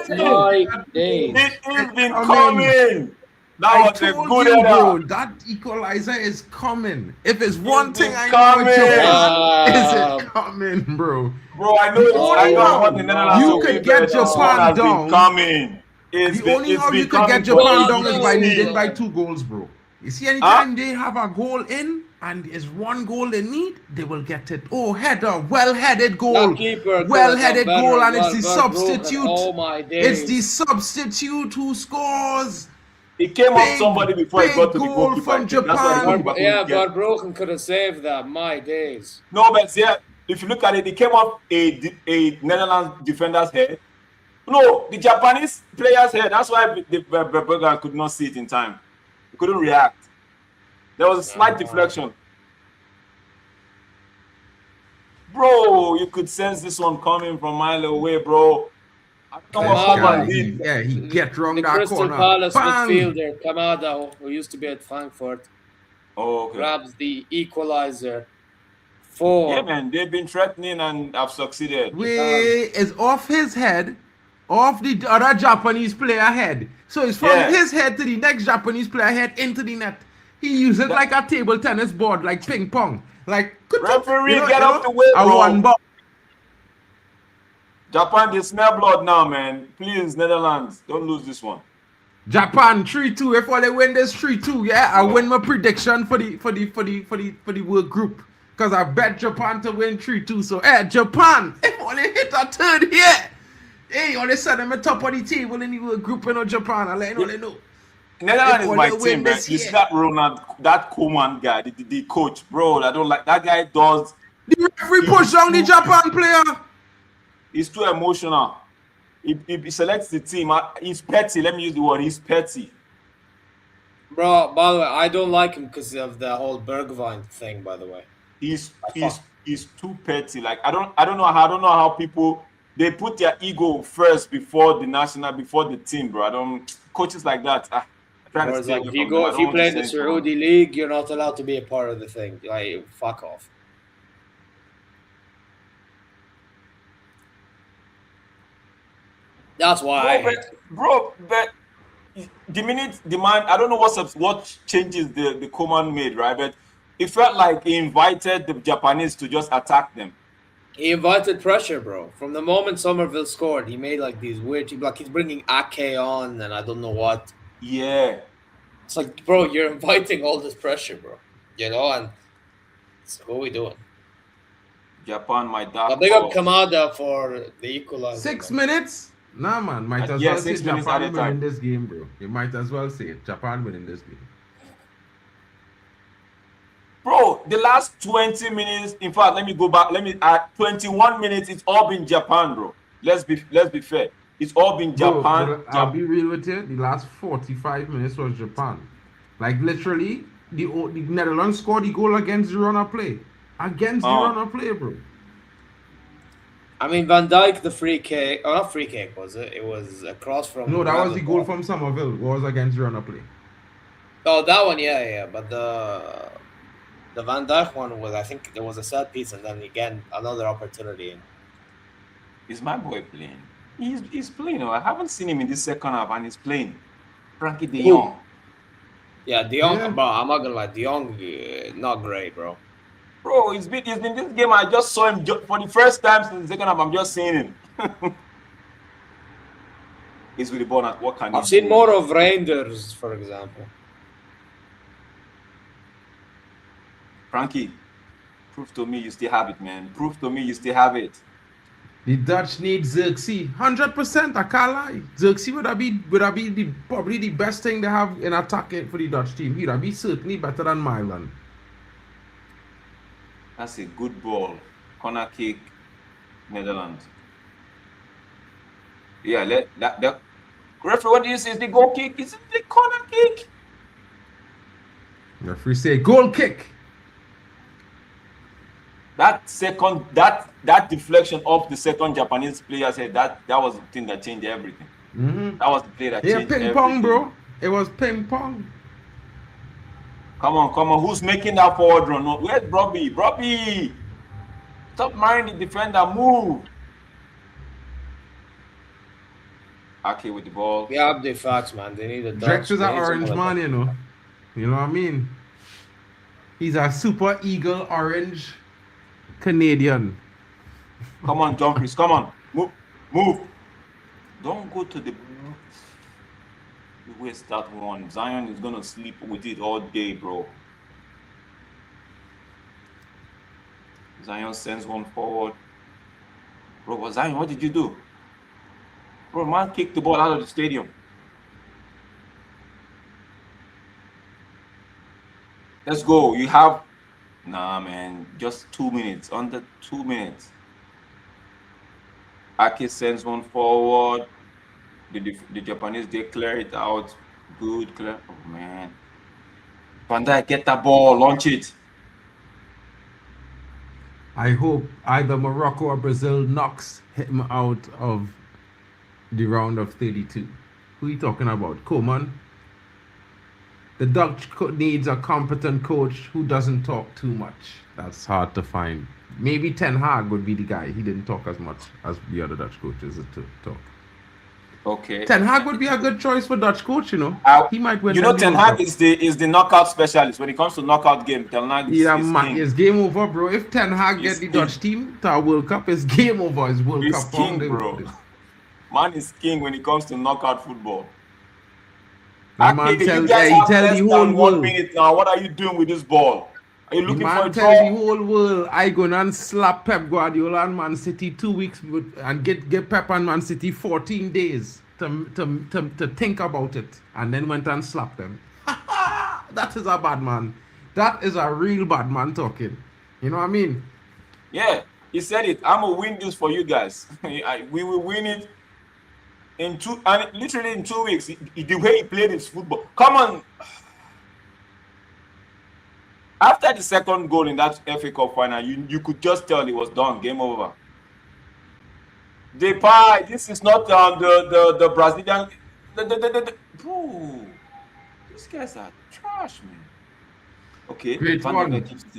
My days. It has been coming. That was a good you, bro. error. That equalizer is coming. If it's one thing I coming. know, is it coming, bro? Bro, I know it's what the Netherlands you could get Japan down. Coming. The only how you could get Japan down is by leading by 2 goals, bro. You see, anytime they have a goal in and is 1 goal they need, they will get it. Oh, header, well-headed goal. Well-headed goal, and it's the substitute. Oh my days. It's the substitute who scores. It came off somebody before it got to the goal goalkeeper. from Japan. Yeah, Broken could have saved that. My days. No, but yeah, if you look at it, it came off a Netherlands defender's head. No, the Japanese player's head. That's why the Berger could not see it in time. He couldn't react. There was a slight deflection. Bro, you could sense this one coming from a mile away, bro. He get wrong the that Crystal corner. Palace Bang! midfielder Kamada, who used to be at Frankfurt, grabs the equalizer. 4. Yeah, man, they've been threatening and have succeeded. It's off his head, off the other Japanese player head. So it's from his head to the next Japanese player head into the net. He uses it like a table tennis board, like ping pong. Like, referee, get up the way, bro. One ball. Japan, they smell blood now, man. Please, Netherlands, don't lose this one. Japan 3-2. If they win this 3-2, I win my prediction for the World Group. Because I bet Japan to win 3-2. So, Japan, if only hit a third here, hey, only set them at top of the table in the World Group in Japan. I let you know. Netherlands is my team, man. You see that Ronald, that Koeman guy, the coach, bro. I don't like that guy. Does the referee push down the Japan player? He's too emotional. He selects the team. He's petty. Let me use the word. He's petty. Bro, by the way, I don't like him because of the whole Bergwijn thing. By the way, he's too petty. Like I don't know how people they put their ego first before the team, bro. Coaches like that. Whereas, like, if you play in the Saudi league, you're not allowed to be a part of the thing. Like, fuck off. That's why. But the minute the man, I don't know what changes the Koeman made, right? But it felt like he invited the Japanese to just attack them. He invited pressure, bro. From the moment Somerville scored, he made like these weird, like he's bringing Ake on, and I don't know what. Yeah, it's like, bro, you're inviting all this pressure, bro. You know, and so what are we doing? Japan, my dark. But big up Kamada for the equalizer. 6 minutes. Nah, man, might as well say Japan winning this game, bro. You might as well say it. Japan winning this game. Bro, the last 20 minutes, in fact, let me go back. Let me add 21 minutes. It's all been Japan, bro. Let's be fair. It's all been Japan. Bro, I'll be real with you. The last 45 minutes was Japan. Like literally, the Netherlands scored the goal against the runner play. Against the runner play, bro. I mean, Van Dijk, the free kick. Oh, not free kick, was it? It was a cross from. No, that was the goal from Somerville. It was against the runner play. Oh, that one, yeah. But the Van Dijk one was, I think there was a set piece, and then again another opportunity. Is my boy playing? He's playing. I haven't seen him in this second half, and he's playing. Frankie De Jong. Yeah, De Jong. Bro, I'm not gonna lie, De Jong, not great, bro. Bro, he's been this game. I just saw him for the first time since the second half. I'm just seeing him. He's with the ball. What can I've seen more of Reinders, for example. Frankie, prove to me you still have it, man. Prove to me you still have it. The Dutch need Xerxes. 100%. I can't lie. Xerxes would have been probably the best thing they have in attacking for the Dutch team. He'd be certainly better than Milan. That's a good ball. Corner kick, Netherlands. Yeah, let that referee, what do you say? Is the goal kick? Is it the corner kick? Referee say goal kick. That second, that deflection of the second Japanese player said that was the thing that changed everything. That was the play that changed everything. Yeah, ping pong, bro. It was ping pong. Come on. Who's making that forward run? No, where's Robbie? Robbie! Stop minding the defender. Move. Okay, with the ball. Yeah, up the facts, man. They need a Drex is an orange man, you know. You know what I mean? He's a super eagle orange Canadian. Come on, Dumfries. Come on. Move. Don't go to the... Waste that one. Zion is going to sleep with it all day, bro. Zion sends one forward. Bro, Zion, what did you do? Bro, man kicked the ball out of the stadium. Let's go. You have... Nah, man. Just 2 minutes. Under 2 minutes. Ake sends one forward. The Japanese, they clear it out. Good clear. Oh, man. Van Dijk, get that ball. Launch it. I hope either Morocco or Brazil knocks him out of the round of 32. Who are you talking about? Coman? The Dutch needs a competent coach who doesn't talk too much. That's hard to find. Maybe Ten Hag would be the guy. He didn't talk as much as the other Dutch coaches to talk. Okay. Ten Hag would be a good choice for Dutch coach, you know. He might win. You know, Ten Hag is the knockout specialist. When it comes to knockout game, Ten Hag is king. It's game over, bro. If Ten Hag get the Dutch team to a World Cup, it's game over. It's World Cup king, bro. Man is king when it comes to knockout football. That man he tell the whole world. 1 minute now. What are you doing with this ball? Are you looking for a tell the whole world I gonna and slap Pep Guardiola and Man City 2 weeks and get Pep and Man City 14 days to think about it, and then went and slapped them. That is a bad man. That is a real bad man talking. You know what I mean? Yeah, he said it. I'm gonna win this for you guys. We will win it literally in 2 weeks. The way he played his football. Come on. After the second goal in that FA Cup final, you could just tell it was done. Game over. Depay, this is not the Brazilian. Bro, these guys are trash, man. Okay, great one.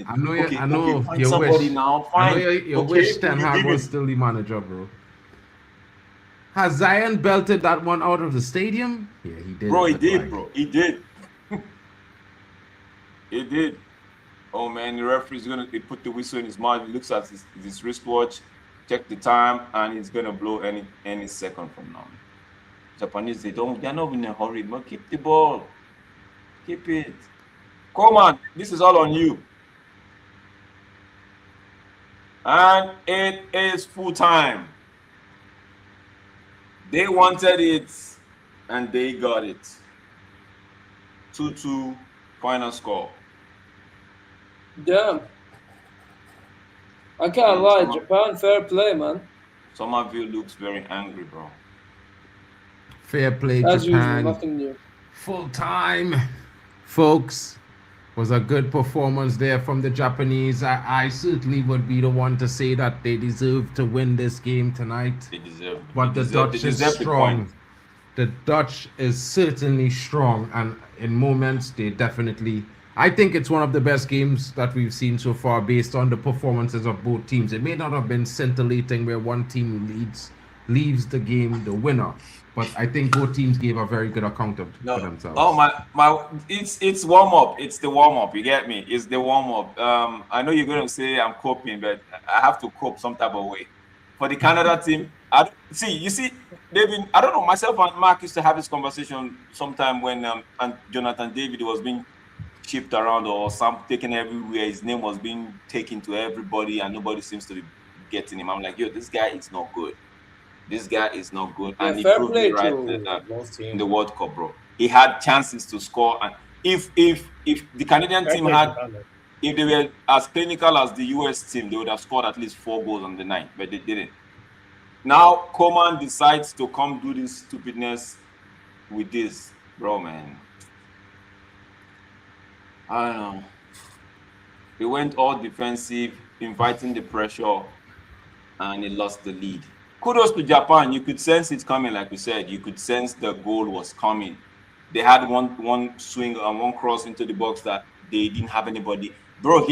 I know find you somebody wish. now. I know you wish Ten Hag was still the manager, bro. Has Zion belted that one out of the stadium? Yeah, he did. Bro, he did, bro. He did. He did. Oh man, the referee's gonna put the whistle in his mouth. He looks at his wristwatch, check the time, and he's gonna blow any second from now. Japanese, they're not in a hurry, but keep the ball. Keep it. Come on, this is all on you. And it is full time. They wanted it, and they got it. 2-2 final score. Damn. I can't lie. Japan, fair play, man. Somerville looks very angry, bro. Fair play, As Japan. usual, nothing new. Full time, folks. Was a good performance there from the Japanese. I certainly would be the one to say that they deserve to win this game tonight. They deserve. But the Dutch is strong. The Dutch is certainly strong, and in moments they definitely. I think it's one of the best games that we've seen so far based on the performances of both teams. It may not have been scintillating where one team leaves the game the winner, but I think both teams gave a very good account for themselves. Oh my! It's warm up. It's the warm up. You get me? It's the warm up. I know you're gonna say I'm coping, but I have to cope some type of way. For the Canada team, you see, David. I don't know. Myself and Mark used to have this conversation sometime when and Jonathan David was being shipped around or taken everywhere. His name was being taken to everybody, and nobody seems to be getting him. I'm like, yo, this guy is not good. This guy is not good, and he proved me right in the World Cup, bro. He had chances to score, and if the Canadian team had, if they were as clinical as the US team, they would have scored at least 4 goals on the night, but they didn't. Now Coman decides to come do this stupidness with this, bro, man. I don't know. He went all defensive, inviting the pressure, and he lost the lead. Kudos to Japan. You could sense it coming, like we said. You could sense the goal was coming. They had one swing and one cross into the box that they didn't have anybody. Bro,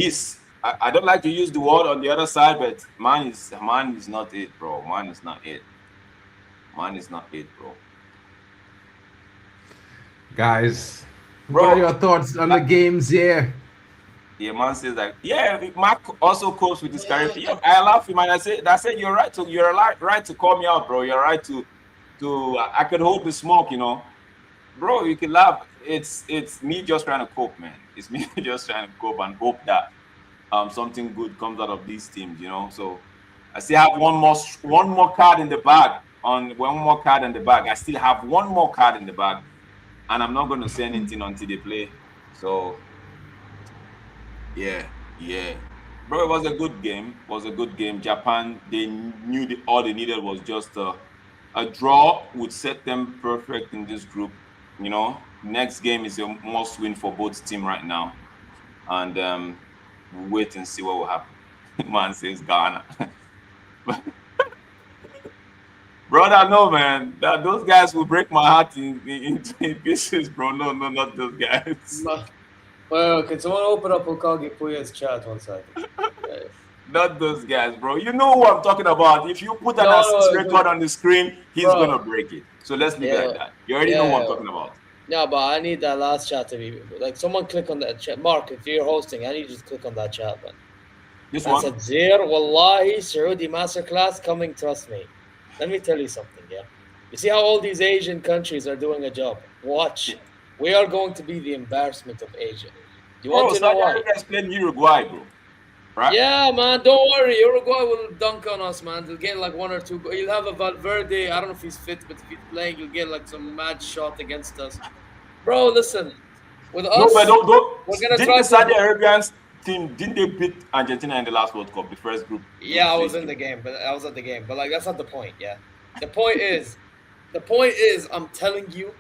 I don't like to use the word on the other side, but man is not it, bro. Man is not it. Man is not it, bro. Guys, Bro, what are your thoughts on the games here? Yeah, man says like, yeah, Mark also copes with this character. Yeah, I laugh him and I said you're right to call me out, bro. You're right to I could hold the smoke, you know. Bro, you can laugh. It's me just trying to cope, man. It's me just trying to cope and hope that something good comes out of these teams, you know. So I still have one more card in the bag. I still have one more card in the bag, and I'm not going to say anything until they play. So yeah, bro, it was a good game. Japan, they knew all they needed was just a draw would set them perfect in this group. You know, next game is a must win for both teams right now, and we'll wait and see what will happen. Man says Ghana. Brother, no, man. Those guys will break my heart in pieces, bro. No, not those guys. No. Well, can someone open up Okage Puya's chat 1 second? Not those guys, bro. You know who I'm talking about. If you put an assist record on the screen, he's gonna break it. So let's leave it like that. You already know what I'm talking about. Yeah, but I need that last chat to be like someone click on that chat. Mark, if you're hosting, I need you to click on that chat, man. This I one. said, Zaire, Wallahi, Saudi masterclass coming. Trust me. Let me tell you something. Yeah, you see how all these Asian countries are doing a job. Watch. We are going to be the embarrassment of Asia. You want to know why? You guys playing Uruguay, bro. Right? Yeah, man. Don't worry. Uruguay will dunk on us, man. They'll get like 1 or 2. You'll have a Valverde. I don't know if he's fit, but if he's playing, you'll get like some mad shot against us. Bro, listen. With us, No, but don't. we're gonna Didn't try the Saudi Arabian team, didn't they beat Argentina in the last World Cup, the first group? Yeah, I was in the game, but I was at the game. But like, that's not the point. Yeah, the point is, I'm telling you,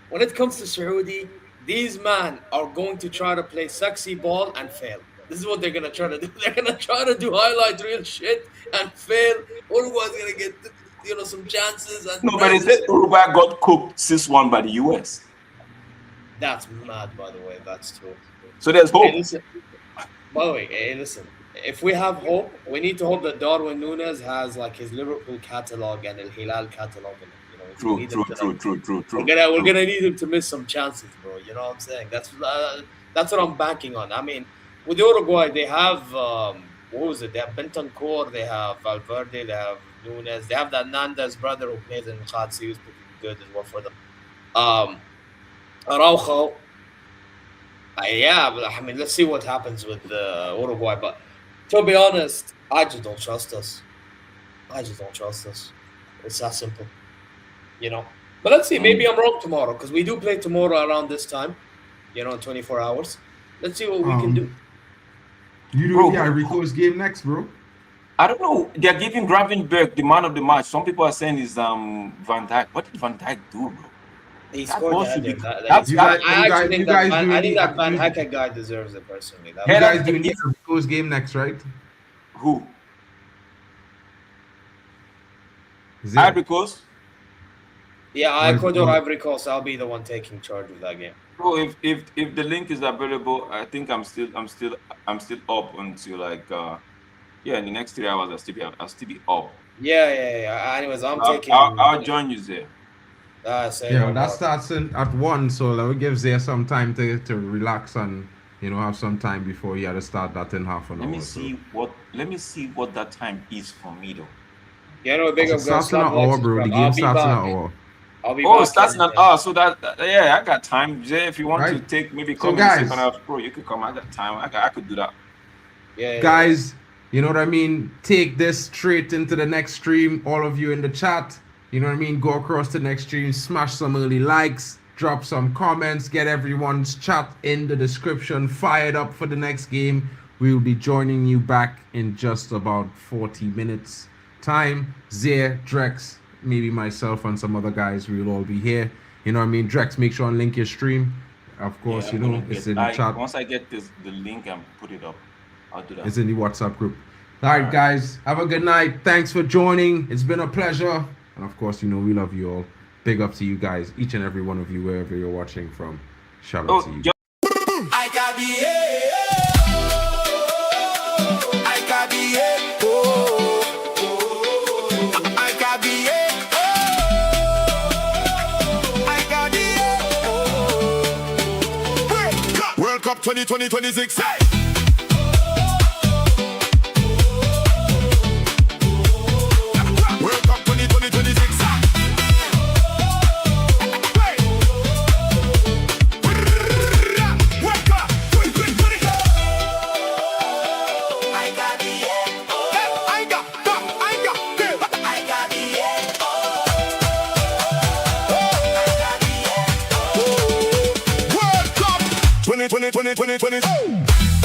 when it comes to Saudi, these men are going to try to play sexy ball and fail. This is what they're gonna try to do. They're gonna try to do highlight reel shit and fail. Uruguay's gonna get some chances. And no, but it said Uruguay got cooked 6-1 by the US. That's mad, by the way. That's true. So there's hope. Hey, listen. By the way, hey, listen. If we have hope, we need to hope that Darwin Núñez has like his Liverpool catalog and El Hilal catalog. True. We're gonna need him to miss some chances, bro. You know what I'm saying? That's what I'm banking on. I mean, with Uruguay, they have what was it? They have Bentancur, they have Valverde, they have Núñez, they have that Nandes brother who plays in Khatsi, who's pretty good as well for them. Araujo. Yeah, but I mean, let's see what happens with Uruguay. But to be honest, I just don't trust us. It's that simple, you know. But let's see. Maybe I'm wrong tomorrow because we do play tomorrow around this time, in 24 hours. Let's see what we can do. You do Rico's game next, bro. I don't know. They're giving Gravenberg the man of the match. Some people are saying is Van Dijk. What did Van Dijk do, bro? He scored that. I think that Van Hecke guy deserves it personally. You guys do need Rico's game next, right? Who? Ivory Coast? Yeah, Ecuador, Ivory Coast. I'll be the one taking charge of that game. Bro, if the link is available, I think I'm still up until like in the next 3 hours I'll still be up. Yeah. Anyways, I'll join you there. That starts at 1, so that will give Zay some time to relax and have some time before he had to start that in half an hour. Let me see what that time is for me though. It starts in an hour, bro. The game starts in an hour. It starts in an hour. So I got time. Jay, if you want to take maybe come in second half, bro, you could come. I got time. I could do that. Yeah. Guys, you know what I mean? Take this straight into the next stream. All of you in the chat, you know what I mean? Go across to the next stream, smash some early likes, drop some comments, get everyone's chat in the description, fired up for the next game. We will be joining you back in just about 40 minutes time. Zare, Drex, maybe myself and some other guys, we'll all be here. You know what I mean? Drex, make sure and link your stream. Of course, Yeah, you know, it's in the chat. Once I get the link and put it up, I'll do that. It's in the WhatsApp group. All right, guys, have a good night. Thanks for joining. It's been a pleasure. And of course, you know, we love you all. Big up to you guys, each and every one of you, wherever you're watching from. Shout out to you. I got the I got the I got the I got the World Cup 2026. World Cup 2026. World Cup 2020.